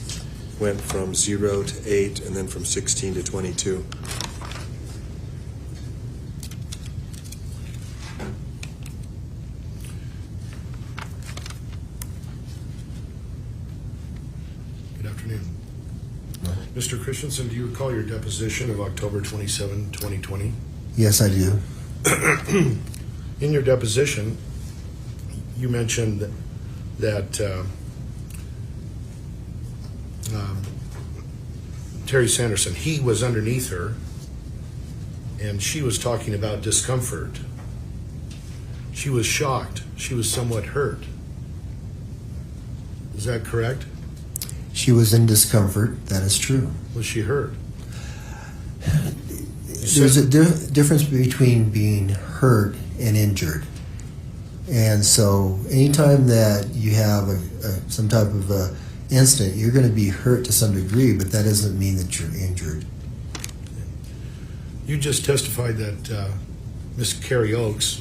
went from 0 to 8 and then from 16 to 22. Good afternoon. Mr. Christensen, do you recall your deposition of October 27, 2020? Yes, I do. In your deposition, you mentioned that Terry Sanderson, he was underneath her, and she was talking about discomfort. She was shocked. She was somewhat hurt. Is that correct? She was in discomfort. That is true. Was she hurt? There's a difference between being hurt and injured. And so anytime that you have some type of incident, you're going to be hurt to some degree, but that doesn't mean that you're injured. You just testified that Miss Carrie Oakes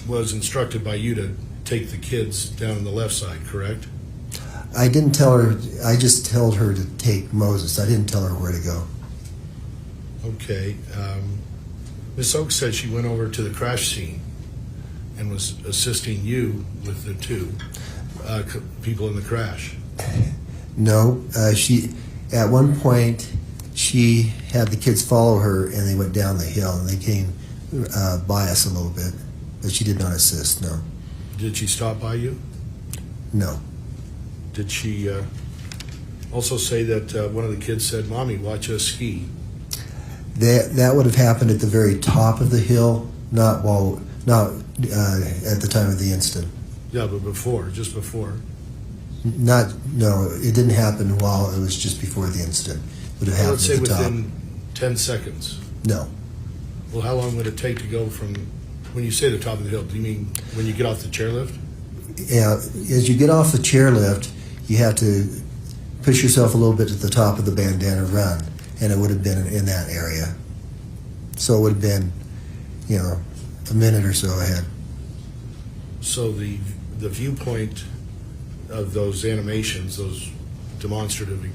was instructed by you to take the kids down on the left side, correct? I didn't tell her. I just told her to take Moses. I didn't tell her where to go. Okay. Miss Oakes said she went over to the crash scene and was assisting you with the two people in the crash. No, she. At one point, she had the kids follow her, and they went down the hill, and they came by us a little bit, but she did not assist. No. Did she stop by you? No. Did she also say that one of the kids said, "Mommy, watch us ski"? That would have happened at the very top of the hill, not at the time of the incident. Yeah, but before, just before. No, it didn't happen while it was just before the incident. It would have happened Let's say at the within top. 10 seconds. No. Well, how long would it take to go from, when you say the top of the hill, do you mean when you get off the chairlift? Yeah, as you get off the chairlift, you have to push yourself a little bit to the top of the bandana run, and it would have been in that area. So it would have been, a minute or so ahead. So the viewpoint of those animations, those demonstrative,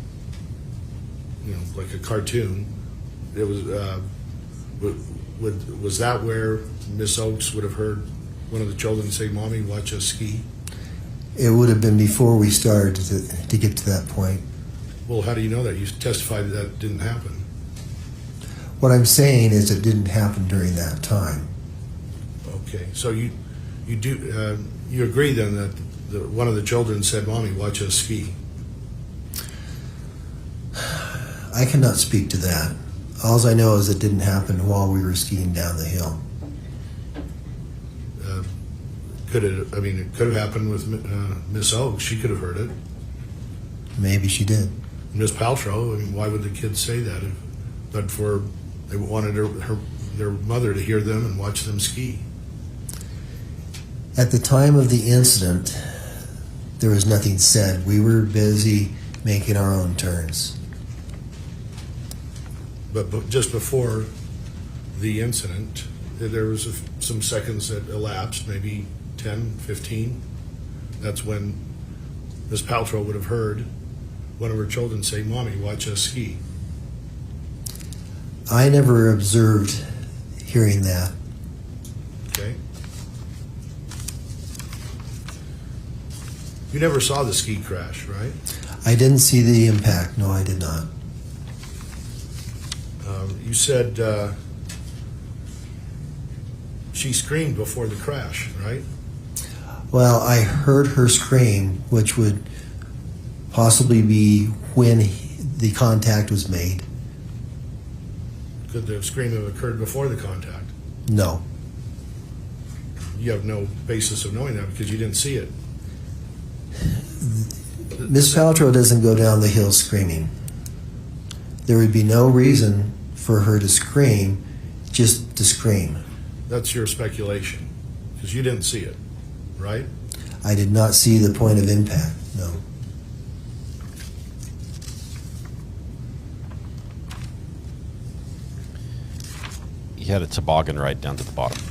like a cartoon, it was that where Miss Oakes would have heard one of the children say, "Mommy, watch us ski"? It would have been before we started to get to that point. Well, how do you know that? You testified that it didn't happen. What I'm saying is it didn't happen during that time. Okay, so you agree then that one of the children said, "Mommy, watch us ski"? I cannot speak to that. All I know is it didn't happen while we were skiing down the hill. It could have happened with Miss Oakes. She could have heard it. Maybe she did. Miss Paltrow, why would the kids say that? But they wanted their mother to hear them and watch them ski. At the time of the incident, there was nothing said. We were busy making our own turns. But just before the incident, there was some seconds that elapsed, maybe 10, 15. That's when Miss Paltrow would have heard one of her children say, "Mommy, watch us ski." I never observed hearing that. Okay. You never saw the ski crash, right? I didn't see the impact. No, I did not. You said she screamed before the crash, right? Well, I heard her scream, which would possibly be when the contact was made. Could the scream have occurred before the contact? No. You have no basis of knowing that because you didn't see it. Miss Paltrow doesn't go down the hill screaming. There would be no reason for her to scream, just to scream. That's your speculation because you didn't see it, right? I did not see the point of impact, no. He had a toboggan ride down to the bottom.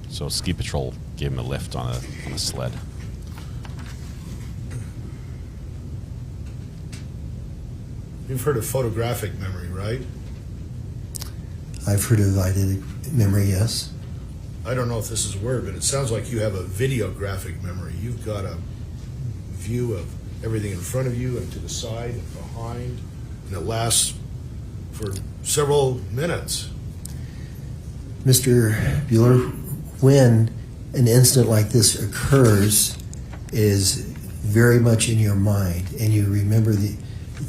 So ski patrol gave him a lift on a sled. You've heard of photographic memory, right? I've heard of eidetic memory, yes. I don't know if this is a word, but it sounds like you have a videographic memory. You've got a view of everything in front of you and to the side and behind, and it lasts for several minutes. Mr. Bueller, when an incident like this occurs, it is very much in your mind, and you remember the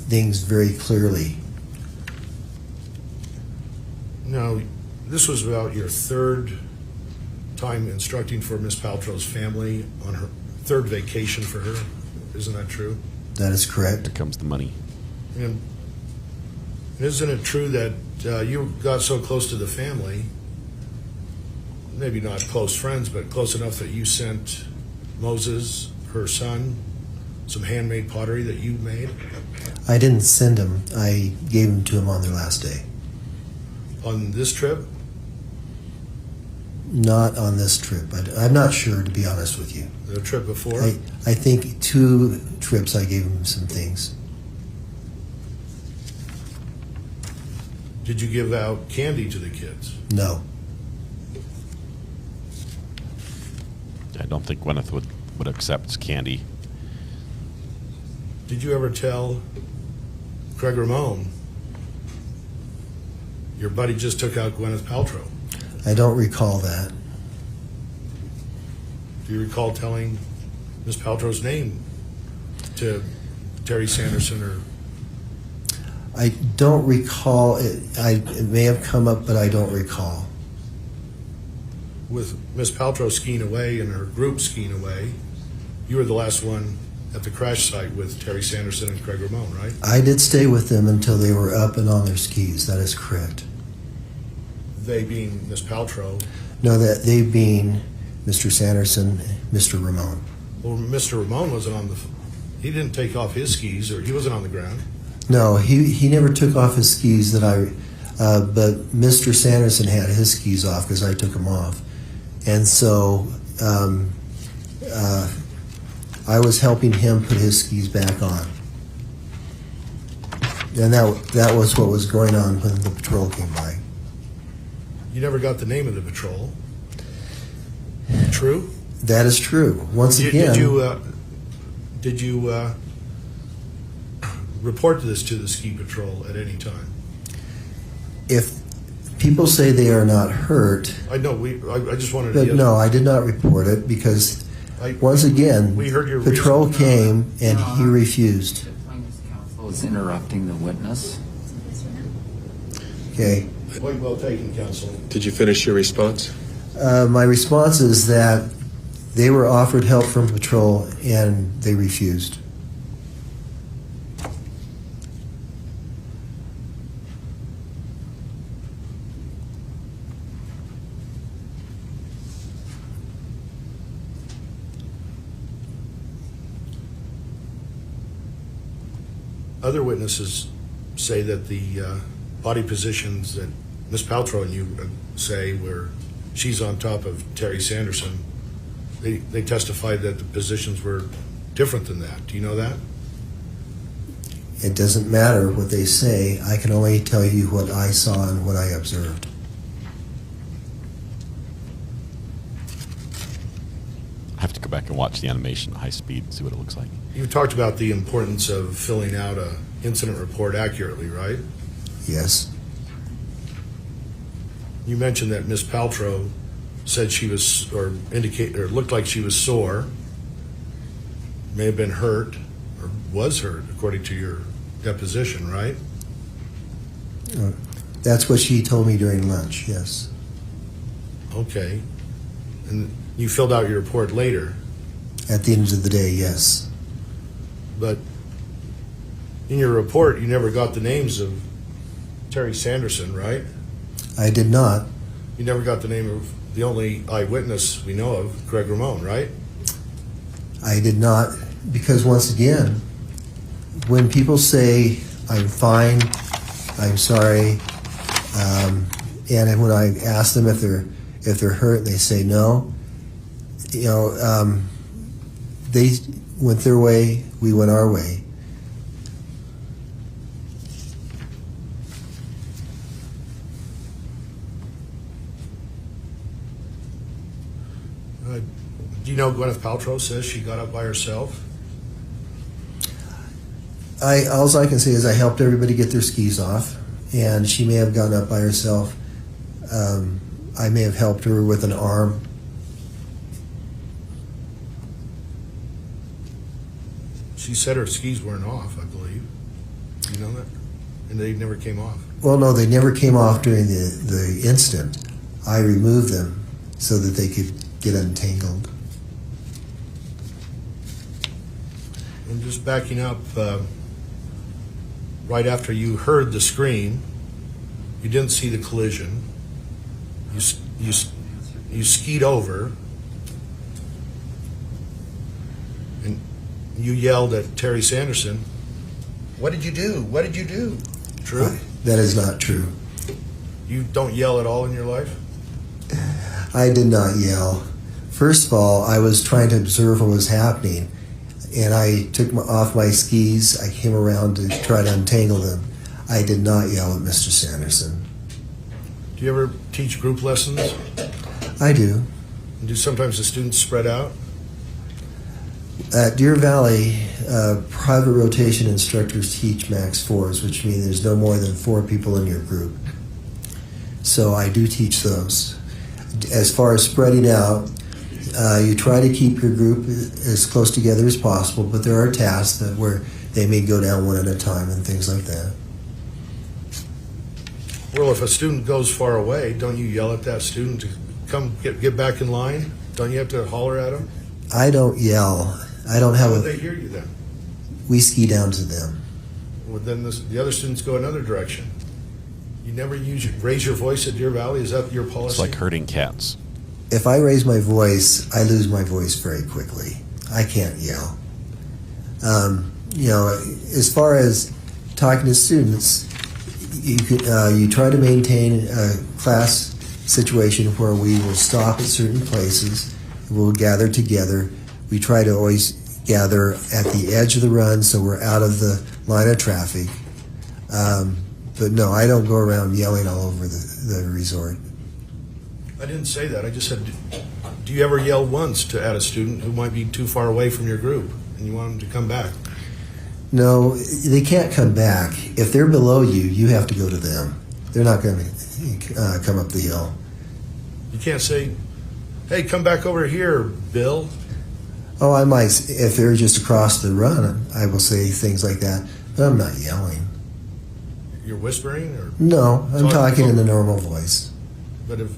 things very clearly. Now, this was about your third time instructing for Miss Paltrow's family on her third vacation for her. Isn't that true? That is correct. Here comes the money. And isn't it true that you got so close to the family, maybe not close friends, but close enough that you sent Moses, her son, some handmade pottery that you made? I didn't send them. I gave them to him on their last day. On this trip? Not on this trip. I'm not sure, to be honest with you. The trip before? I think 2 trips I gave him some things. Did you give out candy to the kids? No. I don't think Gwyneth would accept candy. Did you ever tell Craig Ramon, your buddy just took out Gwyneth Paltrow? I don't recall that. Do you recall telling Miss Paltrow's name to Terry Sanderson? Or I don't recall it. It may have come up, but I don't recall. With Miss Paltrow skiing away and her group skiing away, you were the last one at the crash site with Terry Sanderson and Craig Ramon, right? I did stay with them until they were up and on their skis. That is correct. They being Miss Paltrow. No, that they being Mr. Sanderson, Mr. Ramon. Well, Mr. Ramon wasn't on the. He didn't take off his skis, or he wasn't on the ground. No, he never took off his skis. But Mr. Sanderson had his skis off because I took them off, and so I was helping him put his skis back on, and that was what was going on when the patrol came by. You never got the name of the patrol. True? That is true. Once again, did you report this to the ski patrol at any time? If people say they are not hurt, I know. I just wanted but to. No, I did not report it because once again, we heard your patrol came and he refused. The plaintiff's counsel is interrupting the witness. Okay. Point well taken, counsel. Did you finish your response? My response is that they were offered help from patrol and they refused. Other witnesses say that the body positions that Miss Paltrow and you say where she's on top of Terry Sanderson, they testified that the positions were different than that. Do you know that? It doesn't matter what they say. I can only tell you what I saw and what I observed. I have to go back and watch the animation at high speed and see what it looks like. You talked about the importance of filling out an incident report accurately, right? Yes. You mentioned that Miss Paltrow said she was, or looked like she was sore, may have been hurt, or was hurt, according to your deposition, right? That's what she told me during lunch, yes. Okay. And you filled out your report later? At the end of the day, yes. But in your report, you never got the names of Terry Sanderson, right? I did not. You never got the name of the only eyewitness we know of, Craig Ramon, right? I did not, because once again, when people say, I'm fine, I'm sorry, and when I ask them if they're hurt, they say no, they went their way, we went our way. Do you know Gwyneth Paltrow says she got up by herself? All I can say is I helped everybody get their skis off, and she may have gone up by herself. I may have helped her with an arm. She said her skis weren't off, I believe. You know that? And they never came off. Well, no, they never came off during the incident. I removed them so that they could get untangled. And just backing up, right after you heard the scream, you didn't see the collision. You skied over, and you yelled at Terry Sanderson, "What did you do? What did you do?" True? That is not true. You don't yell at all in your life? I did not yell. First of all, I was trying to observe what was happening, and I took off my skis. I came around to try to untangle them. I did not yell at Mr. Sanderson. Do you ever teach group lessons? I do. And do sometimes the students spread out? At Deer Valley, private rotation instructors teach max 4s, which means there's no more than 4 people in your group. So I do teach those. As far as spreading out, you try to keep your group as close together as possible, but there are tasks where they may go down one at a time and things like that. Well, if a student goes far away, don't you yell at that student to come get back in line? Don't you have to holler at them? I don't yell. I don't have How would they hear you then? We ski down to them. Well, then the other students go another direction. You never raise your voice at Deer Valley? Is that your policy? It's like herding cats. If I raise my voice, I lose my voice very quickly. I can't yell. As far as talking to students, you try to maintain a class situation where we will stop at certain places. We'll gather together. We try to always gather at the edge of the run so we're out of the line of traffic. But no, I don't go around yelling all over the resort. I didn't say that. I just said, do you ever yell once at a student who might be too far away from your group and you want them to come back? No, they can't come back. If they're below you, you have to go to them. They're not going to come up the hill. You can't say, "Hey, come back over here, Bill." Oh, I might. If they're just across the run, I will say things like that, but I'm not yelling. You're whispering? Or no, I'm talking in a normal voice. But if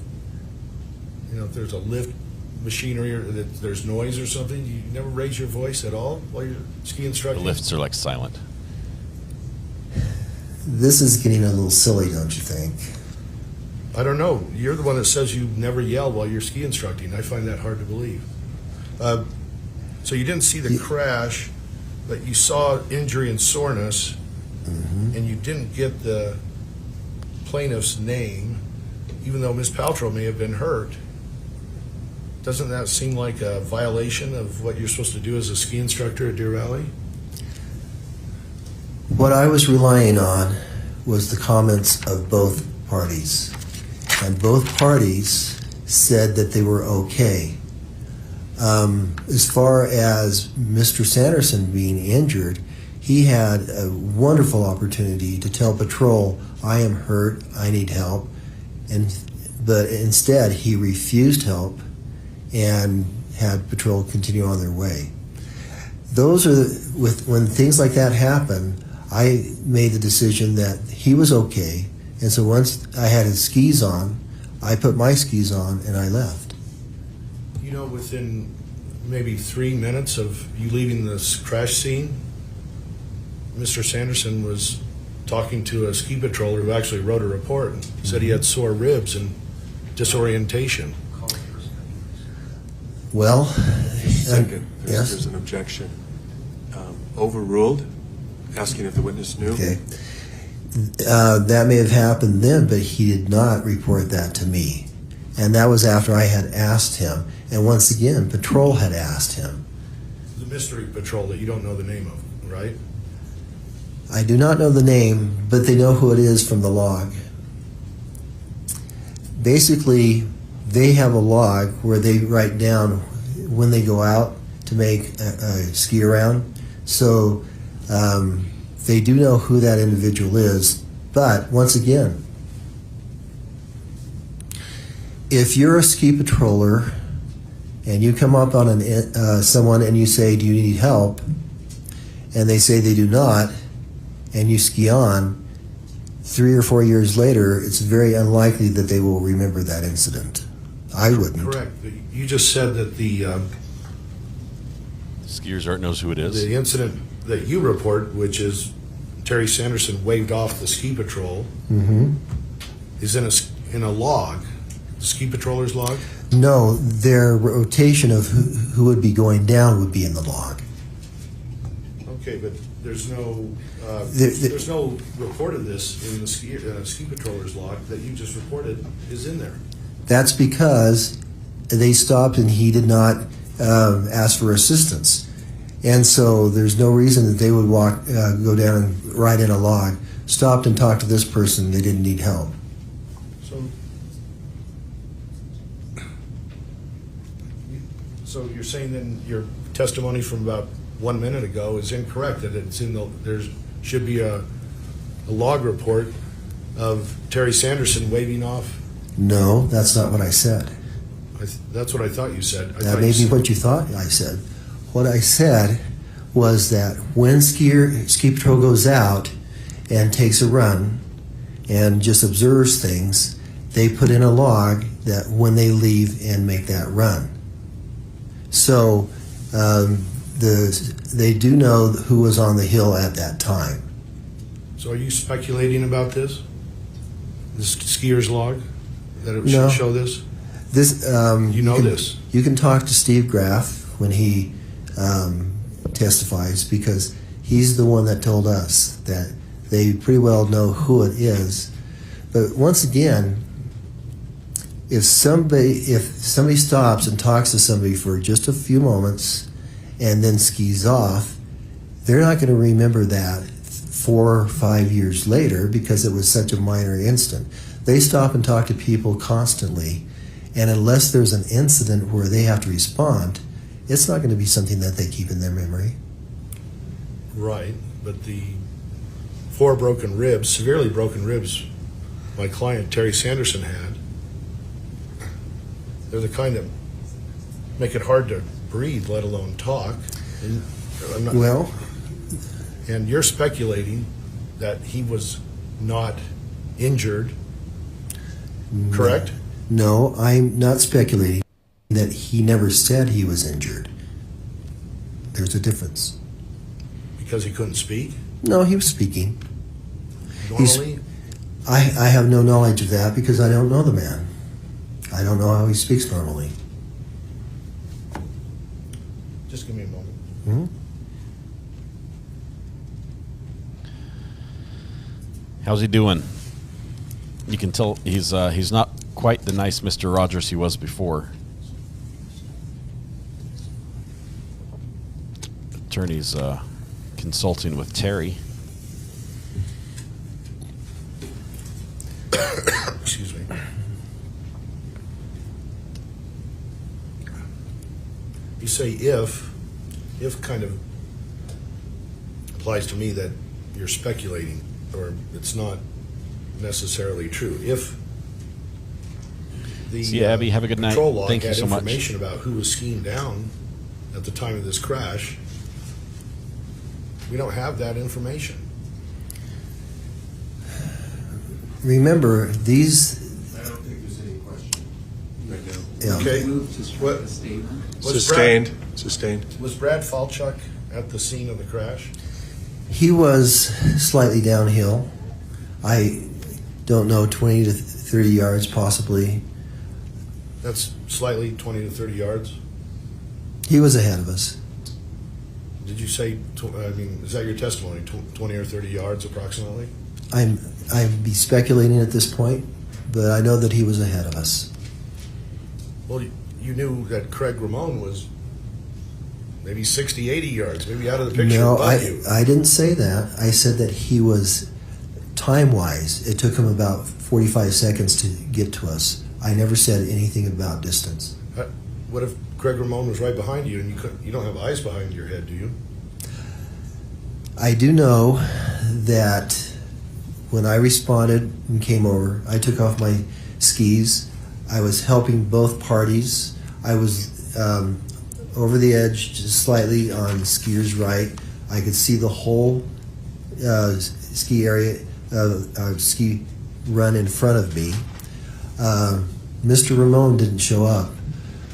there's a lift machinery or that there's noise or something, you never raise your voice at all while you're ski instructing? The lifts are like silent. This is getting a little silly, don't you think? I don't know. You're the one that says you never yell while you're ski instructing. I find that hard to believe. So you didn't see the crash, but you saw injury and soreness, and you didn't get the plaintiff's name, even though Ms. Paltrow may have been hurt. Doesn't that seem like a violation of what you're supposed to do as a ski instructor at Deer Valley? What I was relying on was the comments of both parties. And both parties said that they were okay. As far as Mr. Sanderson being injured, he had a wonderful opportunity to tell patrol, "I am hurt, I need help." But instead, he refused help and had patrol continue on their way. When things like that happen, I made the decision that he was okay, and so once I had his skis on, I put my skis on and I left. Within maybe 3 minutes of you leaving this crash scene, Mr. Sanderson was talking to a ski patroller who actually wrote a report and said he had sore ribs and disorientation. Well, second, yes? There's an objection. Overruled, asking if the witness knew. Okay. That may have happened then, but he did not report that to me. And that was after I had asked him. And once again, patrol had asked him. The mystery patrol that you don't know the name of, right? I do not know the name, but they know who it is from the log. Basically, they have a log where they write down when they go out to make a ski around. So they do know who that individual is. But once again, if you're a ski patroller and you come up on someone and you say, "Do you need help?" and they say they do not, and you ski on, 3 or 4 years later, it's very unlikely that they will remember that incident. I wouldn't. Correct. You just said that the ski resort knows who it is. The incident that you report, which is Terry Sanderson waved off the ski patrol, is in a log, ski patroller's log? No, their rotation of who would be going down would be in the log. Okay, but there's no report of this in the ski patroller's log that you just reported is in there. That's because they stopped and he did not ask for assistance. And so there's no reason that they would go down and write in a log, stopped and talked to this person, they didn't need help. So you're saying then your testimony from about 1 minute ago is incorrect, that it's there should be a log report of Terry Sanderson waving off? No, that's not what I said. That's what I thought you said. That may be what you thought I said. What I said was that when ski patrol goes out and takes a run and just observes things, they put in a log that when they leave and make that run. So they do know who was on the hill at that time. So are you speculating about this? This skier's log? That it should show this? This this. You can talk to Steve Graf when he testifies, because he's the one that told us that they pretty well know who it is. But once again, if somebody stops and talks to somebody for just a few moments and then skis off, they're not going to remember that 4 or 5 years later because it was such a minor incident. They stop and talk to people constantly, and unless there's an incident where they have to respond, it's not going to be something that they keep in their memory. Right, but the 4 broken ribs, severely broken ribs, my client Terry Sanderson had, they're the kind that make it hard to breathe, let alone talk. And you're speculating that he was not injured, correct? No, I'm not speculating that he never said he was injured. There's a difference. Because he couldn't speak? No, he was speaking. Normally? I have no knowledge of that because I don't know the man. I don't know how he speaks normally. Just give me a moment. Mm-hmm. How's he doing? You can tell he's not quite the nice Mr. Rogers he was before. Attorney's consulting with Terry. Excuse me. You say if kind of applies to me that you're speculating, or it's not necessarily true. If the See you, Abby. Have a good night. patrol log Thank you had so much. information about who was skiing down at the time of this crash, we don't have that information. Remember, these... I don't think there's any question right now. Yeah. Okay. What statement? Sustained. Was Brad Falchuk at the scene of the crash? He was slightly downhill. I don't know, 20 to 30 yards possibly. That's slightly 20 to 30 yards. He was ahead of us. Did you say, is that your testimony, 20 or 30 yards approximately? I'd be speculating at this point, but I know that he was ahead of us. Well, you knew that Craig Ramon was maybe 60, 80 yards, maybe out of the picture. No, above you. I didn't say that. I said that he was, time-wise, it took him about 45 seconds to get to us. I never said anything about distance. What if Greg Ramon was right behind you and you don't have eyes behind your head, do you? I do know that when I responded and came over, I took off my skis. I was helping both parties. I was over the edge just slightly on skier's right. I could see the whole ski area, ski run in front of me. Mr. Ramon didn't show up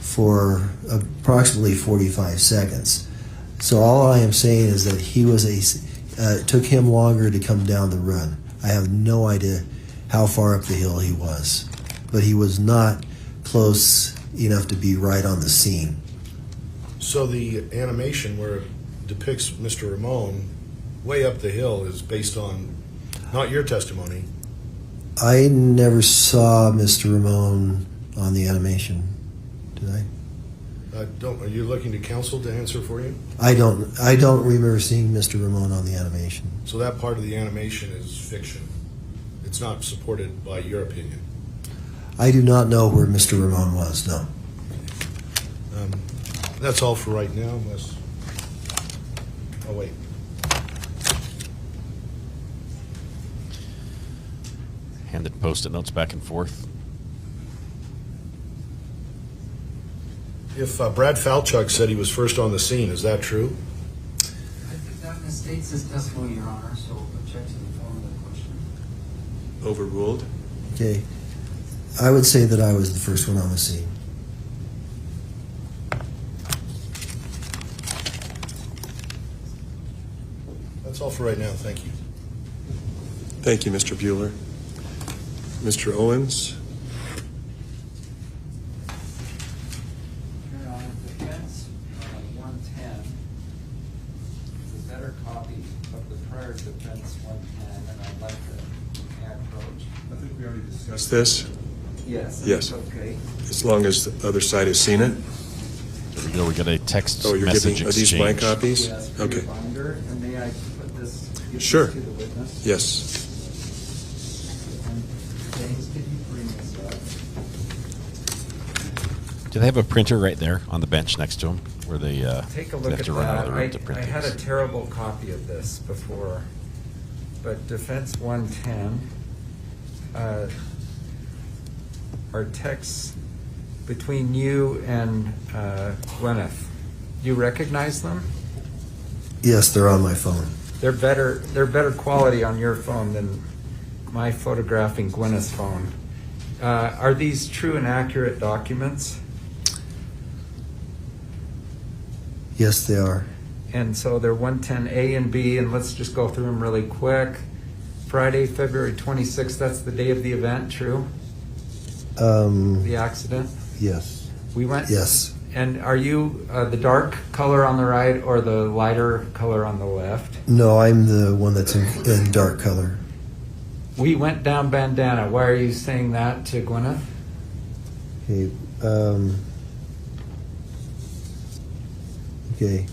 for approximately 45 seconds. So all I am saying is that it took him longer to come down the run. I have no idea how far up the hill he was, but he was not close enough to be right on the scene. So the animation where it depicts Mr. Ramon way up the hill is based on not your testimony. I never saw Mr. Ramon on the animation, did I? Are you looking to counsel to answer for you? I don't remember seeing Mr. Ramon on the animation. So that part of the animation is fiction. It's not supported by your opinion. I do not know where Mr. Ramon was, no. That's all for right now, unless... Oh, wait. Handed Post-it notes back and forth. If Brad Falchuk said he was first on the scene, is that true? I think that misstates his testimony, Your Honor, so object to the form of the question. Overruled. Okay. I would say that I was the first one on the scene. That's all for right now. Thank you. Thank you, Mr. Bueller. Mr. Owens. Your Honor, defense 110 is a better copy of the prior defense 110, and I'd like to approach. I think we already discussed this. Yes. Yes. Okay. As long as the other side has seen it. There we go. We got a text Oh, you're message giving, are exchange. these blank copies? Yes, for Okay. your binder, and may I put this Sure. to the witness? Yes. And James, could you bring this up? Do they have a printer right there on the bench next to them where they Take a they look have at to run out that. of the room to print I had a these? terrible copy of this before, but Defense 110 are texts between you and Gwyneth. You recognize them? Yes, they're on my phone. They're better quality on your phone than my photographing Gwyneth's phone. Are these true and accurate documents? Yes, they are. And so they're 110A and B, and let's just go through them really quick. Friday, February 26th, that's the day of the event, true? The accident? Yes. We went? Yes. And are you the dark color on the right or the lighter color on the left? No, I'm the one that's in dark color. We went down Bandana. Why are you saying that to Gwyneth? Okay. Okay.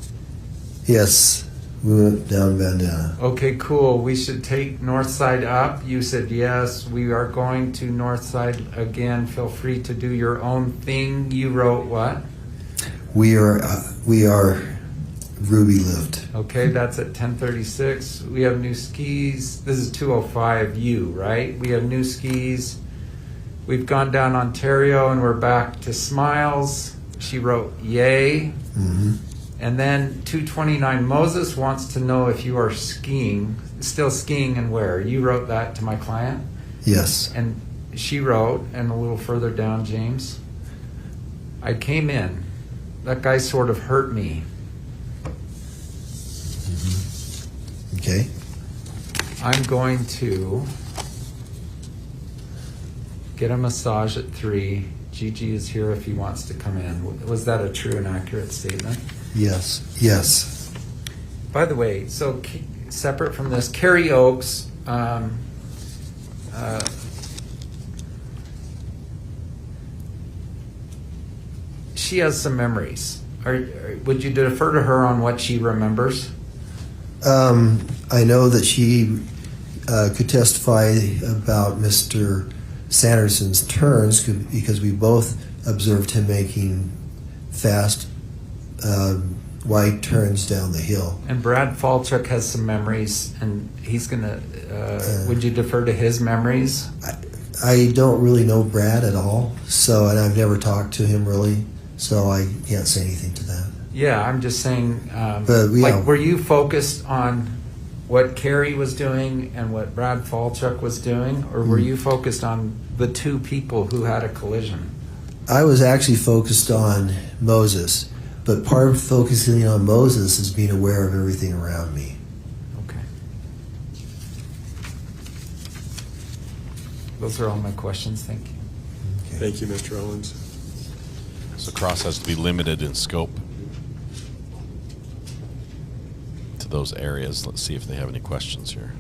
Yes, we went down Bandana. Okay, cool. We should take North Side up. You said yes. We are going to North Side again. Feel free to do your own thing. You wrote what? We are Ruby lived. Okay, that's at 10:36. We have new skis. This is 205 U, right? We have new skis. We've gone down Ontario and we're back to Smiles. She wrote yay. Mm-hmm. And then 229 Moses wants to know if you are skiing, still skiing and where. You wrote that to my client? Yes. And she wrote, and a little further down, James, I came in. That guy sort of hurt me. Mm-hmm. Okay. I'm going to get a massage at 3. Gigi is here if he wants to come in. Was that a true and accurate statement? Yes. Yes. By the way, so separate from this, Carrie Oakes, she has some memories. Would you defer to her on what she remembers? I know that she could testify about Mr. Sanderson's turns because we both observed him making fast wide turns down the hill. And Brad Falchuk has some memories, and he's going to, would you defer to his memories? I don't really know Brad at all, so, and I've never talked to him really, so I can't say anything to that. Yeah, I'm just saying, But, yeah. like, were you focused on what Kerry was doing and what Brad Falchuk was doing, or were you focused on the two people who had a collision? I was actually focused on Moses, but part of focusing on Moses is being aware of everything around me. Okay. Those are all my questions. Thank you. Okay. Thank you, Mr. Owens. So cross has to be limited in scope to those areas. Let's see if they have any questions here.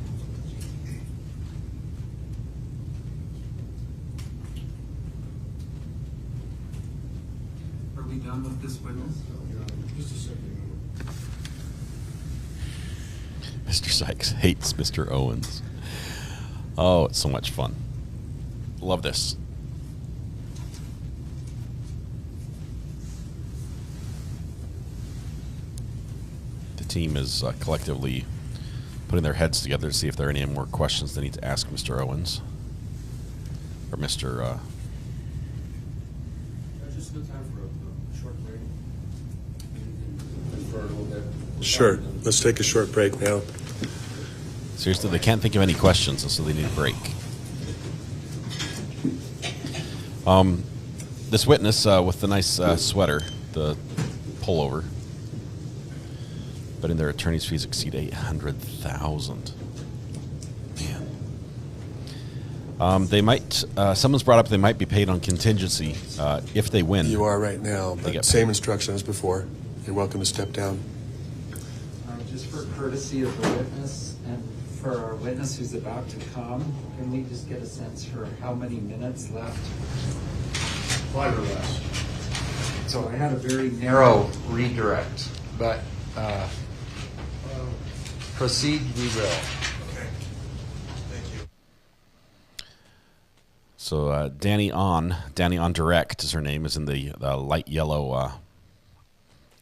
Are we done with this witness? Just a second. Mr. Sykes hates Mr. Owens. Oh, it's so much fun. Love this. The team is collectively putting their heads together to see if there are any more questions they need to ask Mr. Owens. Or Mr. Just no time for a short break. For a little bit. Sure. Let's take a short break now. Seriously, they can't think of any questions, and so they need a break. This witness with the nice sweater, the pullover, betting their attorney's fees exceed $800,000. Man, they might. Someone's brought up they might be paid on contingency if they win. You are right now, but same instruction as before. You're welcome to step down. Just for courtesy of the witness and for our witness who's about to come, can we just get a sense for how many minutes left? 5 or less. So I had a very narrow redirect, but proceed we will. Okay. Thank you. So Danny on Direct is her name, is in the light yellow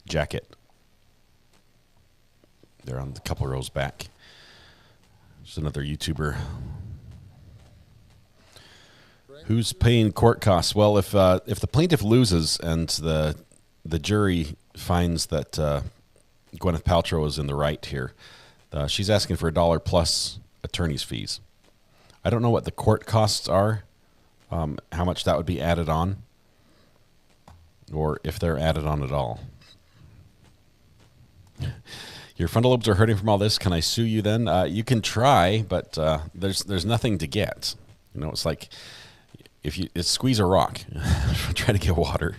jacket. They're on a couple rows back. There's another YouTuber. Who's paying court costs? Well, if the plaintiff loses and the jury finds that Gwyneth Paltrow is in the right here, she's asking for $1 plus attorney's fees. I don't know what the court costs are, how much that would be added on, or if they're added on at all. Your frontal lobes are hurting from all this. Can I sue you then? You can try, but there's nothing to get. You know, it's like it's squeeze a rock. Try to get water.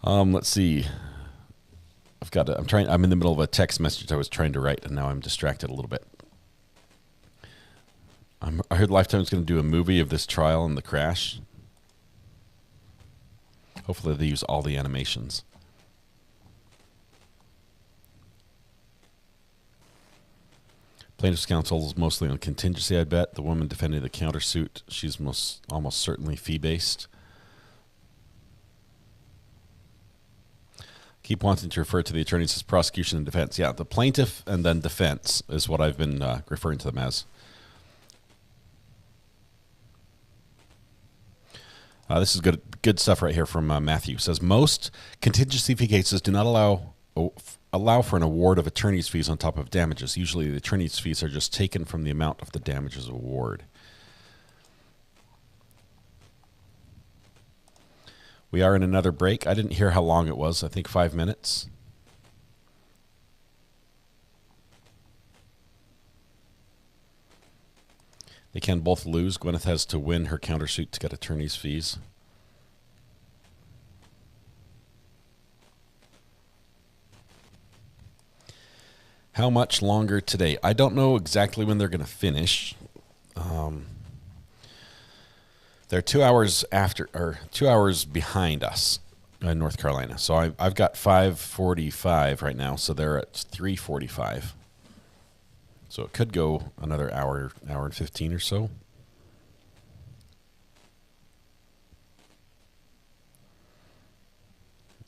Let's see. I'm in the middle of a text message I was trying to write, and now I'm distracted a little bit. I heard Lifetime's going to do a movie of this trial and the crash. Hopefully they use all the animations. Plaintiff's counsel is mostly on contingency, I bet. The woman defending the countersuit, she's almost certainly fee-based. Keep wanting to refer to the attorneys as prosecution and defense. Yeah, the plaintiff and then defense is what I've been referring to them as. This is good stuff right here from Matthew. It says, most contingency fee cases do not allow for an award of attorney's fees on top of damages. Usually the attorney's fees are just taken from the amount of the damages award. We are in another break. I didn't hear how long it was. I think 5 minutes. They can both lose. Gwyneth has to win her countersuit to get attorney's fees. How much longer today? I don't know exactly when they're going to finish. They're 2 hours after, or 2 hours behind us in North Carolina. So I've got 5:45 right now. So they're at 3:45. So it could go another hour and 15 or so.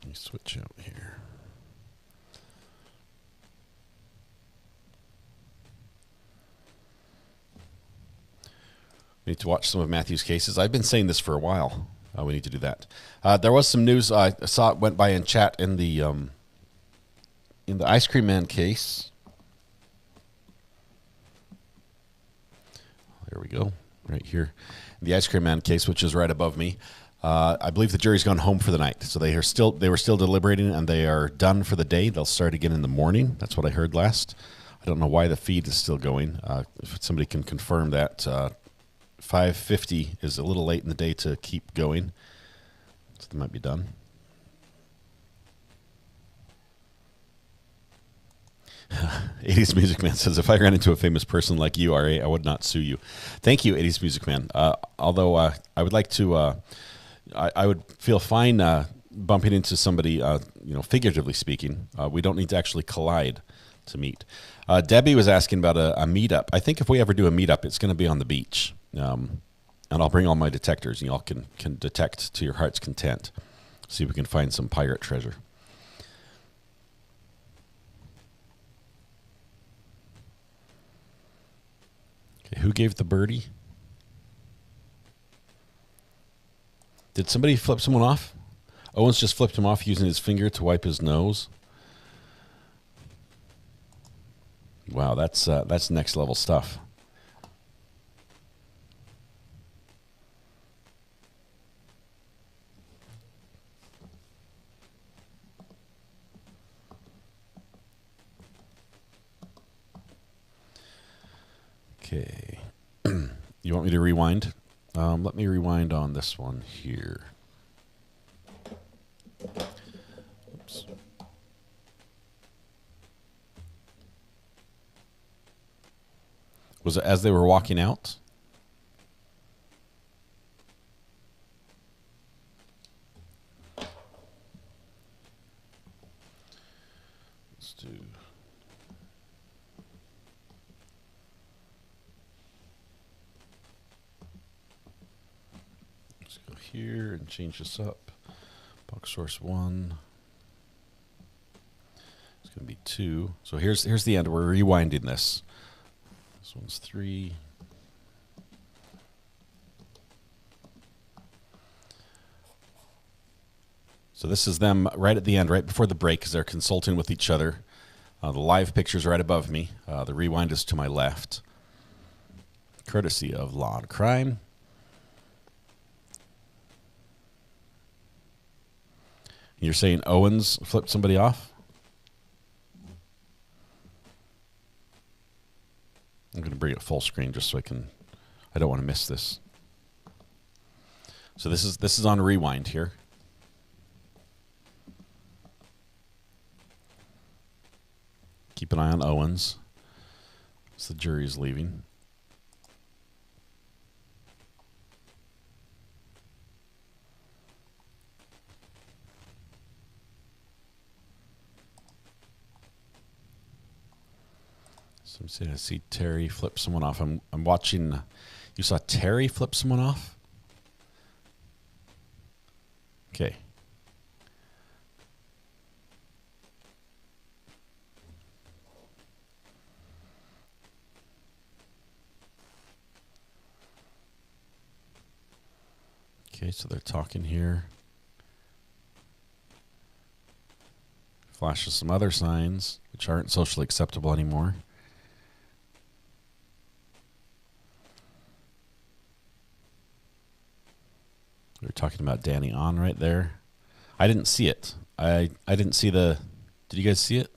Let me switch out here. We need to watch some of Matthew's cases. I've been saying this for a while. We need to do that. There was some news I saw it went by in chat in the Ice Cream Man case. There we go, right here. The Ice Cream Man case, which is right above me. I believe the jury's gone home for the night, so they were still deliberating, and they are done for the day. They'll start again in the morning. That's what I heard last. I don't know why the feed is still going. If somebody can confirm that, 5:50 is a little late in the day to keep going, so they might be done. '80s Music Man says, if I ran into a famous person like you, RA, I would not sue you. Thank you, '80s Music Man. Although I would like to, I would feel fine bumping into somebody, figuratively speaking. We don't need to actually collide to meet. Debbie was asking about a meetup. I think if we ever do a meetup, it's going to be on the beach. And I'll bring all my detectors, and y'all can detect to your heart's content. See if we can find some pirate treasure. Okay, who gave the birdie? Did somebody flip someone off? Owens just flipped him off using his finger to wipe his nose. Wow, that's next level stuff. Okay. You want me to rewind? Let me rewind on this one here. Oops. Was it as they were walking out? Let's do... Let's go here and change this up. Box source 1. It's going to be 2. So here's the end. We're rewinding this. This one's 3. So this is them right at the end, right before the break, because they're consulting with each other. The live picture's right above me. The rewind is to my left. Courtesy of Law and Crime. You're saying Owens flipped somebody off? I'm going to bring it full screen just so I don't want to miss this. So this is on rewind here. Keep an eye on Owens as the jury's leaving. So I see Terry flip someone off. I'm watching. You saw Terry flip someone off? Okay. Okay, so they're talking here. Flashes some other signs, which aren't socially acceptable anymore. We were talking about Danny on right there. I didn't see it. I didn't see the... Did you guys see it?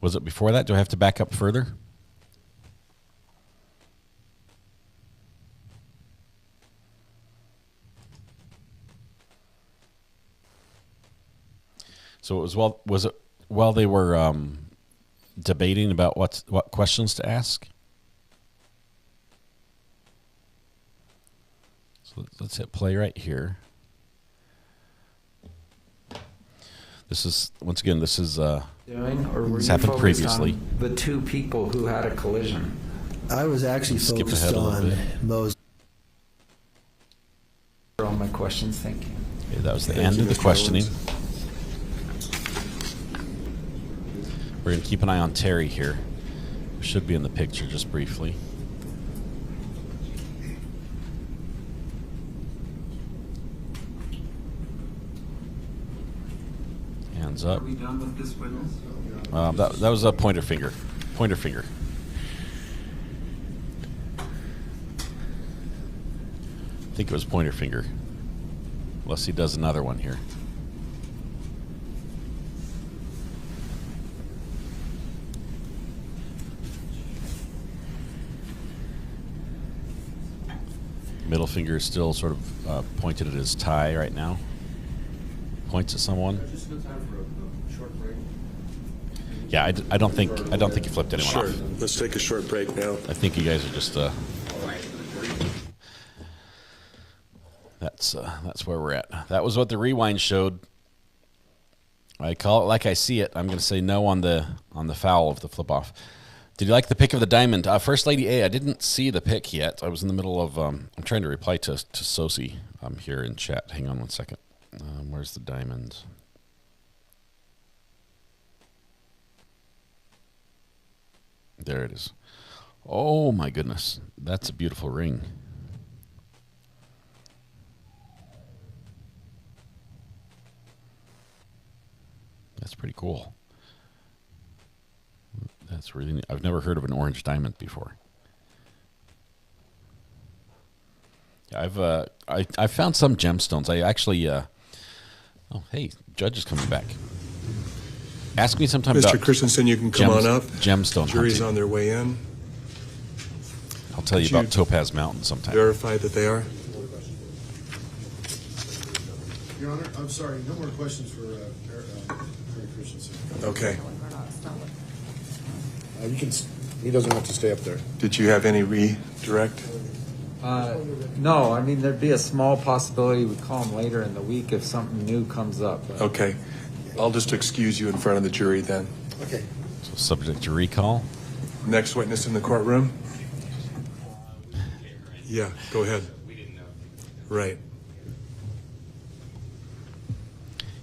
Was it before that? Do I have to back up further? So it was it while they were debating about what questions to ask? So let's hit play right here. This is this or were this you happened focused previously. on the two people who had a collision? I was actually focused on Moses. For all my questions, thank you. Okay, that was the end of the questioning. We're going to keep an eye on Terry here. Should be in the picture just briefly. Hands up. Are we done with this witness? That was a pointer finger. Pointer finger. I think it was pointer finger. Unless he does another one here. Middle finger is still sort of pointed at his tie right now. Points at someone. Just no time for a short break. Yeah, I don't think he flipped anyone Sure. off. Let's take a short break now. I think you guys are just that's where we're at. That was what the rewind showed. I call it like I see it. I'm going to say no on the foul of the flip off. Did you like the pick of the diamond? First Lady A, I didn't see the pick yet. I was in the middle of, I'm trying to reply to Sosi here in chat. Hang on one second. Where's the diamond? There it is. Oh my goodness. That's a beautiful ring. That's pretty cool. That's really neat. I've never heard of an orange diamond before. Yeah, I've found some gemstones. I actually oh hey, Judge is coming back. Ask me sometime about Mr. Christensen, you can come on up. Gemstone Jury's hunting. on their way in. I'll tell you about Topaz Mountain sometime. Verify that they are. Your Honor, I'm sorry, no more questions for Terry Christensen. Okay. He doesn't have to stay up there. Did you have any redirect? No, I mean, there'd be a small possibility we'd call him later in the week if something new comes up. But. Okay. I'll just excuse you in front of the jury then. Okay. So subject to recall. Next witness in the courtroom? Yeah, go ahead. Right.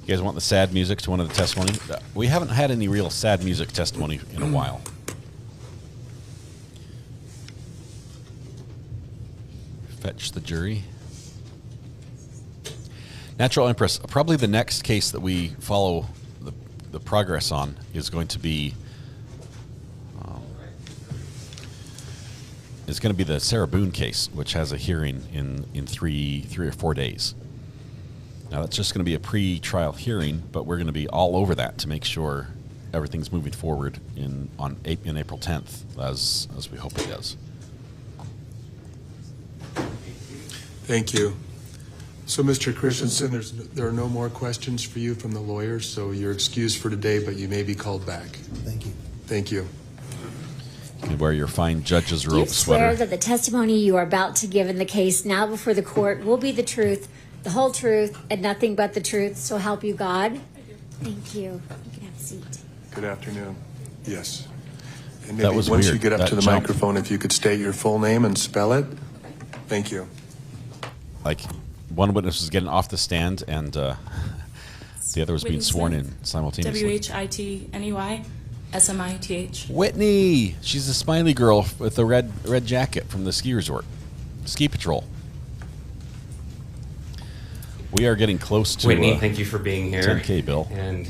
You guys want the sad music to one of the testimony? We haven't had any real sad music testimony in a while. Fetch the jury. Natural Empress, probably the next case that we follow the progress on is going to be the Sarah Boone case, which has a hearing in three or 4 days. Now that's just going to be a pre-trial hearing, but we're going to be all over that to make sure everything's moving forward in April 10th, as we hope it does. Thank you. So, Mr. Christensen, there are no more questions for you from the lawyers, so you're excused for today, but you may be called back. Thank you. Thank you. You can wear your fine judge's Do you robe swear sweater. that the testimony you are about to give in the case now before the court will be the truth, the whole truth, and nothing but the truth, so help you God? Thank you. You can have a seat. Good afternoon. Yes. And That maybe was once weird, you get up that to the jump. microphone, if you could state your full name and spell it. Thank you. Like, one witness was getting off the stand, and the other was being Whitney sworn Smith. in simultaneously. WHITNEY, Whitney! She's the smiley girl with the red jacket from the ski resort. Ski Patrol. We are getting close to Whitney, thank you for being here. 10K, Bill. And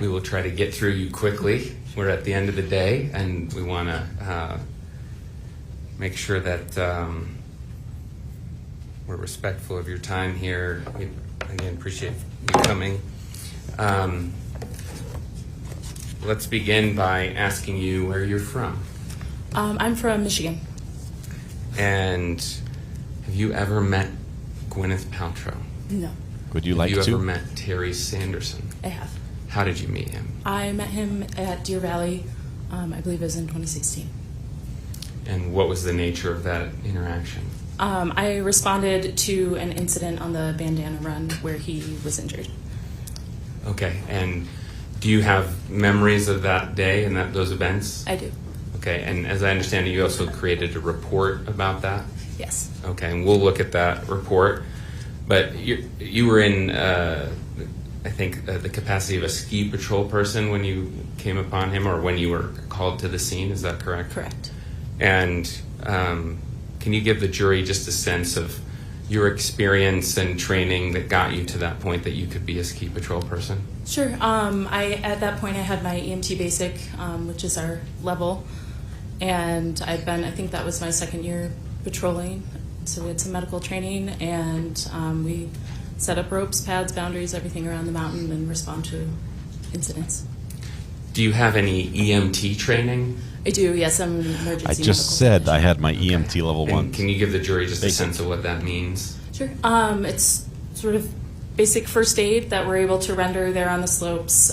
we will try to get through you quickly. We're at the end of the day, and we want to make sure that we're respectful of your time here. We, again, appreciate you coming. Let's begin by asking you where you're from. I'm from Michigan. And have you ever met Gwyneth Paltrow? No, Would you like Have to? you ever met Terry Sanderson? I have. How did you meet him? I met him at Deer Valley, I believe it was in 2016. And what was the nature of that interaction? I responded to an incident on the Bandana Run where he was injured. Okay, and Do you have memories of that day and those events? I do. Okay, and as I understand it, you also created a report about that? Yes. Okay, and we'll look at that report. But you were in, I think, the capacity of a ski patrol person when you came upon him, or when you were called to the scene, is that correct? Correct. And can you give the jury just a sense of your experience and training that got you to that point that you could be a ski patrol person? Sure. At that point I had my EMT basic, which is our level, and I think that was my second year patrolling. So we had some medical training, and we set up ropes, pads, boundaries, everything around the mountain, and respond to incidents. Do you have any EMT training? I do, yes. I'm an emergency I just said I had my EMT level 1. Can you give the jury just a sense of what that means? Sure. It's sort of basic first aid that we're able to render there on the slopes,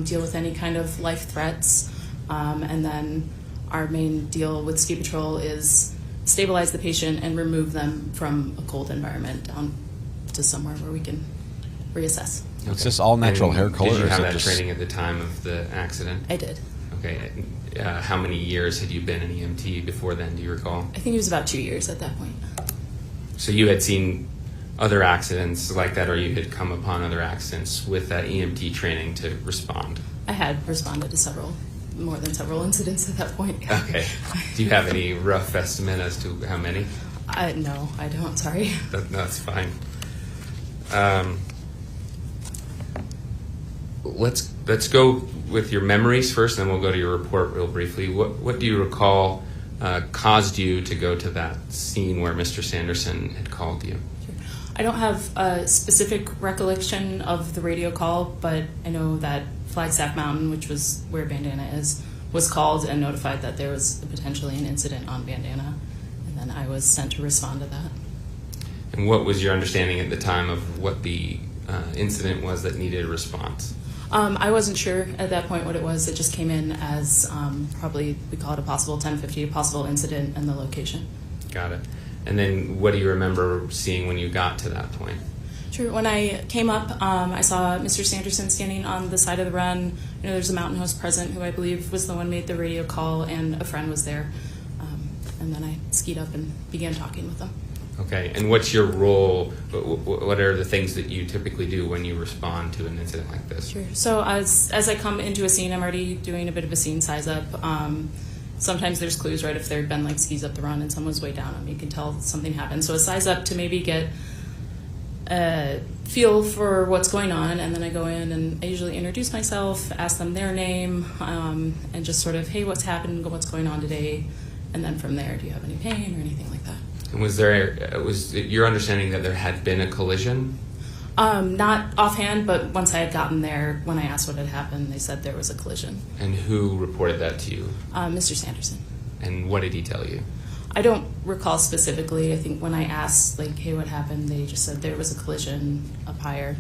deal with any kind of life threats, and then our main deal with ski patrol is stabilize the patient and remove them from a cold environment down to somewhere where we can reassess. Okay. Is this all natural hair color? Did you have that training at the time of the accident? I did. Okay. How many years had you been an EMT before then, do you recall? I think it was about 2 years at that point. So you had seen other accidents like that, or you had come upon other accidents with that EMT training to respond? I had responded to more than several incidents at that point. Okay. Do you have any rough estimate as to how many? No, I don't. Sorry. That's fine. Let's go with your memories first, and then we'll go to your report real briefly. What do you recall caused you to go to that scene where Mr. Sanderson had called you? Sure. I don't have a specific recollection of the radio call, but I know that Flagstaff Mountain, which was where Bandana is, was called and notified that there was potentially an incident on Bandana, and then I was sent to respond to that. And what was your understanding at the time of what the incident was that needed a response? I wasn't sure at that point what it was. It just came in as probably, we call it a possible 1050, a possible incident, and the location. Got it. And then what do you remember seeing when you got to that point? Sure. When I came up, I saw Mr. Sanderson standing on the side of the run. There's a mountain host present who I believe was the one who made the radio call, and a friend was there. And then I skied up and began talking with them. Okay. And what's your role? What are the things that you typically do when you respond to an incident like this? Sure. So as I come into a scene, I'm already doing a bit of a scene size up. Sometimes there's clues, right? If there had been like skis up the run and someone's way down, you can tell something happened. So a size up to maybe get a feel for what's going on, and then I go in and I usually introduce myself, ask them their name, and just sort of, hey, what's happened, what's going on today, and then from there, do you have any pain or anything like that? And was it your understanding that there had been a collision? Not offhand, but once I had gotten there, when I asked what had happened, they said there was a collision. And who reported that to you? Mr. Sanderson. And what did he tell you? I don't recall specifically. I think when I asked, like, hey, what happened, they just said there was a collision up higher,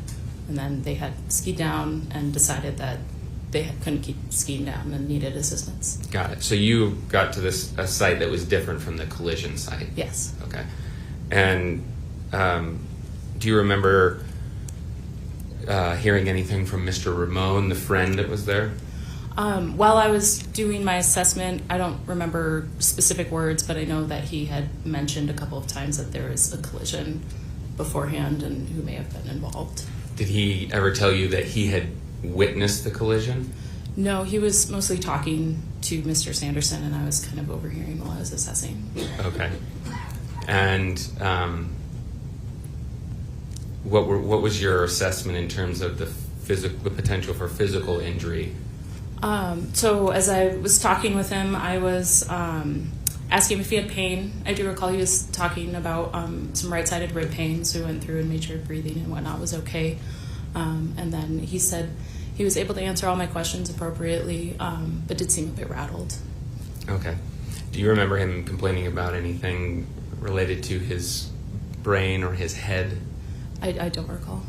and then they had skied down and decided that they couldn't keep skiing down and needed assistance. Got it. So you got to a site that was different from the collision site? Yes. Okay. And do you remember hearing anything from Mr. Ramon, the friend that was there? While I was doing my assessment, I don't remember specific words, but I know that he had mentioned a couple of times that there was a collision beforehand and who may have been involved. Did he ever tell you that he had witnessed the collision? No, he was mostly talking to Mr. Sanderson, and I was kind of overhearing while I was assessing. Okay. And what was your assessment in terms of the potential for physical injury? So as I was talking with him, I was asking him if he had pain. I do recall he was talking about some right-sided rib pain, so we went through and made sure breathing and whatnot was okay. And then he said he was able to answer all my questions appropriately, but did seem a bit rattled. Okay. Do you remember him complaining about anything related to his brain or his head? I don't recall.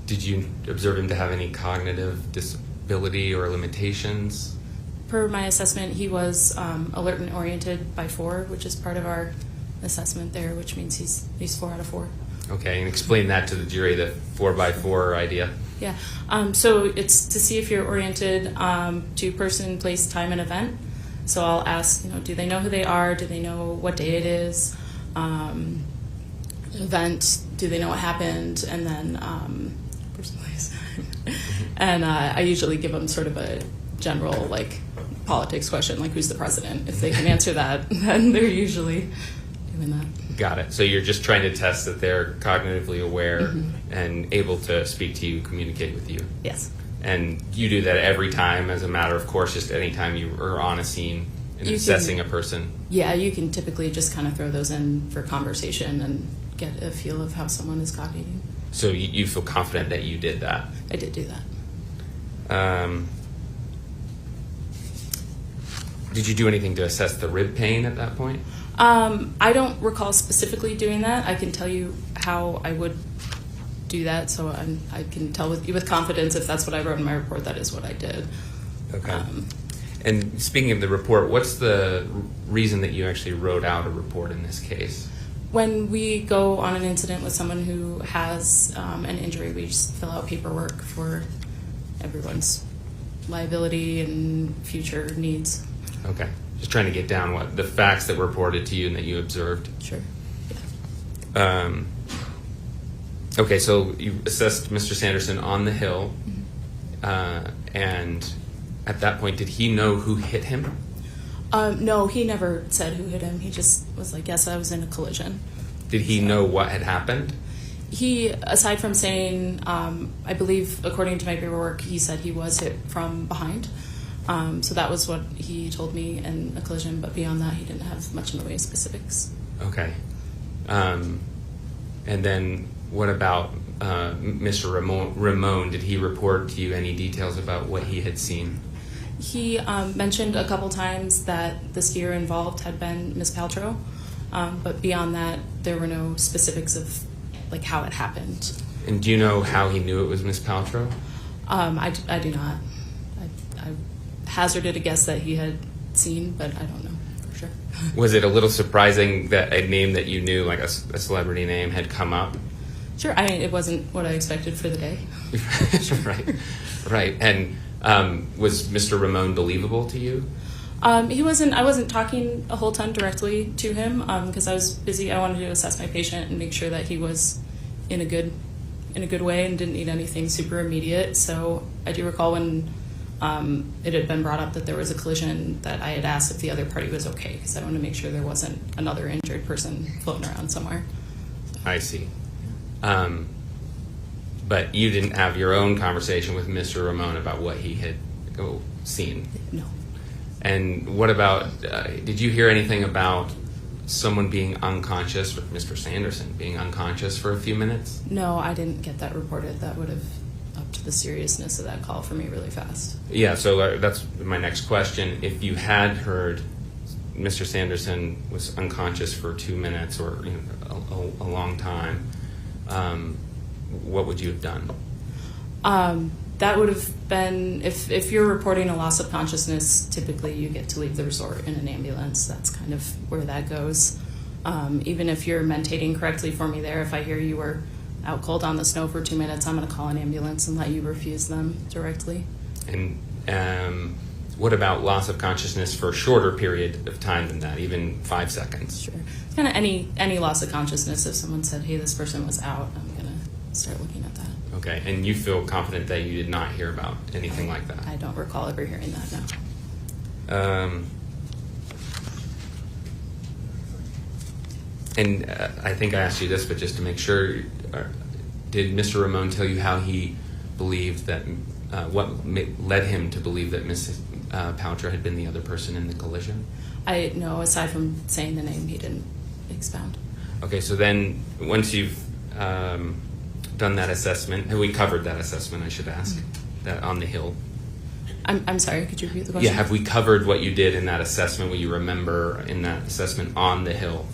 Did you observe him to have any cognitive disability or limitations? Per my assessment, he was alert and oriented by 4, which is part of our assessment there, which means he's 4 out of 4. Okay, and explain that to the jury, the 4x4 idea. Yeah, so it's to see if you're oriented to person, place, time, and event. So I'll ask, do they know who they are? Do they know what day it is? Event, do they know what happened? And then person, place. And I usually give them sort of a general, politics question, like who's the president? If they can answer that, then they're usually doing that. Got it. So you're just trying to test that they're cognitively aware and able to speak to you, communicate with you. Yes. And you do that every time as a matter of course, just any time you are on a scene and assessing a person? Yeah, you can typically just kind of throw those in for conversation and get a feel of how someone is cogniting. So you feel confident that you did that? I did do that. Did you do anything to assess the rib pain at that point? I don't recall specifically doing that. I can tell you how I would do that, so I can tell with confidence if that's what I wrote in my report, that is what I did. Okay. And speaking of the report, what's the reason that you actually wrote out a report in this case? When we go on an incident with someone who has an injury, we just fill out paperwork for everyone's liability and future needs. Okay. Just trying to get down what the facts that were reported to you and that you observed. Sure. Yeah. Okay, so you assessed Mr. Sanderson on the hill, and at that point, did he know who hit him? No, he never said who hit him. He just was like, yes, I was in a collision. Did he know what had happened? He, aside from saying, I believe, according to my paperwork, he said he was hit from behind. So that was what he told me in a collision, but beyond that, he didn't have much in the way of specifics. Okay. And then what about Mr. Ramon? Did he report to you any details about what he had seen? He mentioned a couple times that the skier involved had been Ms. Paltrow, but beyond that, there were no specifics of how it happened. And do you know how he knew it was Ms. Paltrow? I do not. I hazarded a guess that he had seen, but I don't know for sure. Was it a little surprising that a name that you knew, like a celebrity name, had come up? Sure. I mean, it wasn't what I expected for the day. Right. And was Mr. Ramon believable to you? He wasn't. I wasn't talking a whole ton directly to him because I was busy. I wanted to assess my patient and make sure that he was in a good way and didn't need anything super immediate. So I do recall when it had been brought up that there was a collision that I had asked if the other party was okay because I wanted to make sure there wasn't another injured person floating around somewhere. I see. But you didn't have your own conversation with Mr. Ramon about what he had seen? No. And what about, did you hear anything about someone being unconscious, or Mr. Sanderson being unconscious for a few minutes? No, I didn't get that reported. That would have upped the seriousness of that call for me really fast. Yeah, so that's my next question. If you had heard Mr. Sanderson was unconscious for 2 minutes or a long time, what would you have done? That would have been, if you're reporting a loss of consciousness, typically you get to leave the resort in an ambulance. That's kind of where that goes. Even if you're mentating correctly for me there, if I hear you were out cold on the snow for 2 minutes, I'm going to call an ambulance and let you refuse them directly. And what about loss of consciousness for a shorter period of time than that, even 5 seconds? Sure. Kind of any loss of consciousness. If someone said, hey, this person was out, I'm going to start looking at that. Okay, and you feel confident that you did not hear about anything like that? I don't recall ever hearing that, no. And I think I asked you this, but just to make sure, did Mr. Ramon tell you how he believed that, what led him to believe that Ms. Paltrow had been the other person in the collision? No, aside from saying the name, he didn't expound. Okay, so then once you've done that assessment, have we covered that assessment, I should ask, that on the Hill? I'm sorry, could you repeat the question? Yeah, have we covered what you did in that assessment, what you remember in that assessment on the Hill?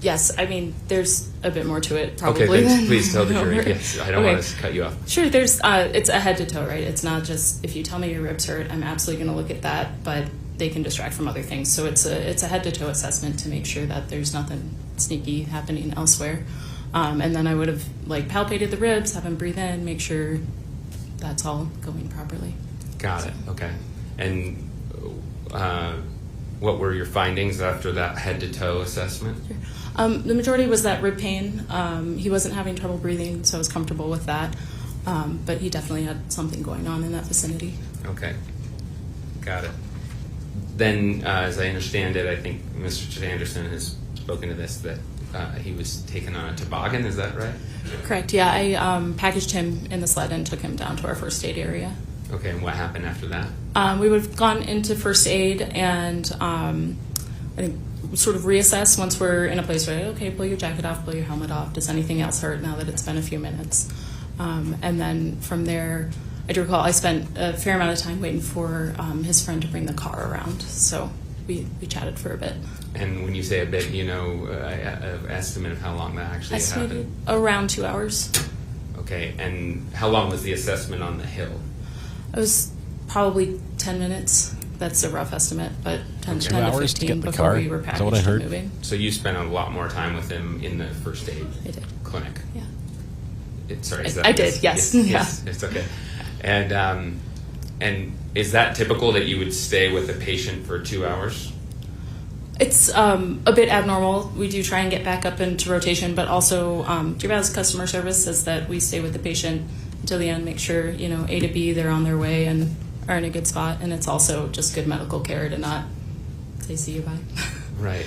Yes, I mean, there's a bit more to it, probably. Okay, then please tell the jury. Yes, I don't want to cut you off. Sure, there's it's a head to toe, right? It's not just if you tell me your ribs hurt, I'm absolutely going to look at that, but they can distract from other things. So it's a head to toe assessment to make sure that there's nothing sneaky happening elsewhere. And then I would have like palpated the ribs, have him breathe in, make sure that's all going properly. Got it. Okay. And what were your findings after that head-to-toe assessment? The majority was that rib pain. He wasn't having trouble breathing, so I was comfortable with that. But he definitely had something going on in that vicinity. Okay. Got it. Then, as I understand it, I think Mr. Sanderson has spoken to this, that he was taken on a toboggan. Is that right? Correct. Yeah, I packaged him in the sled and took him down to our first aid area. Okay, and what happened after that? We would have gone into first aid and I think sort of reassess once we're in a place where, okay, pull your jacket off, pull your helmet off. Does anything else hurt now that it's been a few minutes? And then from there, I do recall I spent a fair amount of time waiting for his friend to bring the car around. So we chatted for a bit. And when you say a bit, an estimate of how long that actually happened? Around 2 hours. Okay, and how long was the assessment on the hill? It was probably 10 minutes. That's a rough estimate, but 10 to 15 to get the before car? We were packaged. Is that what I heard? And moving. So you spent a lot more time with him in the first aid clinic. Yeah. I did. Yes. Yes. It's okay. And is that typical that you would stay with a patient for 2 hours? It's a bit abnormal. We do try and get back up into rotation, but also Deer Valley's customer service says that we stay with the patient until the end, make sure, A to B, they're on their way and are in a good spot. And it's also just good medical care to not say, see you, bye. Right.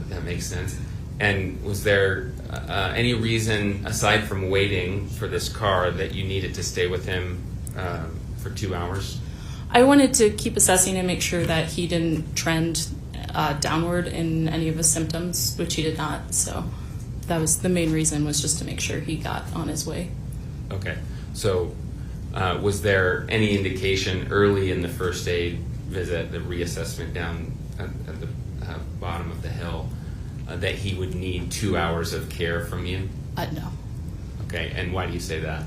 That makes sense. And was there any reason, aside from waiting for this car, that you needed to stay with him for 2 hours? I wanted to keep assessing and make sure that he didn't trend downward in any of his symptoms, which he did not. So that was the main reason, was just to make sure he got on his way. Okay. So was there any indication early in the first aid visit, the reassessment down at the bottom of the hill, that he would need 2 hours of care from you? No. Okay, and why do you say that?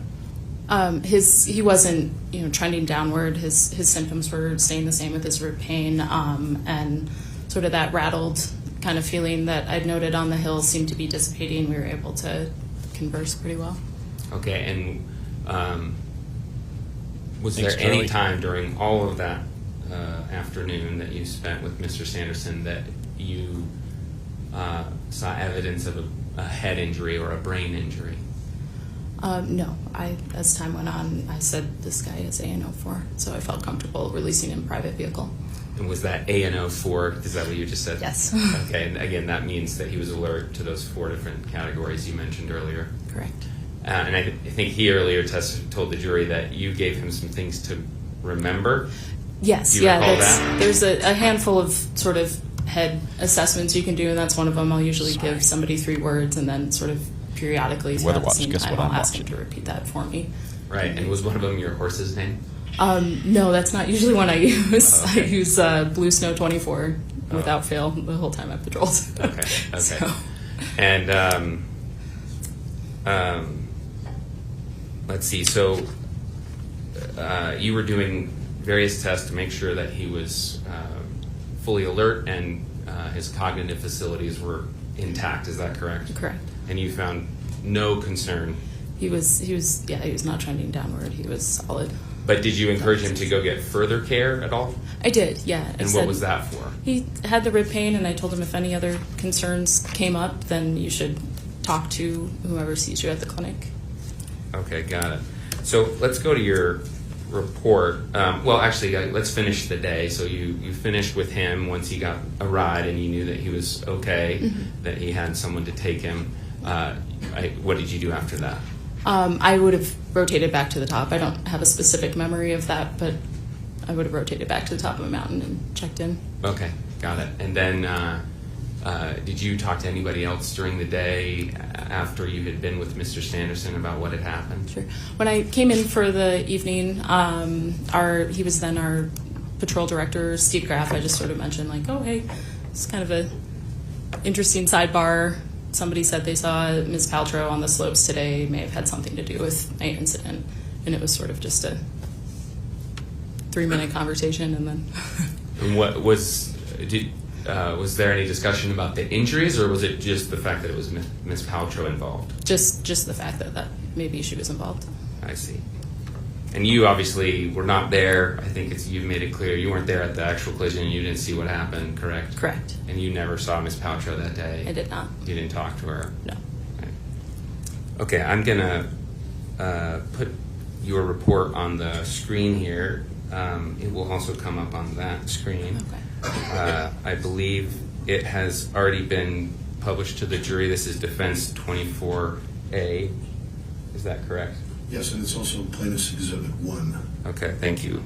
He wasn't, trending downward. His symptoms were staying the same with his rib pain, and sort of that rattled kind of feeling that I'd noted on the hill seemed to be dissipating. We were able to converse pretty well. Okay, and was there any time during all of that afternoon that you spent with Mr. Sanderson that you saw evidence of a head injury or a brain injury? No. As time went on, I said this guy is ANO4, so I felt comfortable releasing him in private vehicle. And was that ANO4? Is that what you just said? Yes. Okay, and again, that means that he was alert to those 4 different categories you mentioned earlier. Correct. And I think he earlier told the jury that you gave him some things to remember. Yes. Do you recall that? There's a handful of sort of head assessments you can do, and that's one of them. I'll usually give somebody 3 words, and then sort of periodically throughout the scene time, I'll ask him to repeat that for me. Right, and was one of them your horse's name? No, that's not usually one I use. Oh, okay. I use Blue Snow 24 without fail the whole time I've patrolled. Okay. So. And let's see. So you were doing various tests to make sure that he was fully alert and his cognitive facilities were intact. Is that correct? Correct. And you found no concern. He was not trending downward. He was solid. But did you encourage him to go get further care at all? I did, yeah. And what was that for? He had the rib pain, and I told him if any other concerns came up, then you should talk to whoever sees you at the clinic. Okay, got it. So let's go to your report. Well, actually, let's finish the day. So you finished with him once he got a ride and you knew that he was okay, that he had someone to take him. What did you do after that? I would have rotated back to the top. I don't have a specific memory of that, but I would have rotated back to the top of a mountain and checked in. Okay, got it. And then did you talk to anybody else during the day after you had been with Mr. Sanderson about what had happened? Sure. When I came in for the evening, he was then our patrol director, Steve Graf. I just sort of mentioned, like, oh, hey, it's kind of a interesting sidebar. Somebody said they saw Ms. Paltrow on the slopes today, may have had something to do with my incident. And it was sort of just a 3-minute conversation, and then... And what was... was there any discussion about the injuries, or was it just the fact that it was Ms. Paltrow involved? Just the fact that maybe she was involved. I see. And you obviously were not there. I think you've made it clear you weren't there at the actual collision and you didn't see what happened, correct? Correct. And you never saw Ms. Paltrow that day? I did not. You didn't talk to her? No. Right. Okay, I'm going to put your report on the screen here. It will also come up on that screen. Okay. I believe it has already been published to the jury. This is Defense 24A. Is that correct? Yes, and it's also Plaintiff's Exhibit 1. Okay, thank you.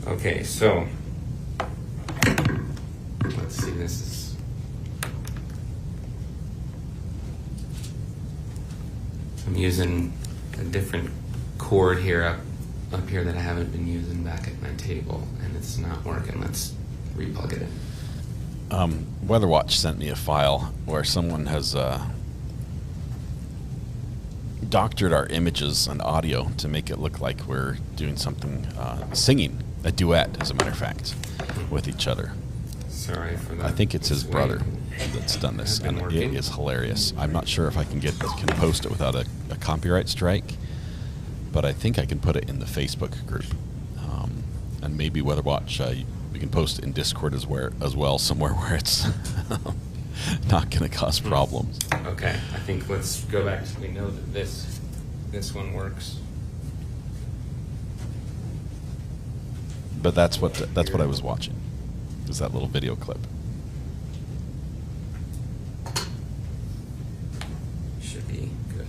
Okay, so let's see. This is I'm using a different cord here up here that I haven't been using back at my table, and it's not working. Let's replug it in. WeatherWatch sent me a file where someone has doctored our images and audio to make it look like we're doing something, singing a duet, as a matter of fact, with each other. Sorry for that. I think it's his brother that's done this, and it is hilarious. I'm not sure if I can post it without a copyright strike, but I think I can put it in the Facebook group, and maybe WeatherWatch. We can post it in Discord as well, somewhere where it's not going to cause problems. Okay, I think let's go back to, we know that this one works. But that's what I was watching. Is that little video clip. Should be good.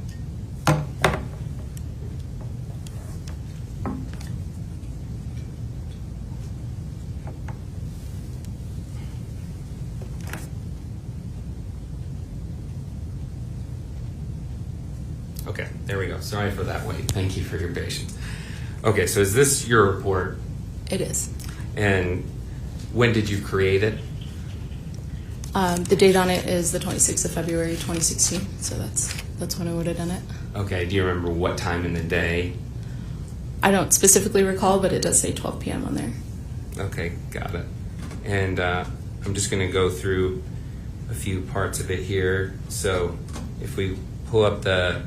Okay, there we go. Sorry for that wait. Thank you for your patience. Okay, so is this your report? It is. And when did you create it? The date on it is the 26th of February, 2016. So that's when I would have done it. Okay, do you remember what time in the day? I don't specifically recall, but it does say 12 p.m. on there. Okay, got it. And I'm just going to go through a few parts of it here. So if we pull up the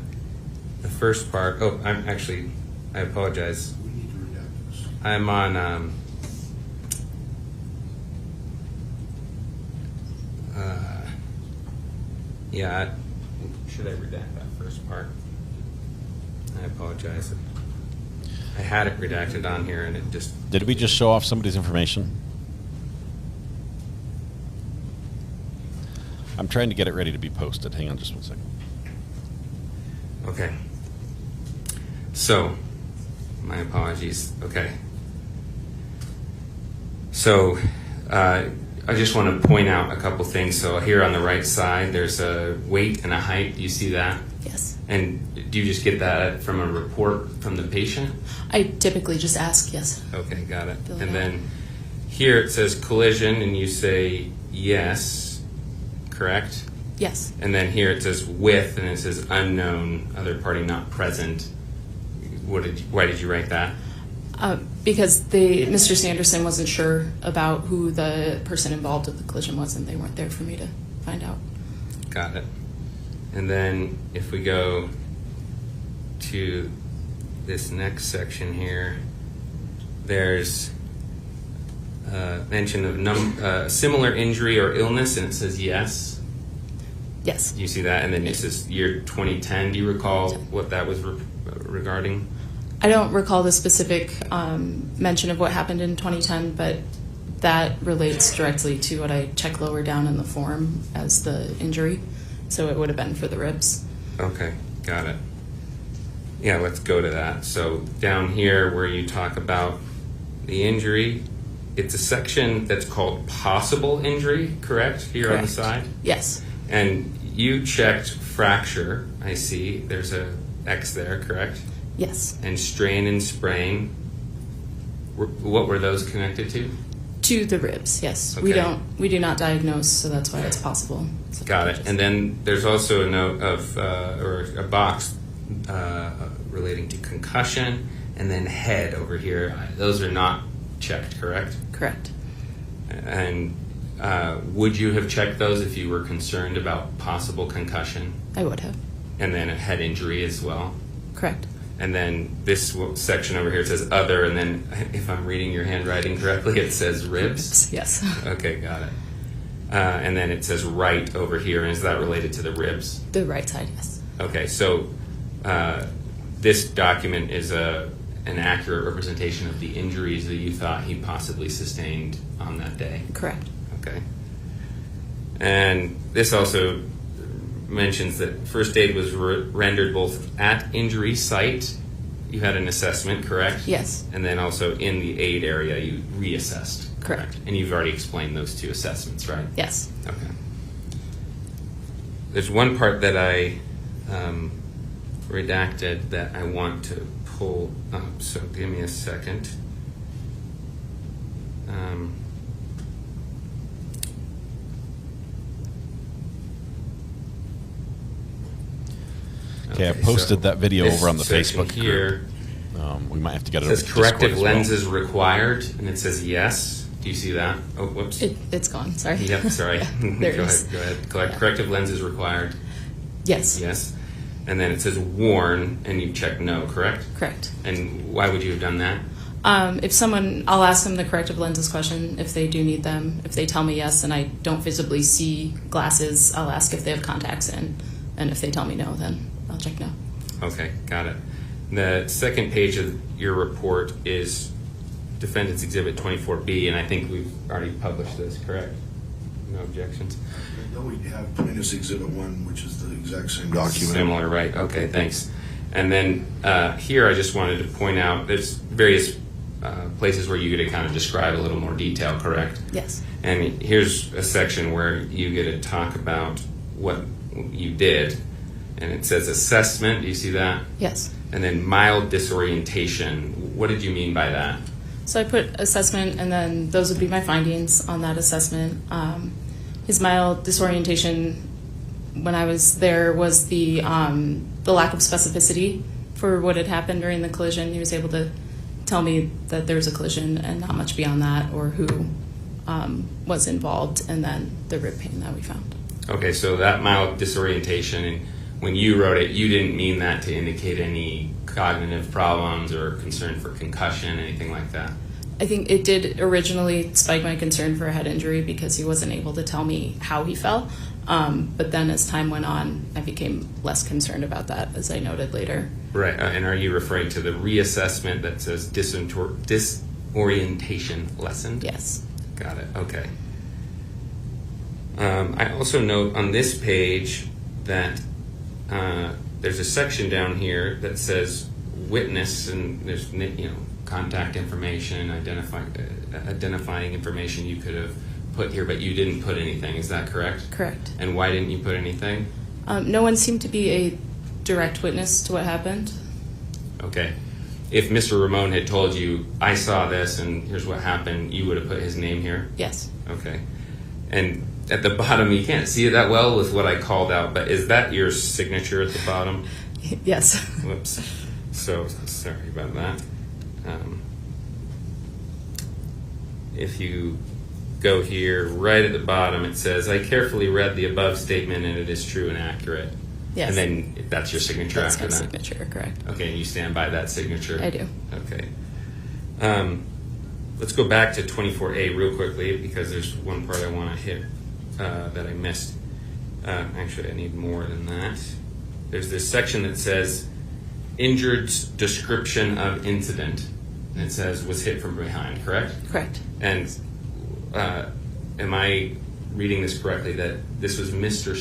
first part. Oh, I apologize. We need to redact this. I'm on should I redact that first part? I apologize. I had it redacted on here and it just... Did we just show off somebody's information? I'm trying to get it ready to be posted. Hang on just one second. Okay. So, my apologies. Okay. So, I just want to point out a couple things. So here on the right side, there's a weight and a height. Do you see that? Yes. And do you just get that from a report from the patient? I typically just ask, yes. Okay, got it. And then here it says collision, and you say yes, correct? Yes. And then here it says with, and it says unknown, other party not present. Why did you write that? Because Mr. Sanderson wasn't sure about who the person involved with the collision was, and they weren't there for me to find out. Got it. And then if we go to this next section here, there's mention of similar injury or illness, and it says yes. Yes. You see that? And then it says year 2010. Do you recall what that was regarding? I don't recall the specific mention of what happened in 2010, but that relates directly to what I checked lower down in the form as the injury. So it would have been for the ribs. Okay, got it. Yeah, let's go to that. So down here where you talk about the injury, it's a section that's called possible injury, correct? Here Correct. On the side? Yes. And you checked fracture, I see. There's a X there, correct? Yes. And strain and sprain, what were those connected to? To the ribs, yes. Okay. We do not diagnose, so that's why it's possible. So Got it. And then there's also a note of or a box relating to concussion, and then head over here. Those are not checked, correct? Correct. And would you have checked those if you were concerned about possible concussion? I would have. And then a head injury as well? Correct. And then this section over here says other, and then if I'm reading your handwriting correctly, it says ribs? Yes. Okay, got it. And then it says right over here, and is that related to the ribs? The right side, yes. Okay, so this document is an accurate representation of the injuries that you thought he possibly sustained on that day? Correct. Okay. And this also mentions that first aid was rendered both at injury site, you had an assessment, correct? Yes. And then also in the aid area, you reassessed. Correct. And you've already explained those two assessments, right? Yes. Okay. There's one part that I redacted that I want to pull up, so give me a second. Okay, I posted so that video this over on the section Facebook here. group. We might have to get it. It says over to Discord corrective as well. lenses required, and it says yes. Do you see that? Oh, whoops. It's gone. Sorry. Yep, sorry. There it is. Go ahead. Corrective lenses required. Yes. Yes. And then it says worn, and you check no, correct? Correct. And why would you have done that? I'll ask them the corrective lenses question if they do need them. If they tell me yes and I don't visibly see glasses, I'll ask if they have contacts in. And if they tell me no, then I'll check no. Okay, got it. The second page of your report is Defendant's Exhibit 24B, and I think we've already published this, correct? No objections? No, we have Plaintiff's Exhibit 1, which is the exact same document. Similar, right. Okay, thanks. And then here I just wanted to point out there's various places where you get to kind of describe a little more detail, correct? Yes. And here's a section where you get to talk about what you did. And it says assessment. Do you see that? Yes. And then mild disorientation. What did you mean by that? So I put assessment, and then those would be my findings on that assessment. His mild disorientation when I was there was the lack of specificity for what had happened during the collision. He was able to tell me that there was a collision and not much beyond that, or who was involved, and then the rib pain that we found. Okay, so that mild disorientation, and when you wrote it, you didn't mean that to indicate any cognitive problems or concern for concussion, anything like that? I think it did originally spike my concern for a head injury because he wasn't able to tell me how he fell. But then as time went on, I became less concerned about that, as I noted later. Right, and are you referring to the reassessment that says disorientation lessened? Yes. Got it, okay. I also note on this page that there's a section down here that says witness, and there's contact information, identifying information you could have put here, but you didn't put anything. Is that correct? Correct. And why didn't you put anything? No one seemed to be a direct witness to what happened. Okay. If Mr. Ramon had told you, I saw this and here's what happened, you would have put his name here? Yes. Okay. And at the bottom, you can't see it that well with what I called out, but is that your signature at the bottom? Yes. Whoops. So sorry about that. If you go here, right at the bottom, it says, I carefully read the above statement and it is true and accurate. Yes. And then that's your signature that's after my that? signature, correct. Okay, and you stand by that signature? I do. Okay. Let's go back to 24A real quickly because there's one part I want to hit that I missed. Actually, I need more than that. There's this section that says injured's description of incident. And it says was hit from behind, correct? Correct. And am I reading this correctly that this was Mr.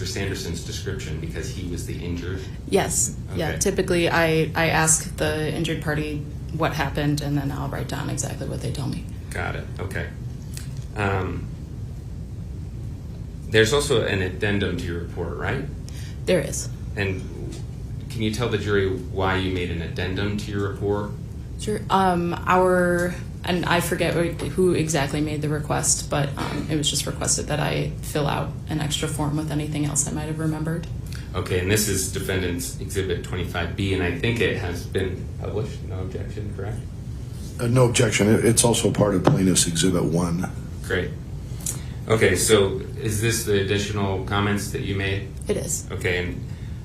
Sanderson's description because he was the injured? Yes. Okay. Yeah. Typically, I ask the injured party what happened, and then I'll write down exactly what they tell me. Got it. Okay. There's also an addendum to your report, right? There is. And can you tell the jury why you made an addendum to your report? Sure. And I forget who exactly made the request, but it was just requested that I fill out an extra form with anything else I might have remembered. Okay, and this is Defendant's Exhibit 25B, and I think it has been published. No objection, correct? No objection. It's also part of Plaintiff's Exhibit 1. Great. Okay, so is this the additional comments that you made? It is. Okay,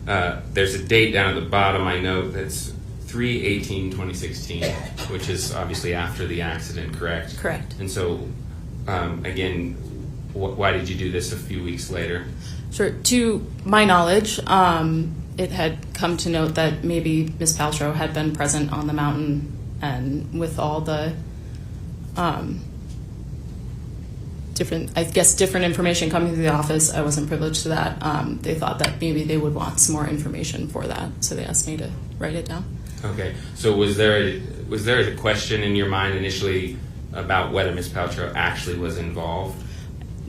and there's a date down at the bottom, I note, that's 3/18/2016, which is obviously after the accident, correct? Correct. And so, again, why did you do this a few weeks later? Sure. To my knowledge, it had come to note that maybe Ms. Paltrow had been present on the mountain, and with all the different information coming through the office, I wasn't privileged to that. They thought that maybe they would want some more information for that, so they asked me to write it down. Okay. So was there a question in your mind initially about whether Ms. Paltrow actually was involved?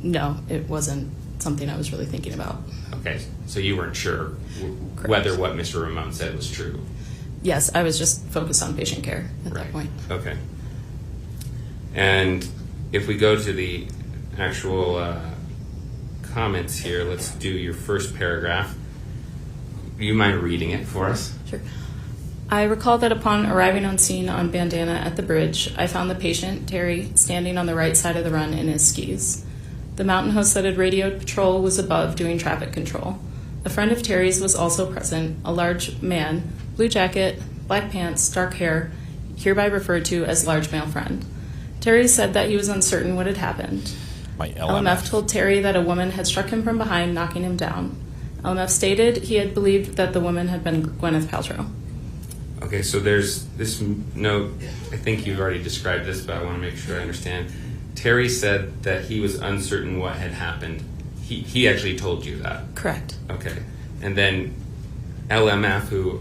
No, it wasn't something I was really thinking about. Okay. So you weren't sure whether what Mr. Ramon said was true? Yes, I was just focused on patient care at that point. Okay. And if we go to the actual comments here, let's do your first paragraph. Do you mind reading it for us? Sure. I recall that upon arriving on scene on Bandana at the bridge, I found the patient, Terry, standing on the right side of the run in his skis. The mountain host that had radioed patrol was above doing traffic control. A friend of Terry's was also present, a large man, blue jacket, black pants, dark hair, hereby referred to as large male friend. Terry said that he was uncertain what had happened. LMF told Terry that a woman had struck him from behind, knocking him down. LMF stated he had believed that the woman had been Gwyneth Paltrow. Okay, so there's this note, I think you've already described this, but I want to make sure I understand. Terry said that he was uncertain what had happened. He actually told you that? Correct. Okay. And then LMF, who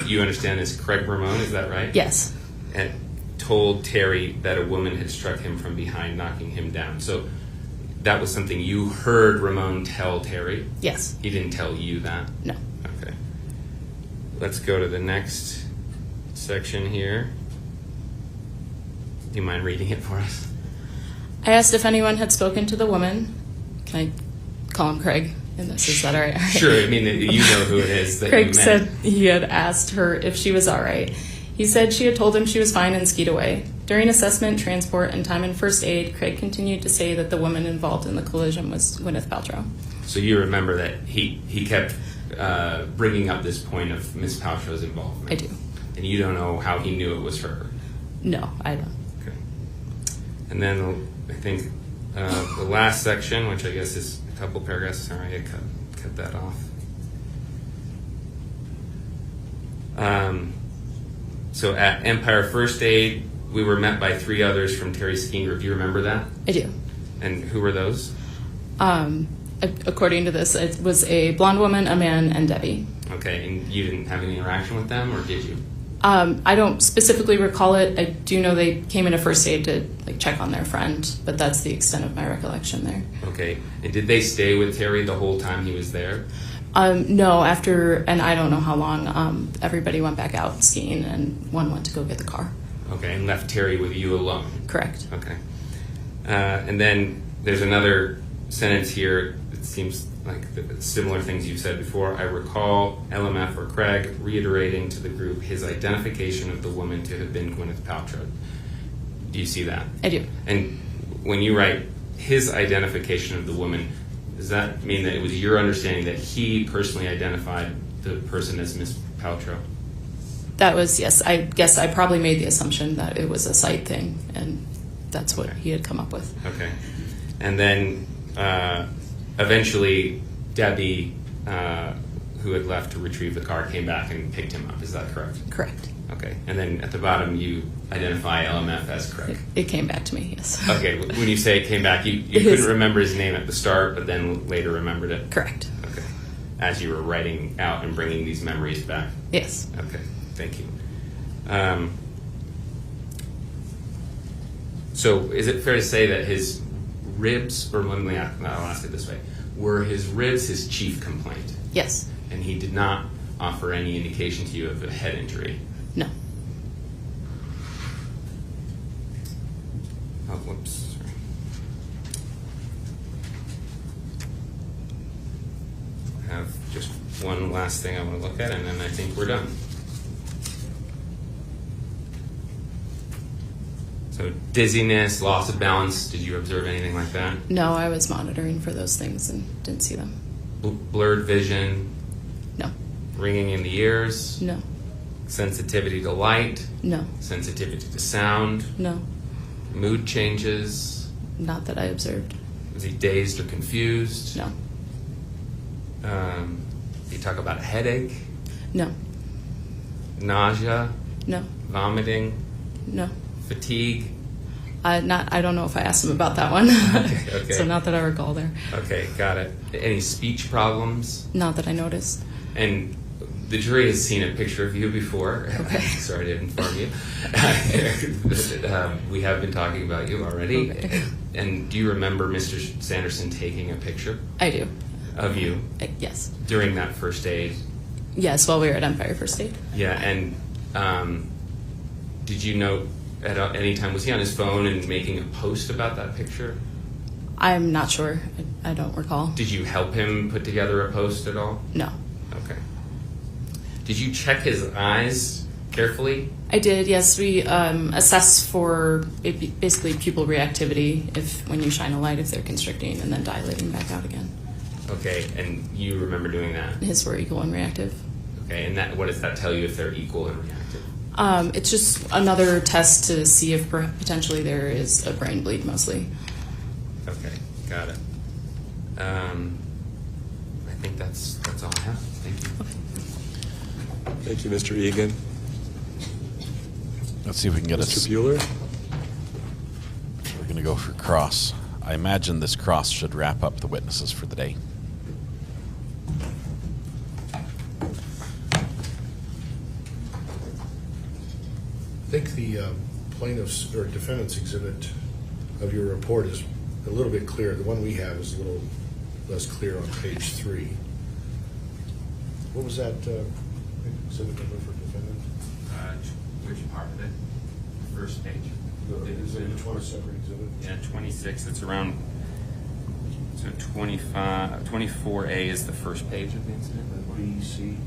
you understand is Craig Ramon, is that right? Yes. And told Terry that a woman had struck him from behind, knocking him down. So that was something you heard Ramon tell Terry? Yes. He didn't tell you that? No. Okay. Let's go to the next section here. Do you mind reading it for us? I asked if anyone had spoken to the woman. Can I call him Craig in this? Is that all right? Sure. I mean, you know who it is that Craig you met. said he had asked her if she was all right. He said she had told him she was fine and skied away. During assessment, transport, and time in first aid, Craig continued to say that the woman involved in the collision was Gwyneth Paltrow. So you remember that he kept bringing up this point of Ms. Paltrow's involvement? I do. And you don't know how he knew it was her? No, I don't. Okay. And then I think the last section, which I guess is a couple paragraphs. Sorry, I cut that off. So at Empire First Aid, we were met by 3 others from Terry's skiing group. Do you remember that? I do. And who were those? According to this, it was a blonde woman, a man, and Debbie. Okay, and you didn't have any interaction with them, or did you? I don't specifically recall it. I do know they came into first aid to check on their friend, but that's the extent of my recollection there. Okay, and did they stay with Terry the whole time he was there? No, after, and I don't know how long, everybody went back out skiing and one went to go get the car. Okay, and left Terry with you alone? Correct. Okay. And then there's another sentence here that seems like the similar things you've said before. I recall LMF or Craig reiterating to the group his identification of the woman to have been Gwyneth Paltrow. Do you see that? I do. And when you write his identification of the woman, does that mean that it was your understanding that he personally identified the person as Miss Paltrow? That was, yes. I guess I probably made the assumption that it was a site thing, and that's what he had come up with. Okay. And then eventually Debbie, who had left to retrieve the car, came back and picked him up. Is that correct? Correct. Okay. And then at the bottom you identify LMF as Craig. It came back to me, yes. Okay. When you say it came back, you couldn't remember his name at the start, but then later remembered it? Correct. Okay. As you were writing out and bringing these memories back? Yes. Okay. Thank you. So is it fair to say that his ribs, or let me I'll ask it this way, were his ribs his chief complaint? Yes. And he did not offer any indication to you of a head injury? No. Oh, whoops. Sorry. I have just one last thing I want to look at, and then I think we're done. So dizziness, loss of balance, did you observe anything like that? No, I was monitoring for those things and didn't see them. Blurred vision? No. Ringing in the ears? No. Sensitivity to light? No. Sensitivity to sound? No. Mood changes? Not that I observed. Was he dazed or confused? No. Did you talk about a headache? No. Nausea? No. Vomiting? No. Fatigue? I don't know if I asked him about that one. Okay. So not that I recall there. Okay, got it. Any speech problems? Not that I noticed. And the jury has seen a picture of you before. Okay. Sorry to inform you. We have been talking about you already. Okay. And do you remember Mr. Sanderson taking a picture? I do. Of you? Yes. During that first aid? Yes, while we were at Empire First Aid. Yeah, and did you note at any time, was he on his phone and making a post about that picture? I'm not sure. I don't recall. Did you help him put together a post at all? No. Okay. Did you check his eyes carefully? I did, yes. We assess for basically pupil reactivity when you shine a light, if they're constricting and then dilating back out again. Okay, and you remember doing that? His were equal and reactive. Okay, and what does that tell you if they're equal and reactive? It's just another test to see if potentially there is a brain bleed, mostly. Okay, got it. I think that's all I have. Thank you. Okay. Thank you, Mr. Egan. Let's see if we can get Mr. Bueller. We're going to go for cross. I imagine this cross should wrap up the witnesses for the day. I think the plaintiff's or defendant's exhibit of your report is a little bit clearer. The one we have is a little less clear on page 3. What was that exhibit number for defendant? Which part of it? First page. Is it a 20 separate exhibit? Yeah, 26. It's around. So 24A is the first page of the incident. B, C.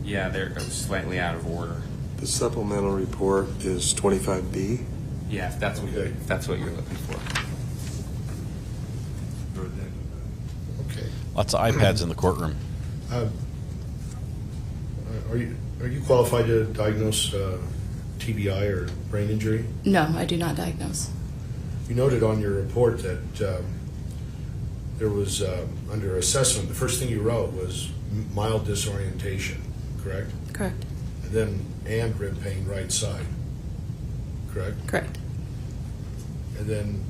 Yeah, they're slightly out of order. The supplemental report is 25B. Yeah, if that's what you're looking for. Okay. Lots of iPads in the courtroom. Are you qualified to diagnose TBI or brain injury? No, I do not diagnose. You noted on your report that there was, under assessment, the first thing you wrote was mild disorientation, correct? Correct. And then rib pain right side, correct? Correct. And then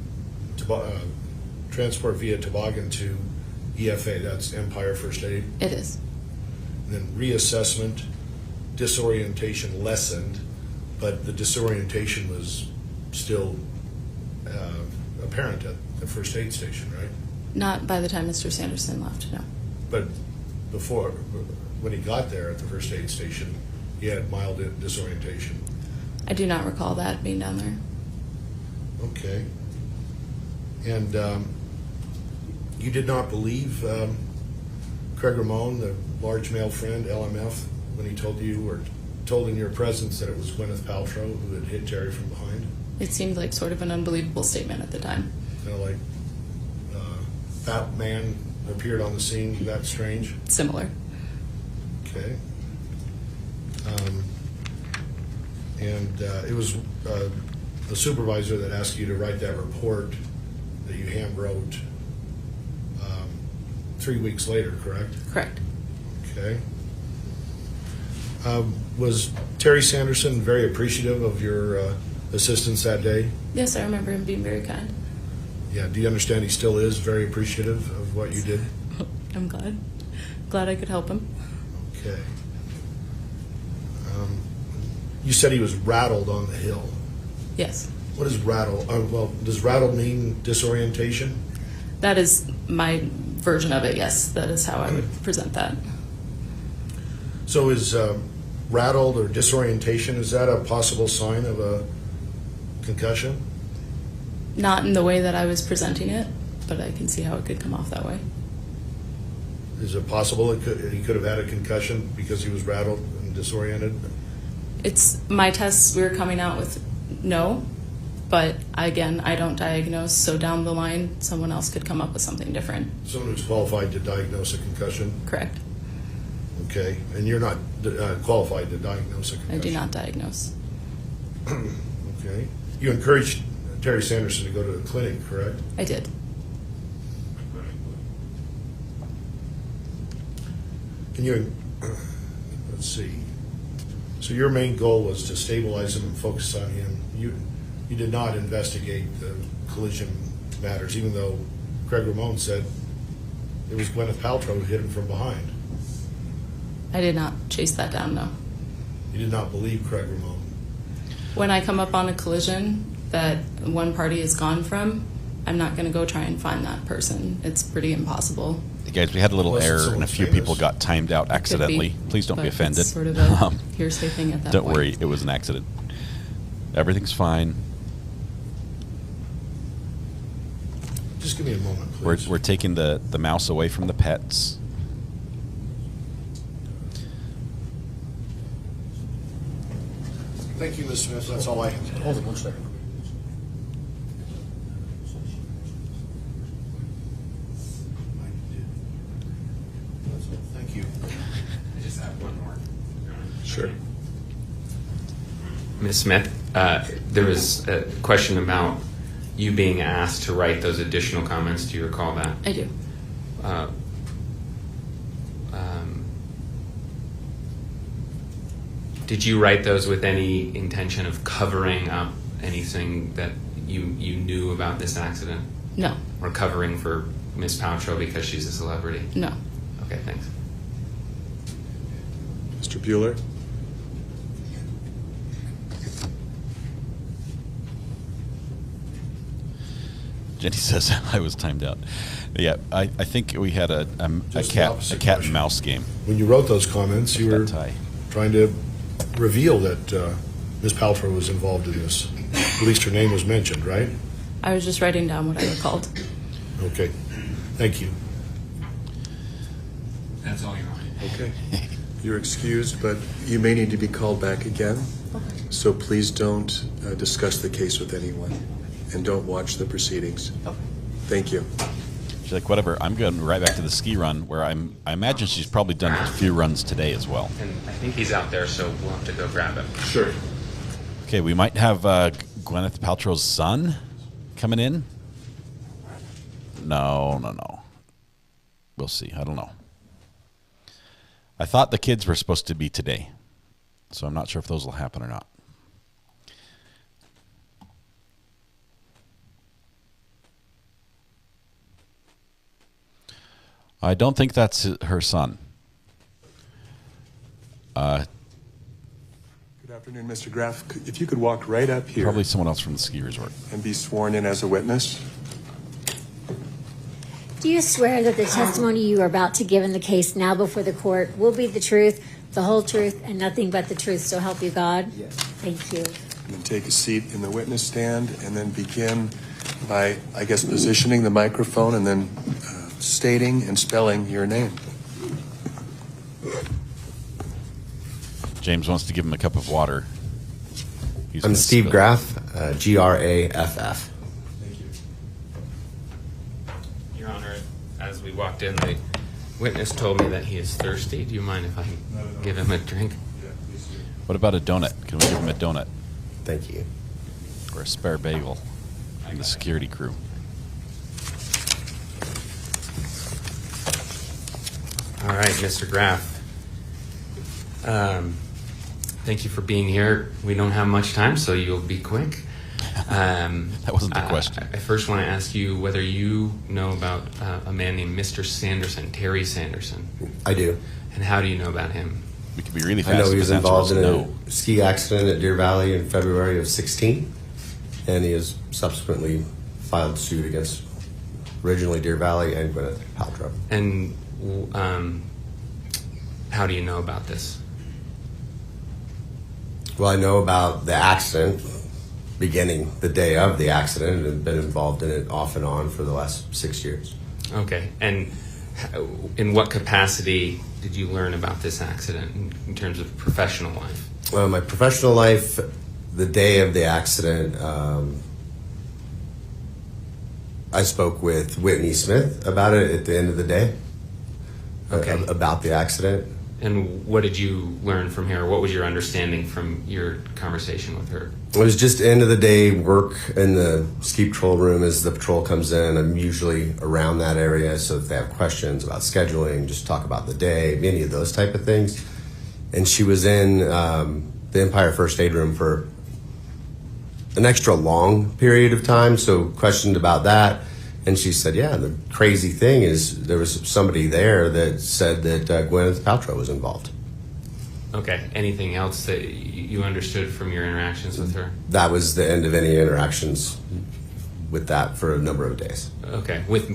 transport via toboggan to EFA, that's Empire First Aid? It is. And then reassessment, disorientation lessened, but the disorientation was still apparent at the first aid station, right? Not by the time Mr. Sanderson left, no. But before, when he got there at the first aid station, he had mild disorientation. I do not recall that being down there. Okay. And you did not believe Craig Ramon, the large male friend, LMF, when he told you or told in your presence that it was Gwyneth Paltrow who had hit Terry from behind? It seemed like sort of an unbelievable statement at the time. Kind of like Fat Man appeared on the scene, that strange? Similar. Okay. And it was the supervisor that asked you to write that report that you hand wrote 3 weeks later, correct? Correct. Okay. Was Terry Sanderson very appreciative of your assistance that day? Yes, I remember him being very kind. Yeah, do you understand he still is very appreciative of what you did? I'm glad. Glad I could help him. Okay. You said he was rattled on the hill. Yes. What is rattle? Well, does rattled mean disorientation? That is my version of it, yes. That is how I would present that. So is rattled or disorientation, is that a possible sign of a concussion? Not in the way that I was presenting it, but I can see how it could come off that way. Is it possible he could have had a concussion because he was rattled and disoriented? It's my tests, we were coming out with no, But again, I don't diagnose, so down the line, someone else could come up with something different. Someone who's qualified to diagnose a concussion? Correct. Okay, and you're not qualified to diagnose a concussion? I do not diagnose. Okay. You encouraged Terry Sanderson to go to the clinic, correct? I did. Can you, let's see. So your main goal was to stabilize him and focus on him. You did not investigate the collision matters, even though Craig Ramon said it was Gwyneth Paltrow who hit him from behind. I did not chase that down, no. You did not believe Craig Ramon? When I come up on a collision that one party is gone from, I'm not going to go try and find that person. It's pretty impossible. Hey guys, we had a little error and a few people got timed out accidentally. Please don't be offended. It's sort of a hearsay thing at that don't point. worry, it was an accident. Everything's fine. Just give me a moment, please. We're taking the mouse away from the pets. Thank you, Ms. Smith. That's all I have. Hold on one second. Thank you. I just have one more. Sure. Ms. Smith, there was a question about you being asked to write those additional comments. Do you recall that? I do. Did you write those with any intention of covering up anything that you knew about this accident? No. Or covering for Ms. Paltrow because she's a celebrity? No. Okay, thanks. Mr. Bueller? Jenny says I was timed out. Yeah, I think we had a cat and mouse game. When you wrote those comments, you were trying to reveal that Ms. Paltrow was involved in this. At least her name was mentioned, right? I was just writing down what I recalled. Okay. Thank you. That's all you're on. Okay. You're excused, but you may need to be called back again. Okay. So please don't discuss the case with anyone, and don't watch the proceedings. Okay. Thank you. She's like, whatever. I'm going right back to the ski run, where I imagine she's probably done a few runs today as well. And I think he's out there, so we'll have to go grab him. Sure. Okay, we might have Gwyneth Paltrow's son coming in. No. We'll see. I don't know. I thought the kids were supposed to be today, so I'm not sure if those will happen or not. I don't think that's her son. Good afternoon, Mr. Graf. If you could walk right up here. Probably someone else from the ski resort. And be sworn in as a witness. Do you swear that the testimony you are about to give in the case now before the court will be the truth, the whole truth, and nothing but the truth, so help you God? Yes. Thank you. And then take a seat in the witness stand, and then begin by, I guess, positioning the microphone and then stating and spelling your name. James wants to give him a cup of water. I'm Steve Graf, Graff. Thank you. Your Honor, as we walked in, the witness told me that he is thirsty. Do you mind if I give him a drink? Yeah, please do. What about a donut? Can we give him a donut? Thank you. Or a spare bagel from the security crew? All right, Mr. Graf. Thank you for being here. We don't have much time, so you'll be quick. That wasn't the question. I first want to ask you whether you know about a man named Mr. Sanderson, Terry Sanderson. I do. And how do you know about him? We could be really fast. I know he was involved in a a ski accident at Deer Valley in February of 2016, and he has subsequently filed suit against originally Deer Valley and Gwyneth Paltrow. And how do you know about this? Well, I know about the accident beginning the day of the accident and have been involved in it off and on for the last 6 years. Okay. And in what capacity did you learn about this accident in terms of professional life? Well, my professional life, the day of the accident, I spoke with Whitney Smith about it at the end of the day. Okay. About the accident. And what did you learn from her? What was your understanding from your conversation with her? It was just end of the day work in the ski patrol room as the patrol comes in. I'm usually around that area, so if they have questions about scheduling, just talk about the day, any of those type of things. And she was in the Empire First Aid Room for an extra long period of time, so questioned about that. And she said, yeah, the crazy thing is there was somebody there that said that Gwyneth Paltrow was involved. Okay. Anything else that you understood from your interactions with her? That was the end of any interactions with that for a number of days. Okay. With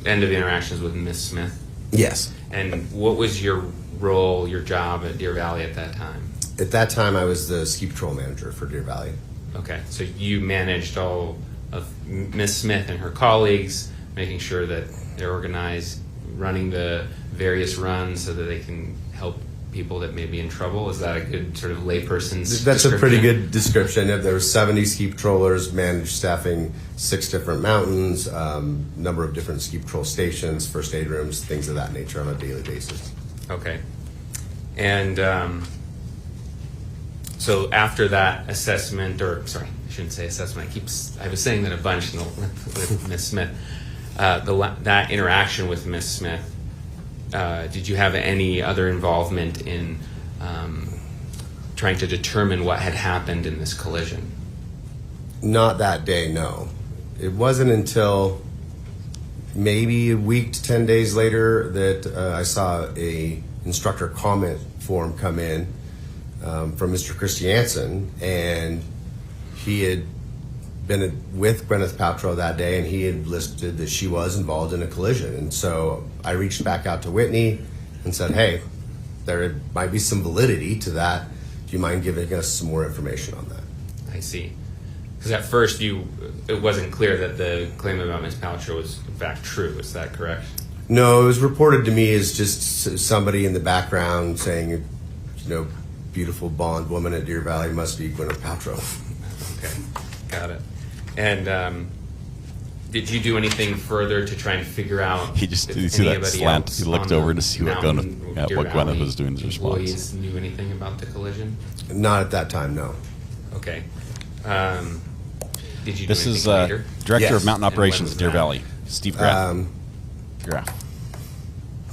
end of interactions with Miss Smith? Yes. And what was your role, your job at Deer Valley at that time? At that time, I was the ski patrol manager for Deer Valley. Okay. So you managed all of Miss Smith and her colleagues, making sure that they're organized, running the various runs so that they can help people that may be in trouble. Is that a good sort of layperson's That's a pretty good description. There were 70 ski patrollers, managed staffing 6 different mountains, number of different ski patrol stations, first aid rooms, things of that nature on a daily basis. Okay. And so after that assessment, or sorry, I shouldn't say assessment. I was saying that a bunch with Miss Smith. That interaction with Miss Smith. Did you have any other involvement in trying to determine what had happened in this collision? Not that day, no. It wasn't until maybe a week to 10 days later that I saw a instructor comment form come in from Mr. Christiansen, and he had been with Gwyneth Paltrow that day, and he had listed that she was involved in a collision. And so I reached back out to Whitney and said, hey, there might be some validity to that. Do you mind giving us some more information on that? I see. Because at first it wasn't clear that the claim about Ms. Paltrow was in fact true. Is that correct? No, it was reported to me as just somebody in the background saying, beautiful blonde woman at Deer Valley must be Gwyneth Paltrow. Okay, got it. And did you do anything further to try and figure out? He just did you see that slant? He looked over to see what Gwyneth was doing. His response. Employees knew anything about the collision? Not at that time, no. Okay. Did you? This is later? Director of Mountain Operations at Deer Valley, Steve Graf. Graf.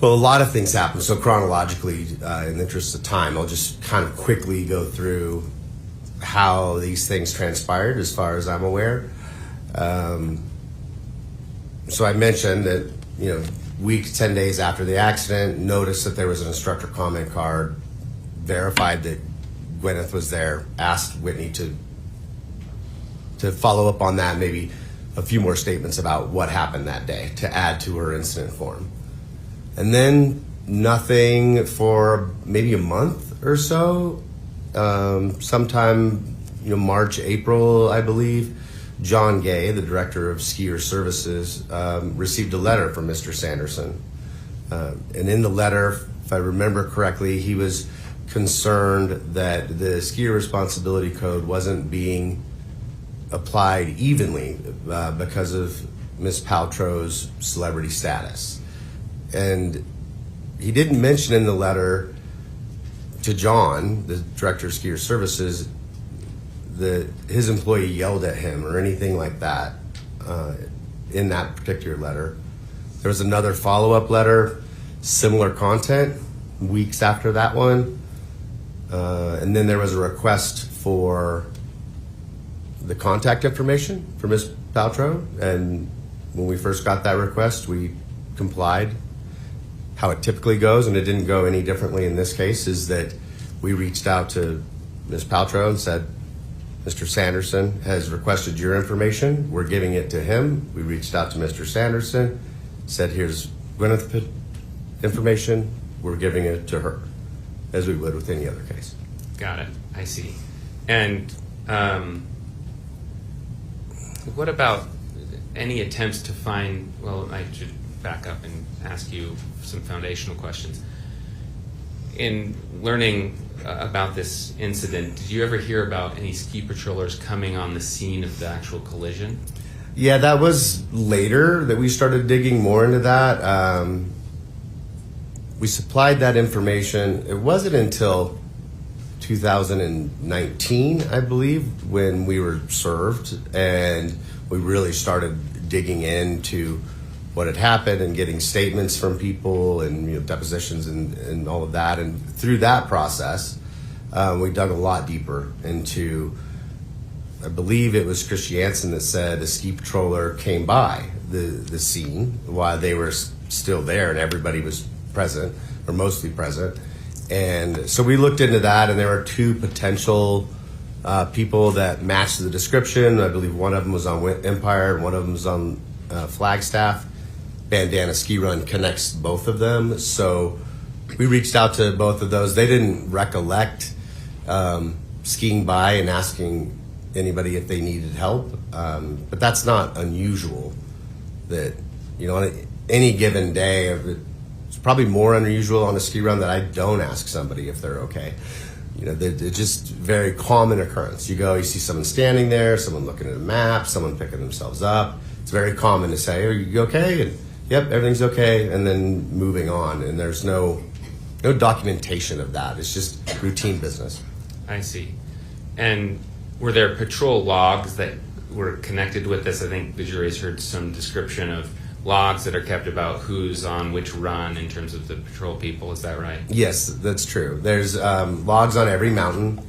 Well, a lot of things happen. So chronologically, in the interest of time, I'll just kind of quickly go through how these things transpired as far as I'm aware. So I mentioned that, week, 10 days after the accident, noticed that there was an instructor comment card, verified that Gwyneth was there, asked Whitney to follow up on that, maybe a few more statements about what happened that day to add to her incident form. And then nothing for maybe a month or so. Sometime, March, April, I believe, John Gay, the director of skier services, received a letter from Mr. Sanderson. And in the letter, if I remember correctly, he was concerned that the skier responsibility code wasn't being applied evenly because of Ms. Paltrow's celebrity status. And he didn't mention in the letter to John, the director of skier services, that his employee yelled at him or anything like that in that particular letter. There was another follow-up letter, similar content, weeks after that one. And then there was a request for the contact information for Ms. Paltrow. And when we first got that request, we complied. How it typically goes, and it didn't go any differently in this case, is that we reached out to Ms. Paltrow and said, Mr. Sanderson has requested your information. We're giving it to him. We reached out to Mr. Sanderson, said, here's Gwyneth information. We're giving it to her, as we would with any other case. Got it. I see. And what about any attempts to find, well, I should back up and ask you some foundational questions. In learning about this incident, did you ever hear about any ski patrollers coming on the scene of the actual collision? Yeah, that was later that we started digging more into that. We supplied that information. It wasn't until 2019, I believe, when we were served, and we really started digging into what had happened and getting statements from people and depositions and all of that. And through that process, we dug a lot deeper into, I believe it was Chris Jansen that said a ski patroller came by the scene while they were still there and everybody was present, or mostly present. And so we looked into that, and there were two potential people that matched the description. I believe one of them was on Empire, one of them was on Flagstaff. Bandana Ski Run connects both of them. So we reached out to both of those. They didn't recollect skiing by and asking anybody if they needed help. But that's not unusual. That, on any given day, it's probably more unusual on a ski run that I don't ask somebody if they're okay. It's just very common occurrence. You go, you see someone standing there, someone looking at a map, someone picking themselves up. It's very common to say, "Are you okay?" And yep, everything's okay, and then moving on. And there's no documentation of that. It's just routine business. I see. And were there patrol logs that were connected with this? I think the jury's heard some description of logs that are kept about who's on which run in terms of the patrol people. Is that right? Yes, that's true. There's logs on every mountain,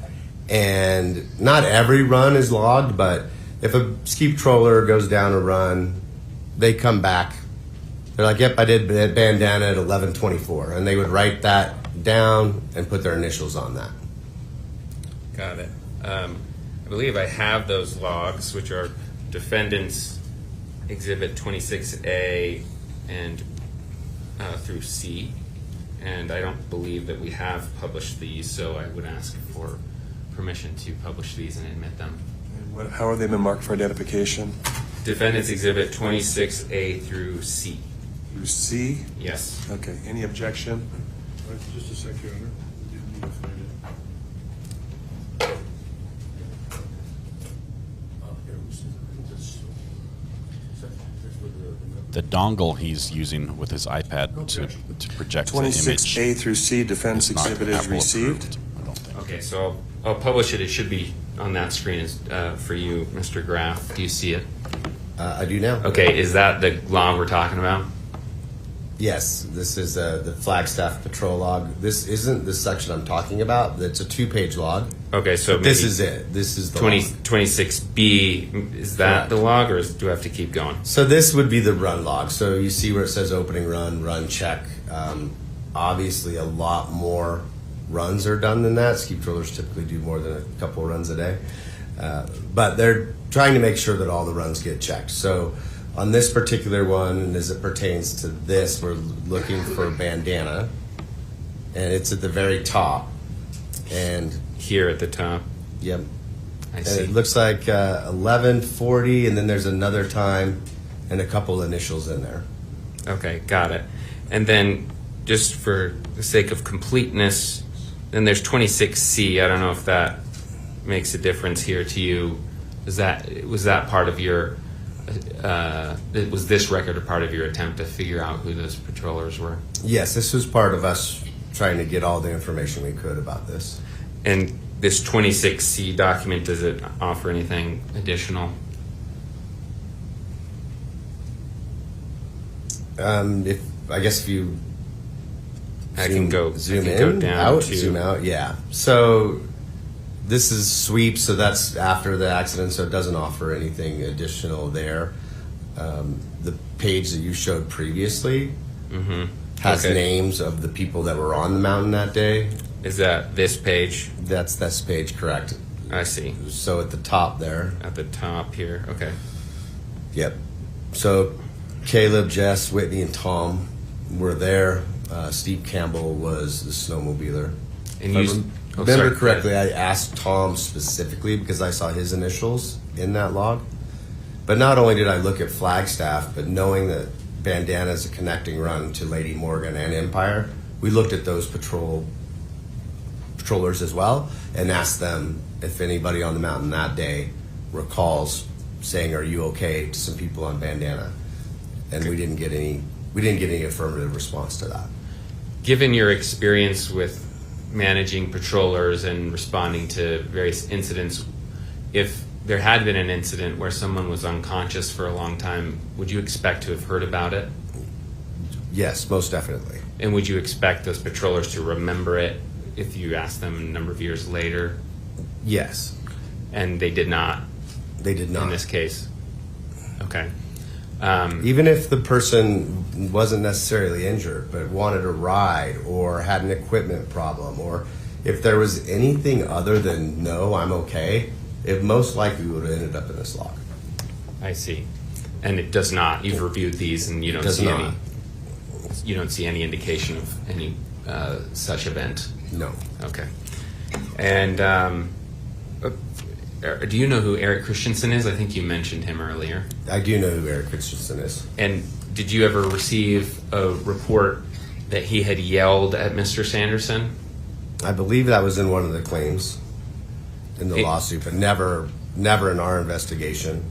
and not every run is logged, but if a ski patroller goes down a run, they come back. They're like, "Yep, I did Bandana at 11:24," and they would write that down and put their initials on that. Got it. I believe I have those logs, which are Defendants Exhibit 26A and through C, and I don't believe that we have published these, so I would ask for permission to publish these and admit them. And how are they been marked for identification? Defendants Exhibit 26A through C. Through C? Yes. Okay. Any objection? Just a sec, Your Honor. We didn't need to find it. The dongle he's using with his iPad to project the image. 26A through C, defense is not exhibit is Apple received. Okay, so I'll publish it. It should be on that screen for you, Mr. Graf. Do you see it? I do now. Okay, is that the log we're talking about? Yes, this is the Flagstaff patrol log. This isn't the section I'm talking about. It's a 2-page log. Okay, so this is it. This is the 26B. Is that the log, or do I have to keep going? So this would be the run log. So you see where it says opening run check. Obviously, a lot more runs are done than that. Ski patrollers typically do more than a couple runs a day. But they're trying to make sure that all the runs get checked. So on this particular one, and as it pertains to this, we're looking for Bandana, and it's at the very top. And here at the top. Yep. I see. And it looks like 11:40, and then there's another time and a couple initials in there. Okay, got it. And then just for the sake of completeness, then there's 26C. I don't know if that makes a difference here to you. Was that part of your was this record a part of your attempt to figure out who those patrollers were? Yes, this was part of us trying to get all the information we could about this. And this 26C document, does it offer anything additional? If you zoom out, yeah. So this is sweep, so that's after the accident, so it doesn't offer anything additional there. The page that you showed previously has names of the people that were on the mountain that day. Is that this page? That's this page, correct. I see. So at the top there. At the top here, okay. Yep. So Caleb, Jess, Whitney, and Tom were there. Steve Campbell was the snowmobiler. And if I remember correctly, I asked Tom specifically because I saw his initials in that log. But not only did I look at Flagstaff, but knowing that Bandana is a connecting run to Lady Morgan and Empire, we looked at those patrollers as well and asked them if anybody on the mountain that day recalls saying, "Are you okay?" to some people on Bandana, and we didn't get any affirmative response to that. Given your experience with managing patrollers and responding to various incidents, if there had been an incident where someone was unconscious for a long time, would you expect to have heard about it? Yes, most definitely. And would you expect those patrollers to remember it if you asked them a number of years later? Yes. And they did not? They did not. In this case? Okay. Even if the person wasn't necessarily injured, but wanted a ride or had an equipment problem, or if there was anything other than, no, I'm okay, it most likely would have ended up in this log. I see. And it does not. You've reviewed these and you don't see any. You don't see any indication of any such event? No. Okay. And do you know who Eric Christensen is? I think you mentioned him earlier. I do know who Eric Christensen is. And did you ever receive a report that he had yelled at Mr. Sanderson? I believe that was in one of the claims in the lawsuit, but never in our investigation.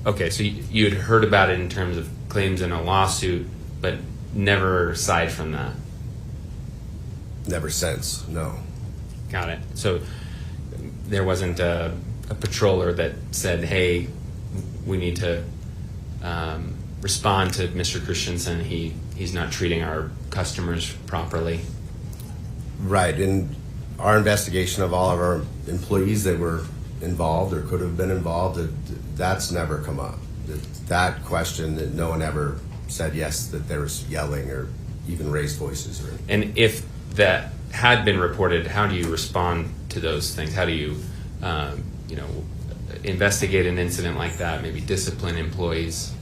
Okay, so you had heard about it in terms of claims in a lawsuit, but never aside from that? Never since, no. Got it. So there wasn't a patroller that said, hey, we need to respond to Mr. Christensen. He's not treating our customers properly. Right. In our investigation of all of our employees that were involved or could have been involved, that's never come up. That question, that no one ever said yes, that there was yelling or even raised voices. And if that had been reported, how do you respond to those things? How do you, investigate an incident like that, maybe discipline employees?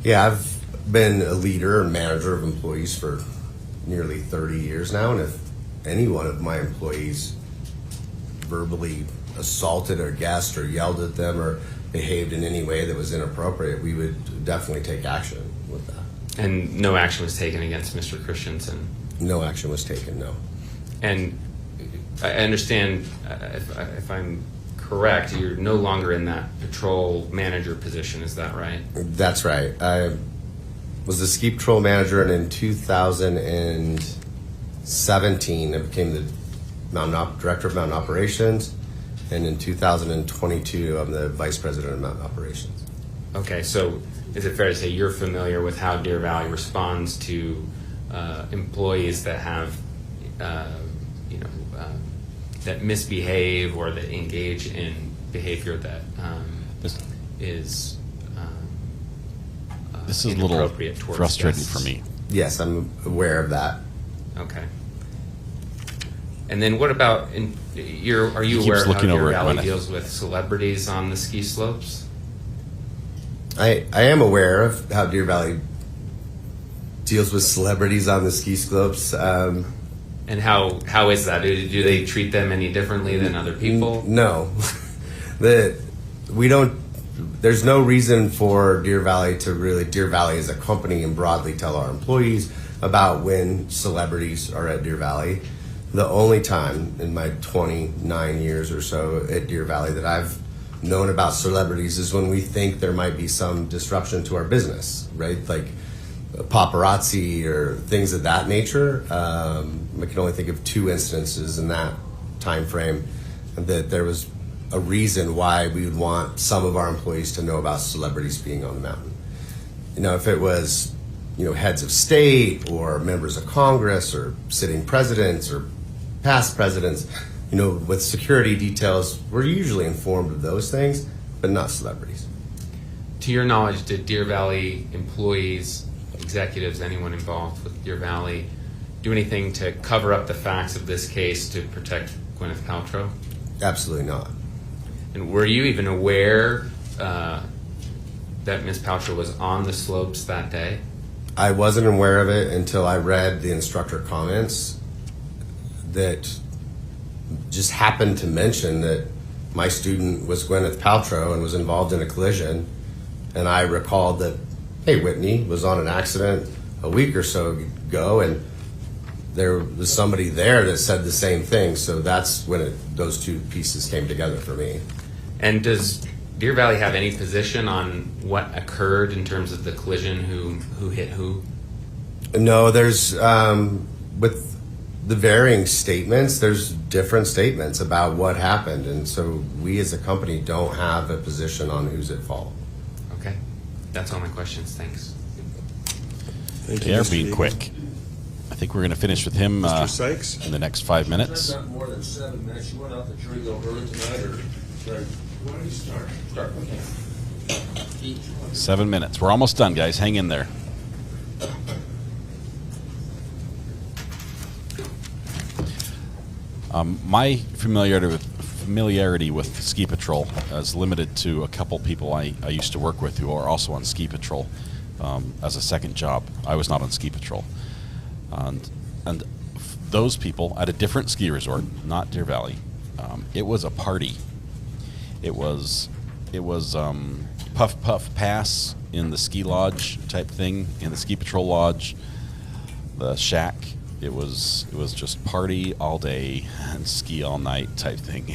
Yeah, I've been a leader and manager of employees for nearly 30 years now, and if any one of my employees verbally assaulted or guessed or yelled at them or behaved in any way that was inappropriate, we would definitely take action with that. And no action was taken against Mr. Christensen? No action was taken, no. And I understand, if I'm correct, you're no longer in that patrol manager position, is that right? That's right. I was the ski patrol manager, and in 2017 I became the director of mountain operations, and in 2022 I'm the vice president of mountain operations. Okay, so is it fair to say you're familiar with how Deer Valley responds to employees that have that misbehave or that engage in behavior that is this is a little frustrating for me. Yes, I'm aware of that. Okay. And then what about are you aware of how Deer Valley deals with celebrities on the ski slopes? I am aware of how Deer Valley deals with celebrities on the ski slopes. And how is that? Do they treat them any differently than other people? No. We don't. There's no reason for Deer Valley as a company and broadly tell our employees about when celebrities are at Deer Valley. The only time in my 29 years or so at Deer Valley that I've known about celebrities is when we think there might be some disruption to our business, right? Like paparazzi or things of that nature. I can only think of 2 instances in that time frame that there was a reason why we would want some of our employees to know about celebrities being on the mountain. If it was, heads of state or members of Congress or sitting presidents or past presidents, with security details, we're usually informed of those things, but not celebrities. To your knowledge, did Deer Valley employees, executives, anyone involved with Deer Valley do anything to cover up the facts of this case to protect Gwyneth Paltrow? Absolutely not. And were you even aware that Ms. Paltrow was on the slopes that day? I wasn't aware of it until I read the instructor comments that just happened to mention that my student was Gwyneth Paltrow and was involved in a collision. And I recalled that, hey, Whitney was on an accident a week or so ago, and there was somebody there that said the same thing. So that's when those 2 pieces came together for me. And does Deer Valley have any position on what occurred in terms of the collision, who hit who? No, there's with the varying statements, there's different statements about what happened, and so we as a company don't have a position on who's at fault. Okay, that's all my questions. Thanks. They're being quick. I think we're going to finish with him Mr. Sykes? in the next 5 minutes. Not more than 7 minutes. You want out the jury go early tonight, or why don't you start? Start. Okay. 7 minutes. We're almost done, guys. Hang in there. My familiarity with ski patrol is limited to a couple people I used to work with who are also on ski patrol as a second job. I was not on ski patrol, and those people at a different ski resort, not Deer Valley, it was a party. It was puff puff pass in the ski lodge type thing, in the ski patrol lodge, the shack. It was just party all day and ski all night type thing.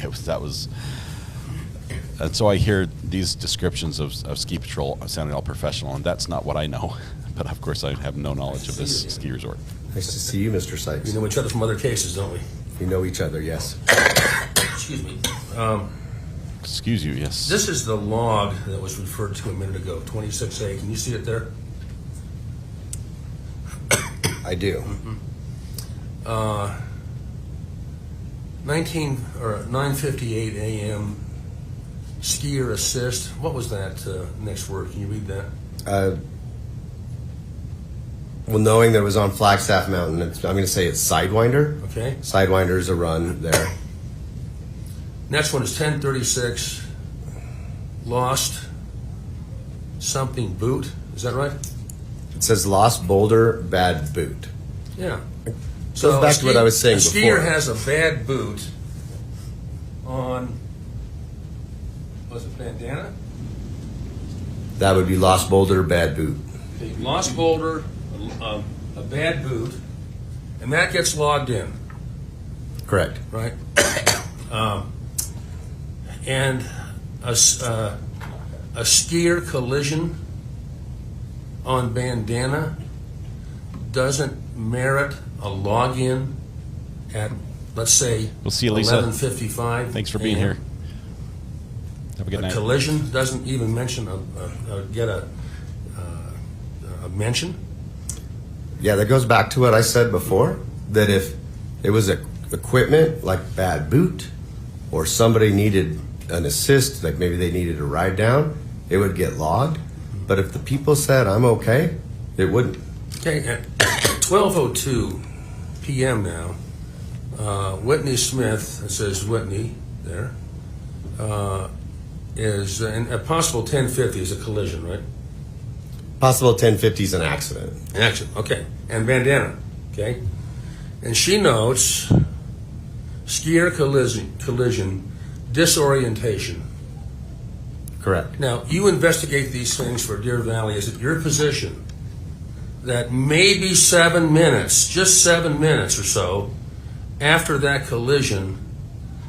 And so I hear these descriptions of ski patrol sounding all professional, and that's not what I know. But of course, I have no knowledge of this ski resort. Nice to see you, Mr. Sykes. We know each other from other cases, don't we? We know each other, yes. Excuse me. Excuse you, yes. This is the log that was referred to a minute ago, 26A. Can you see it there? I do. Mm-hmm. 9:58 a.m. skier assist. What was that next word? Can you read that? Well, knowing that it was on Flagstaff Mountain, I'm going to say it's Sidewinder. Okay. Sidewinder is a run there. Next one is 10:36. Lost something boot. Is that right? It says lost boulder, bad boot. Yeah. Goes back to what I was saying before. A skier has a bad boot on, was it bandana? That would be lost boulder, bad boot. Okay, lost boulder, a bad boot, and that gets logged in. Correct. Right? And a skier collision on bandana doesn't merit a login at, let's say, we'll see you, Lisa. 11:55. Thanks for being here. Have a good night. Collision doesn't even mention get a mention. Yeah, that goes back to what I said before, that if it was equipment like bad boot or somebody needed an assist, like maybe they needed a ride down, it would get logged. But if the people said, I'm okay, it wouldn't. Okay, at 12:02 p.m. now, Whitney Smith, it says Whitney there, is, and a possible 10:50 is a collision, right? Possible 10:50 is an accident. An accident, okay. And bandana, okay? And she notes skier collision, disorientation. Correct. Now, you investigate these things for Deer Valley. Is it your position that maybe 7 minutes, just 7 minutes or so, after that collision,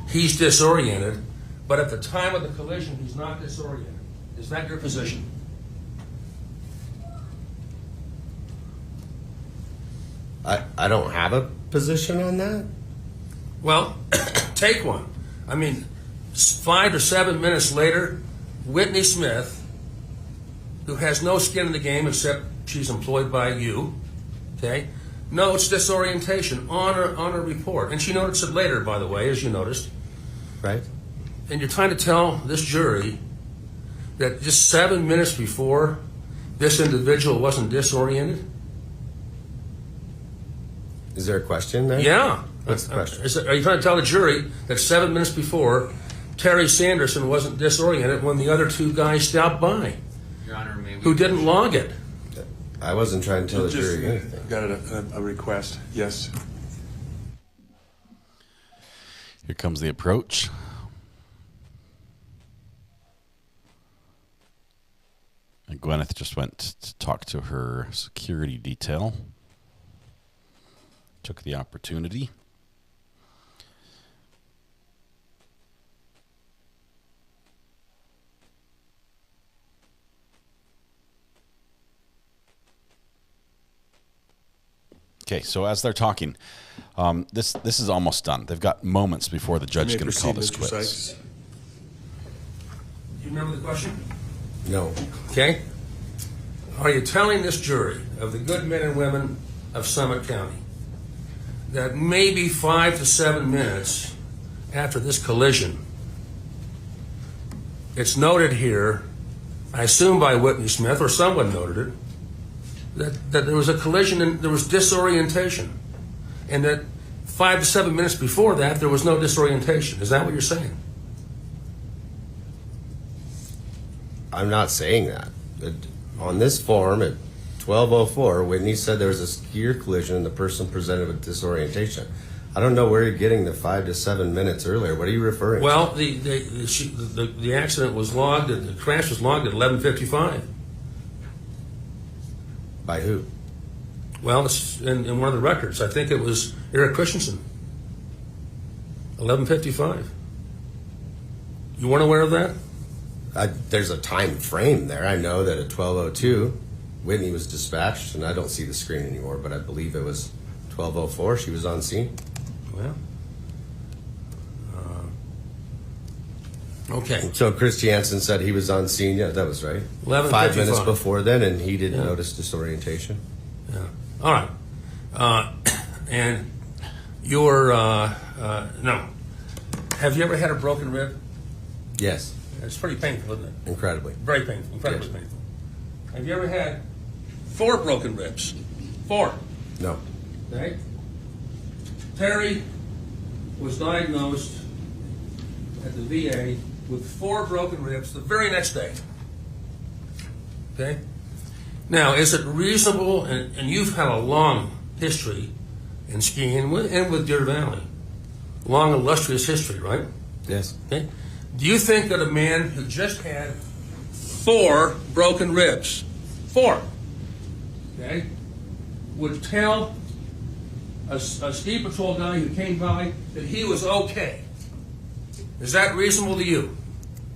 he's disoriented, but at the time of the collision, he's not disoriented? Is that your position? I don't have a position on that. Well, take one. I mean, 5 to 7 minutes later, Whitney Smith, who has no skin in the game except she's employed by you, okay, notes disorientation on her report. And she noticed it later, by the way, as you noticed. Right. And you're trying to tell this jury that just 7 minutes before, this individual wasn't disoriented? Is there a question there? Yeah. What's the question? Are you trying to tell the jury that 7 minutes before, Terry Sanderson wasn't disoriented when the other two guys stopped by? Your Honor, may we... Who didn't log it? I wasn't trying to tell the jury anything. Got a request. Yes. Here comes the approach. And Gwyneth just went to talk to her security detail. Took the opportunity. Okay, so as they're talking, this is almost done. They've got moments before the judge is going to call this quits. Do you remember the question? No. Okay. Are you telling this jury of the good men and women of Summit County that maybe 5 to 7 minutes after this collision, it's noted here, I assume by Whitney Smith, or someone noted it, that there was a collision and there was disorientation, and that 5 to 7 minutes before that there was no disorientation? Is that what you're saying? I'm not saying that. On this form at 12:04, Whitney said there was a skier collision and the person presented with disorientation. I don't know where you're getting the 5 to 7 minutes earlier. What are you referring to? Well, the accident was logged, the crash was logged at 11:55. By who? Well, it's in one of the records. I think it was Eric Christensen. 11:55. You weren't aware of that? There's a time frame there. I know that at 12:02, Whitney was dispatched, and I don't see the screen anymore, but I believe it was 12:04. She was on scene. Well, okay. So Chris Jansen said he was on scene. Yeah, that was right. 5 minutes before then, and he didn't notice disorientation. Yeah. All right. And you're no. Have you ever had a broken rib? Yes. It's pretty painful, isn't it? Incredibly. Very painful. Incredibly painful. Have you ever had 4 broken ribs? 4. No. Okay. Terry was diagnosed at the VA with 4 broken ribs the very next day. Okay? Now, is it reasonable, and you've had a long history in skiing and with Deer Valley, long illustrious history, right? Yes. Okay. Do you think that a man who just had 4 broken ribs, 4, okay, would tell a ski patrol guy who came by that he was okay? Is that reasonable to you?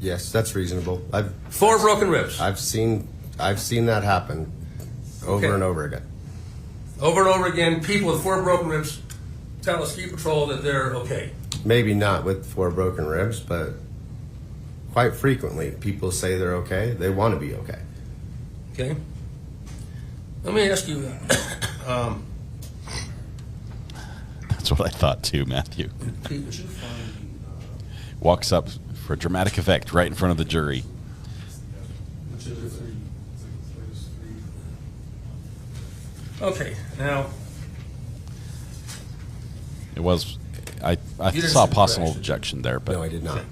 Yes, that's reasonable. 4 broken ribs. I've seen that happen over and over again. Over and over again, people with 4 broken ribs tell a ski patrol that they're okay. Maybe not with 4 broken ribs, but quite frequently people say they're okay. They want to be okay. Okay. Let me ask you. That's what I thought too, Matthew. Walks up for dramatic effect right in front of the jury. Okay, now. It was, I saw a possible objection there, but. No, I did not.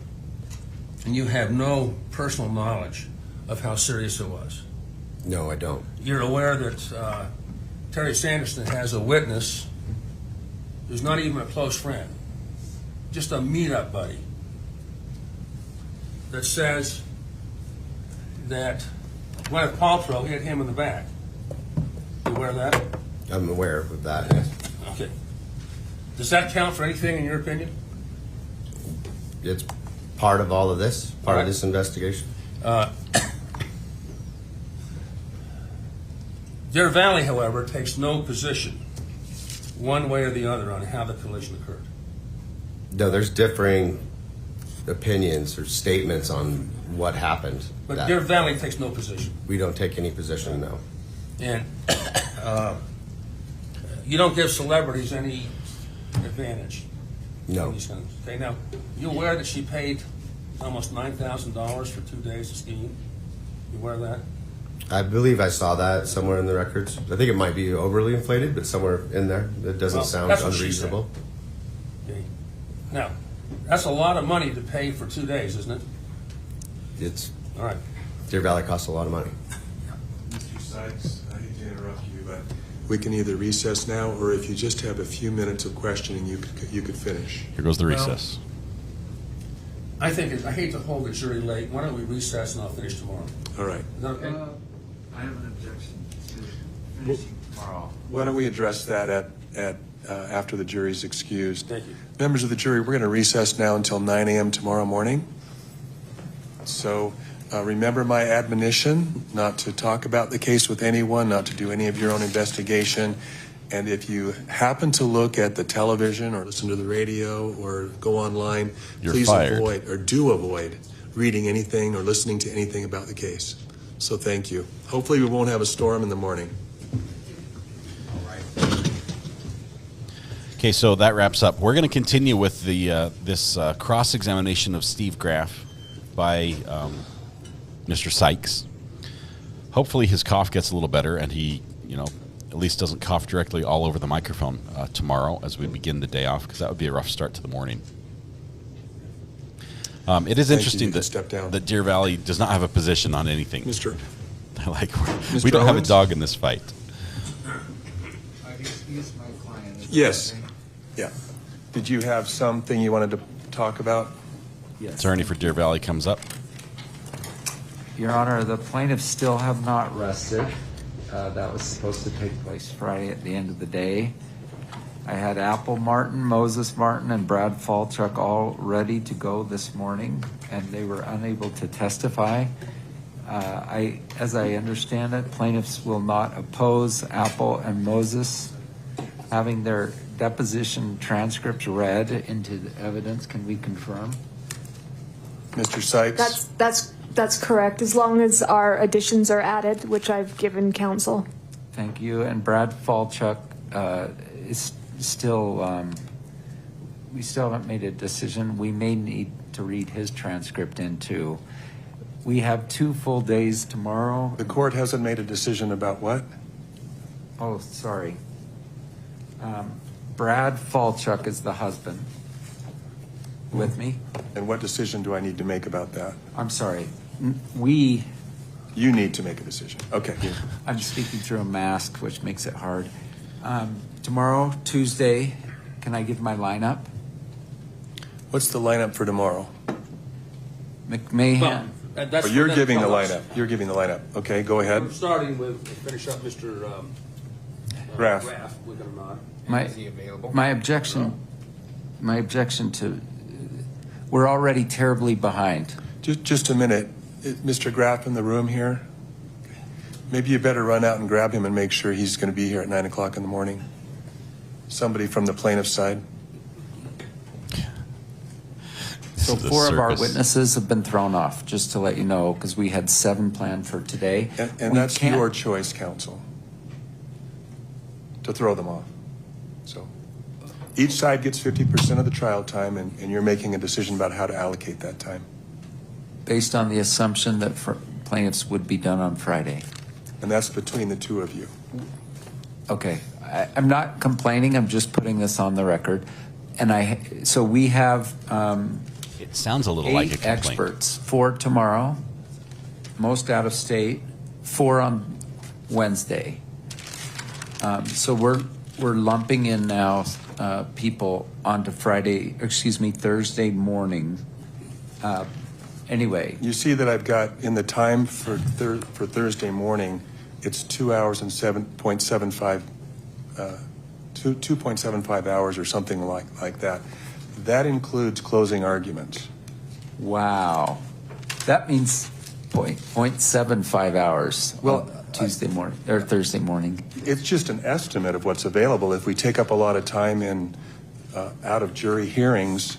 And you have no personal knowledge of how serious it was? No, I don't. You're aware that Terry Sanderson has a witness who's not even a close friend, just a meet-up buddy, that says that Gwyneth Paltrow hit him in the back. You aware of that? I'm aware of that, yes. Okay. Does that count for anything in your opinion? It's part of all of this, part of this investigation. Deer Valley, however, takes no position one way or the other on how the collision occurred. No, there's differing opinions or statements on what happened. But Deer Valley takes no position. We don't take any position, no. And you don't give celebrities any advantage. No. Okay, now, you aware that she paid almost $9,000 for 2 days of skiing? You aware of that? I believe I saw that somewhere in the records. I think it might be overly inflated, but somewhere in there. It doesn't sound unreasonable. Okay. Now, that's a lot of money to pay for 2 days, isn't it? It's all right. Deer Valley costs a lot of money. Mr. Sykes, I hate to interrupt you, but we can either recess now, or if you just have a few minutes of questioning, you could finish. Here goes the recess. I hate to hold the jury late. Why don't we recess and I'll finish tomorrow? All right. Is that okay? I have an objection to finishing tomorrow. Why don't we address that at after the jury's excused? Thank you. Members of the jury, we're going to recess now until 9 a.m. tomorrow morning. So remember my admonition not to talk about the case with anyone, not to do any of your own investigation, And if you happen to look at the television or listen to the radio or go online, You're please fired. avoid reading anything or listening to anything about the case. So thank you. Hopefully we won't have a storm in the morning. Okay, so that wraps up. We're going to continue with the this cross-examination of Steve Graf by Mr. Sykes. Hopefully his cough gets a little better and he, at least doesn't cough directly all over the microphone tomorrow as we begin the day off, because that would be a rough start to the morning. It is interesting that Deer Valley does not have a position on anything. Mr. We don't have a dog in this fight. Excuse my client. Yes. Yeah. Did you have something you wanted to talk about? Yes. Attorney for Deer Valley comes up. Your Honor, the plaintiffs still have not rested. That was supposed to take place Friday at the end of the day. I had Apple Martin, Moses Martin, and Brad Falchuk all ready to go this morning, and they were unable to testify. As I understand it, plaintiffs will not oppose Apple and Moses having their deposition transcripts read into the evidence. Can we confirm? Mr. Sykes? That's correct, as long as our additions are added, which I've given counsel. Thank you. And Brad Falchuk is still, we still haven't made a decision. We may need to read his transcript in too. We have 2 full days tomorrow. The court hasn't made a decision about what? Oh, sorry. Brad Falchuk is the husband. With me? And what decision do I need to make about that? I'm sorry. You need to make a decision. Okay. I'm speaking through a mask, which makes it hard. Tomorrow, Tuesday, can I give my lineup? What's the lineup for tomorrow? McMahon. You're giving the lineup. You're giving the lineup. Okay, go ahead. We're starting with, finish up Mr. Graf. We're going to nod. My objection to, we're already terribly behind. Just a minute. Mr. Graf in the room here? Maybe you better run out and grab him and make sure he's going to be here at 9 o'clock in the morning. Somebody from the plaintiff's side. So 4 of our witnesses have been thrown off, just to let you know, because we had 7 planned for today. And that's your choice, counsel, to throw them off. So each side gets 50% of the trial time, and you're making a decision about how to allocate that time. Based on the assumption that plaintiffs would be done on Friday. And that's between the 2 of you. Okay. I'm not complaining. I'm just putting this on the record. And so we have it sounds a little like a complaint. 8 experts, 4 tomorrow, most out of state, 4 on Wednesday. So we're lumping in now people onto Thursday morning. Anyway, you see that I've got in the time for Thursday morning, it's 2 hours and 2.75 hours or something like that. That includes closing arguments. Wow, that means 0.75 hours. Well, Tuesday morning or Thursday morning. It's just an estimate of what's available. If we take up a lot of time in out of jury hearings,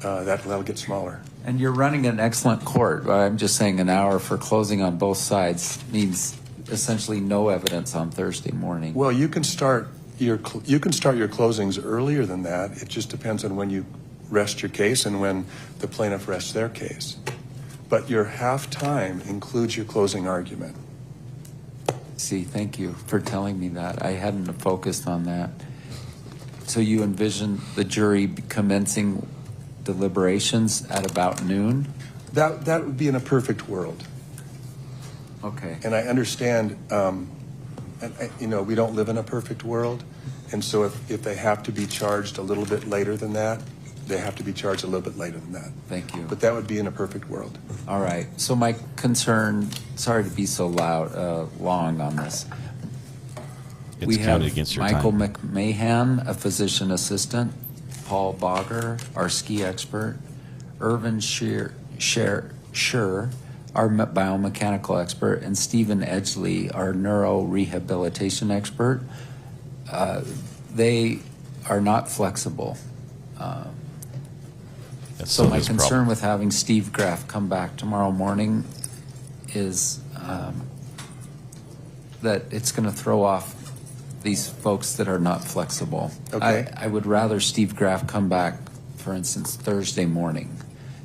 that'll get smaller. And you're running an excellent court. I'm just saying an hour for closing on both sides means essentially no evidence on Thursday morning. Well, you can start your closings earlier than that. It just depends on when you rest your case and when the plaintiff rests their case. But your half time includes your closing argument. See, thank you for telling me that. I hadn't focused on that. So you envision the jury commencing deliberations at about noon? That would be in a perfect world. Okay. And I understand, we don't live in a perfect world. And so if they have to be charged a little bit later than that, they have to be charged a little bit later than that. Thank you. But that would be in a perfect world. All right. So my concern, sorry to be so long on this. We have against your Michael time. McMahon, a physician assistant, Paul Bogger, our ski expert, Irvin Scher, our biomechanical expert, and Stephen Edgley, our neurorehabilitation expert. They are not flexible. So my concern with having Steve Graf come back tomorrow morning is that it's going to throw off these folks that are not flexible. Okay. I would rather Steve Graf come back, for instance, Thursday morning,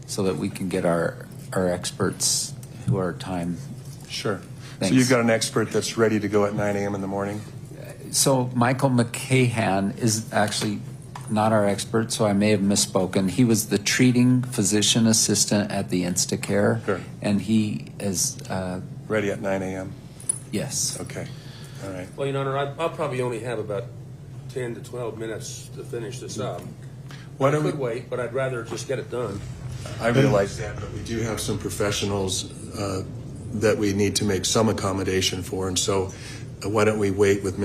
so that we can get our experts who are time. Sure. Thanks. So you've got an expert that's ready to go at 9 a.m. in the morning? So Michael McCahan is actually not our expert, so I may have misspoken. He was the treating physician assistant at the Instacare, Sure. and he is ready at 9 a.m. Yes. Okay. All right. Well, Your Honor, I'll probably only have about 10 to 12 minutes to finish this up. Why I don't could we- wait, but I'd rather just get it done. I realize that, but we do have some professionals that we need to make some accommodation for, and so why don't we wait with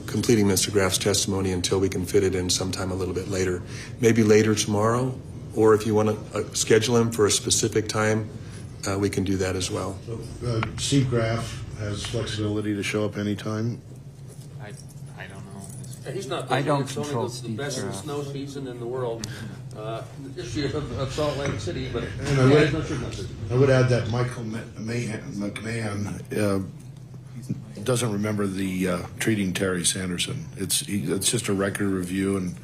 completing Mr. Graf's testimony until we can fit it in sometime a little bit later. Maybe later tomorrow, or if you want to schedule him for a specific time, we can do that as well. So, Steve Graf has flexibility to show up anytime. I don't know. Yeah, he's not. I don't it's only control the Steve best Graf. snow season in the world. This year of Salt Lake City, but And I would add that Michael McMahon doesn't remember the treating Terry Sanderson. It's just a record review, and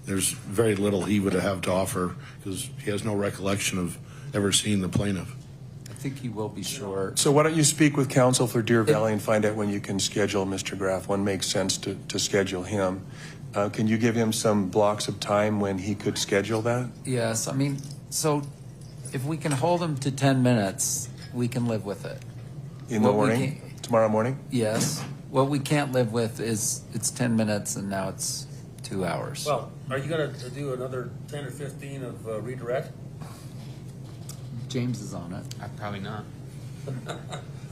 there's very little he would have to offer because he has no recollection of ever seeing the plaintiff. I think he will be short. So why don't you speak with counsel for Deer Valley and find out when you can schedule Mr. Graf, when makes sense to schedule him. Can you give him some blocks of time when he could schedule that? Yes, I mean, so if we can hold him to 10 minutes, we can live with it. In the What we morning? Tomorrow morning? Yes. What we can't live with is it's 10 minutes and now it's 2 hours. well, are you going to do another 10 or 15 of redirect? James is on it. Probably not.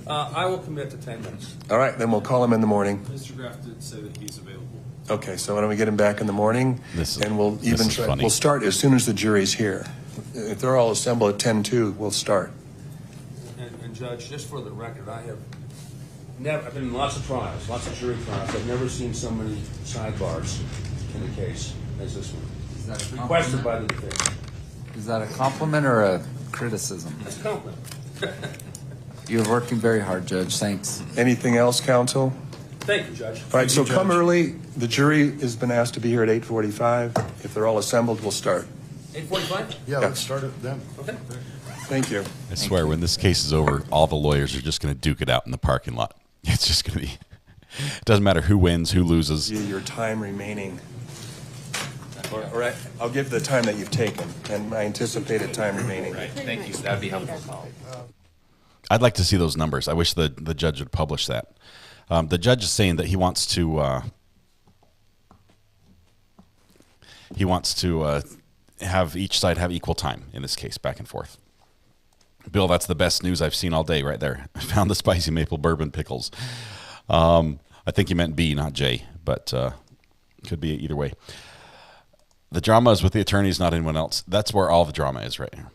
I will commit to 10 minutes. All right, then we'll call him in the morning. Mr. Graf did say that he's available. Okay, so why don't we get him back in the morning? And we'll even is funny. we'll start as soon as the jury's here. If they're all assembled at 10:02, we'll start. And Judge, just for the record, I've been in lots of trials, lots of jury trials. I've never seen so many sidebars in a case as this one. Is that a Requested compliment? by the defense. Is that a compliment or a criticism? It's a compliment. You're working very hard, Judge. Thanks. Anything else, counsel? Thank you, Judge. All right, so come early. The jury has been asked to be here at 8:45. If they're all assembled, we'll start. 8:45? Yeah, let's start it then. Okay. Thank you. I swear, when this case is over, all the lawyers are just going to duke it out in the parking lot. It's just going to be. It doesn't matter who wins, who loses. Your time remaining. Or I'll give the time that you've taken and my anticipated time remaining. Right. Thank you. That'd be helpful. I'd like to see those numbers. I wish the judge would publish that. The judge is saying that he wants to have each side have equal time in this case, back and forth. Bill, that's the best news I've seen all day right there. I found the spicy maple bourbon pickles. I think you meant B, not J, but could be either way. The drama is with the attorneys, not anyone else. That's where all the drama is right here.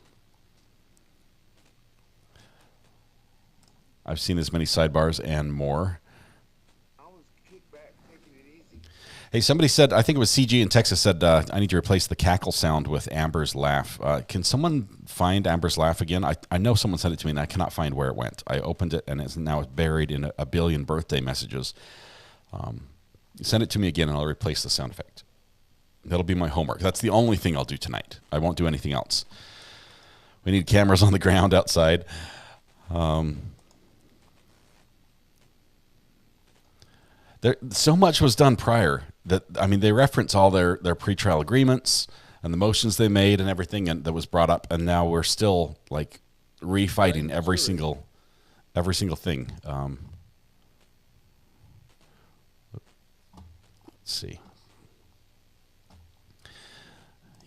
I've seen as many sidebars and more. Hey, somebody said, I think it was CG in Texas said, I need to replace the cackle sound with Amber's laugh. Can someone find Amber's laugh again? I know someone sent it to me and I cannot find where it went. I opened it and it's now buried in a billion birthday messages. Send it to me again and I'll replace the sound effect. That'll be my homework. That's the only thing I'll do tonight. I won't do anything else. We need cameras on the ground outside. So much was done prior that, I mean, they reference all their pretrial agreements and the motions they made and everything that was brought up, and now we're still like refighting every single thing. Let's see.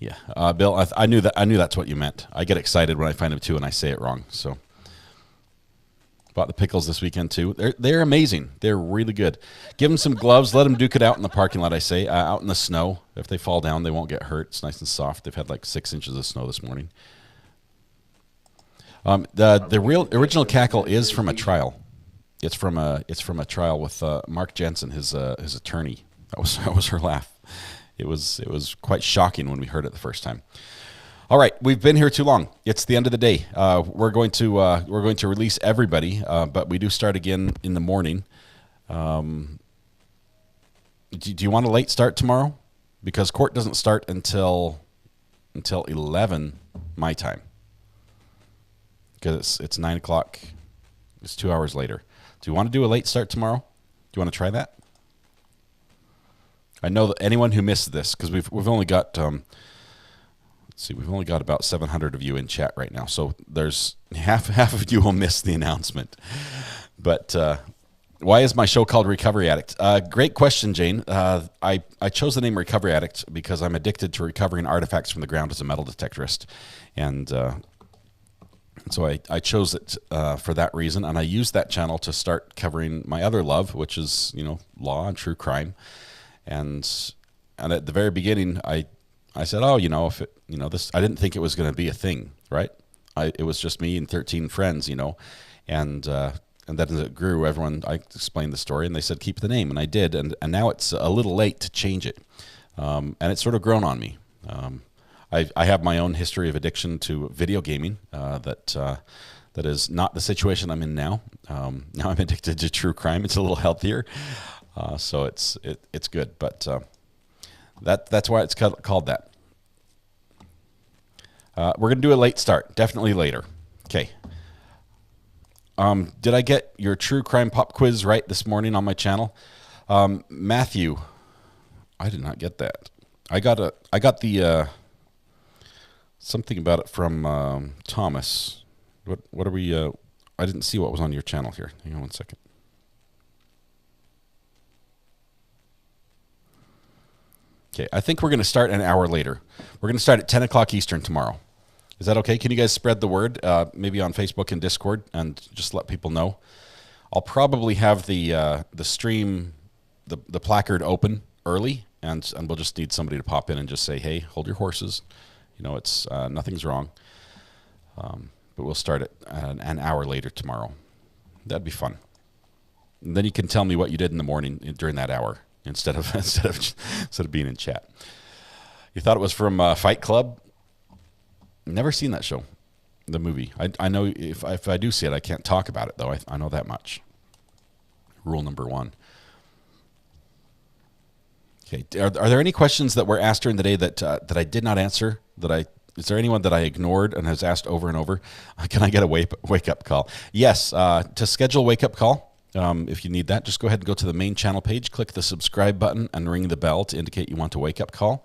Yeah, Bill, I knew that's what you meant. I get excited when I find them too, and I say it wrong. So, bought the pickles this weekend too. They're amazing. They're really good. Give them some gloves. Let them duke it out in the parking lot. I say out in the snow. If they fall down, they won't get hurt. It's nice and soft. They've had like 6 inches of snow this morning. The original cackle is from a trial. It's from a trial with Mark Jensen, his attorney. That was her laugh. It was quite shocking when we heard it the first time. All right, we've been here too long. It's the end of the day. We're going to release everybody, but we do start again in the morning. Do you want a late start tomorrow? Because court doesn't start until 11 my time. Because it's 9 o'clock. It's 2 hours later. Do you want to do a late start tomorrow? Do you want to try that? I know that anyone who missed this, because we've only got we've only got about 700 of you in chat right now, so there's half of you will miss the announcement. But why is my show called Recovery Addict? Great question, Jane. I chose the name Recovery Addict because I'm addicted to recovering artifacts from the ground as a metal detectorist, and so I chose it for that reason, and I used that channel to start covering my other love, which is law and true crime. And at the very beginning, I said, if it, this, I didn't think it was going to be a thing, right? It was just me and 13 friends, and then as it grew, I explained the story, and they said keep the name, and I did, and now it's a little late to change it, and it's sort of grown on me. I have my own history of addiction to video gaming that is not the situation I'm in now. Now I'm addicted to true crime. It's a little healthier. So it's good, but that's why it's called that. We're going to do a late start, definitely later. Okay. Did I get your true crime pop quiz right this morning on my channel? Matthew, I did not get that. I got the something about it from Thomas. What are we? I didn't see what was on your channel here. Hang on one second. Okay, I think we're going to start an hour later. We're going to start at 10 o'clock Eastern tomorrow. Is that okay? Can you guys spread the word, maybe on Facebook and Discord, and just let people know? I'll probably have the stream, the placard open early, and we'll just need somebody to pop in and just say, hey, hold your horses. It's nothing's wrong. But we'll start it an hour later tomorrow. That'd be fun. And then you can tell me what you did in the morning during that hour. Instead of being in chat. You thought it was from Fight Club? Never seen that show, the movie. I know if I do see it, I can't talk about it though. I know that much. Rule number 1. Okay. Are there any questions that were asked during the day that I did not answer? Is there anyone that I ignored and has asked over and over? Can I get a wake up call? Yes. To schedule wake up call. If you need that, just go ahead and go to the main channel page, click the subscribe button, and ring the bell to indicate you want a wake-up call,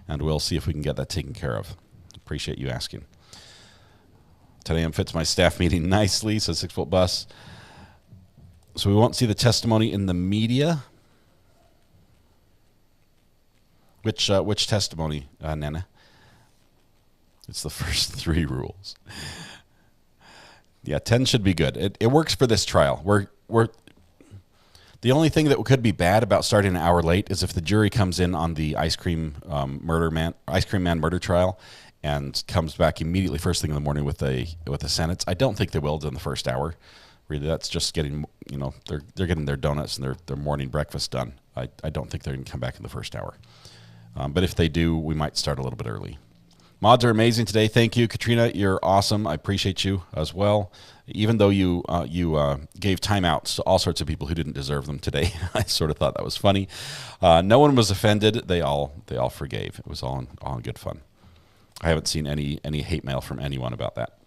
and we'll see if we can get that taken care of. Appreciate you asking. 10 a.m. fits my staff meeting nicely, says 6 Volt Bus. So we won't see the testimony in the media. Which testimony, Nana? It's the first 3 rules. Yeah, 10 should be good. It works for this trial. The only thing that could be bad about starting an hour late is if the jury comes in on the ice cream man murder trial and comes back immediately first thing in the morning with a sentence. I don't think they will in the first hour. Really, that's just getting they're getting their donuts and their morning breakfast done. I don't think they're going to come back in the first hour. But if they do, we might start a little bit early. Mods are amazing today. Thank you, Katrina. You're awesome. I appreciate you as well. Even though you gave timeouts to all sorts of people who didn't deserve them today, I sort of thought that was funny. No one was offended. They all forgave. It was all in good fun. I haven't seen any hate mail from anyone about that.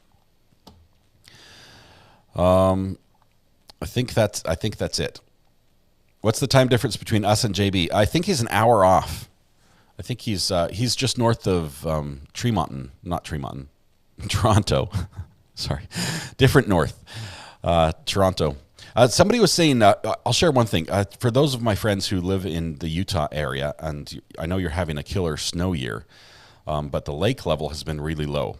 I think that's it. What's the time difference between us and JB? I think he's an hour off. I think he's just north of Toronto. Sorry, different north, Toronto. Somebody was saying, I'll share one thing. For those of my friends who live in the Utah area, and I know you're having a killer snow year, but the lake level has been really low.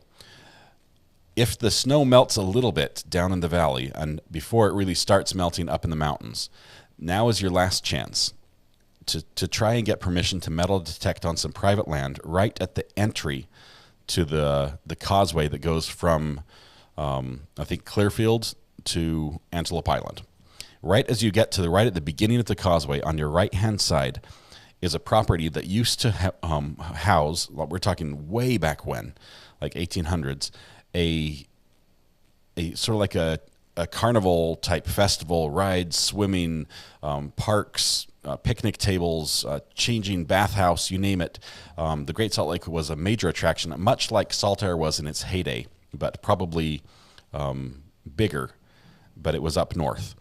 If the snow melts a little bit down in the valley and before it really starts melting up in the mountains, now is your last chance to try and get permission to metal detect on some private land right at the entry to the causeway that goes from, I think, Clearfield to Antelope Island. Right as you get to right at the beginning of the causeway on your right-hand side, is a property that used to house, we're talking way back when, like 1800s, a sort of like a carnival type festival, rides, swimming, parks, picnic tables, changing bathhouse, you name it. The Great Salt Lake was a major attraction, much like Saltaire was in its heyday, but probably bigger, but it was up north.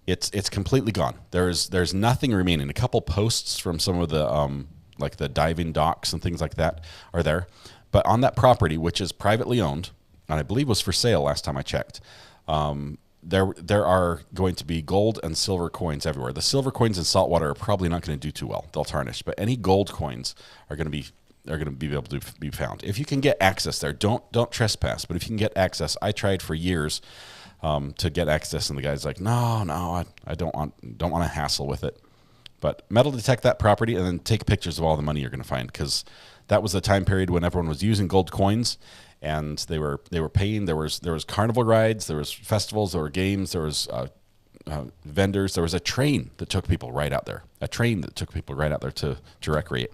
It's completely gone. There's nothing remaining. A couple posts from some of the like the diving docks and things like that are there, but on that property, which is privately owned, and I believe was for sale last time I checked, there are going to be gold and silver coins everywhere. The silver coins in saltwater are probably not going to do too well. They'll tarnish, but any gold coins are going to be able to be found if you can get access there. Don't trespass, but if you can get access. I tried for years to get access, and the guy's like, no, I don't want to hassle with it. But metal detect that property and then take pictures of all the money you're going to find, because that was the time period when everyone was using gold coins, and they were paying. There was carnival rides, there was festivals, there were games, there was vendors. There was a train that took people right out there. To recreate.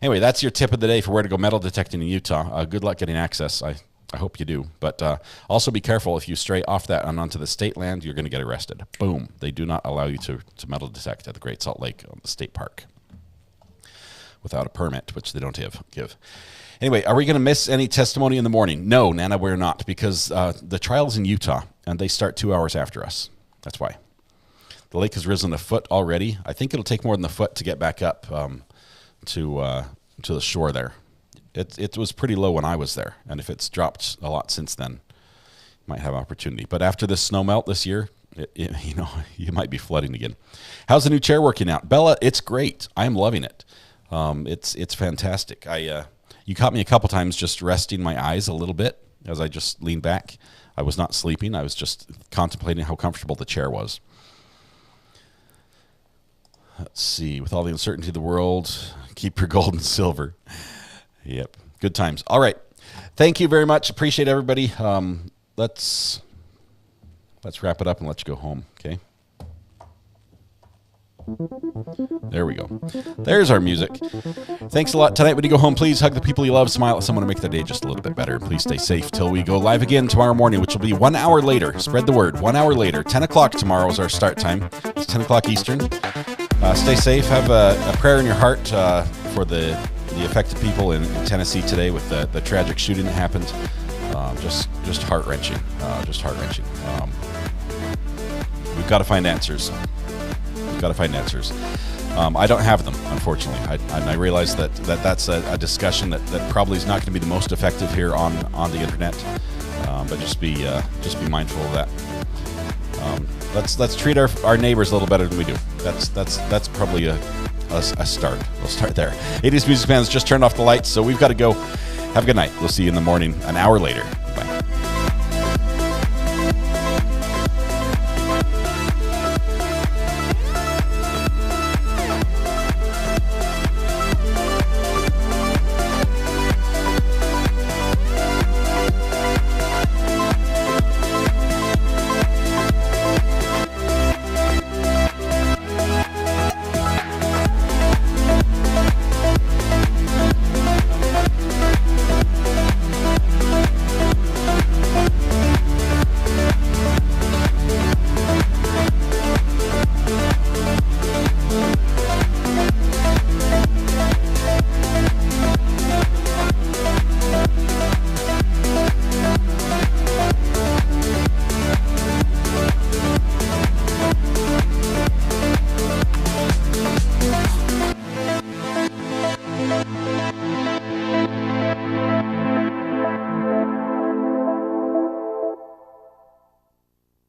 Anyway, that's your tip of the day for where to go metal detecting in Utah. Good luck getting access. I hope you do. But also be careful. If you stray off that and onto the state land, you're going to get arrested. Boom. They do not allow you to metal detect at the Great Salt Lake State Park without a permit, which they don't give. Anyway, are we going to miss any testimony in the morning? No, Nana, we're not, because the trial's in Utah, and they start 2 hours after us. That's why. The lake has risen a foot already. I think it'll take more than a foot to get back up to the shore there. It was pretty low when I was there, and if it's dropped a lot since then, you might have opportunity. But after this snow melt this year, you might be flooding again. How's the new chair working out? Bella, it's great. I'm loving it. It's fantastic. You caught me a couple times just resting my eyes a little bit as I just leaned back. I was not sleeping. I was just contemplating how comfortable the chair was. Let's see. With all the uncertainty of the world, keep your gold and silver. Yep. Good times. All right. Thank you very much. Appreciate everybody. Let's wrap it up and let you go home. Okay. There we go. There's our music. Thanks a lot. Tonight when you go home, please hug the people you love, smile at someone, and make their day just a little bit better. Please stay safe till we go live again tomorrow morning, which will be 1 hour later. Spread the word. 1 hour later. 10 o'clock tomorrow is our start time. It's 10 o'clock Eastern. Stay safe. Have a prayer in your heart for the affected people in Tennessee today with the tragic shooting that happened. Just heart-wrenching. We've got to find answers. I don't have them, unfortunately. I realize that's a discussion that probably is not going to be the most effective here on the internet. But just be mindful of that. Let's treat our neighbors a little better than we do. That's probably a start. We'll start there. 80s Music Fans just turned off the lights, so we've got to go. Have a good night. We'll see you in the morning, an hour later. Bye.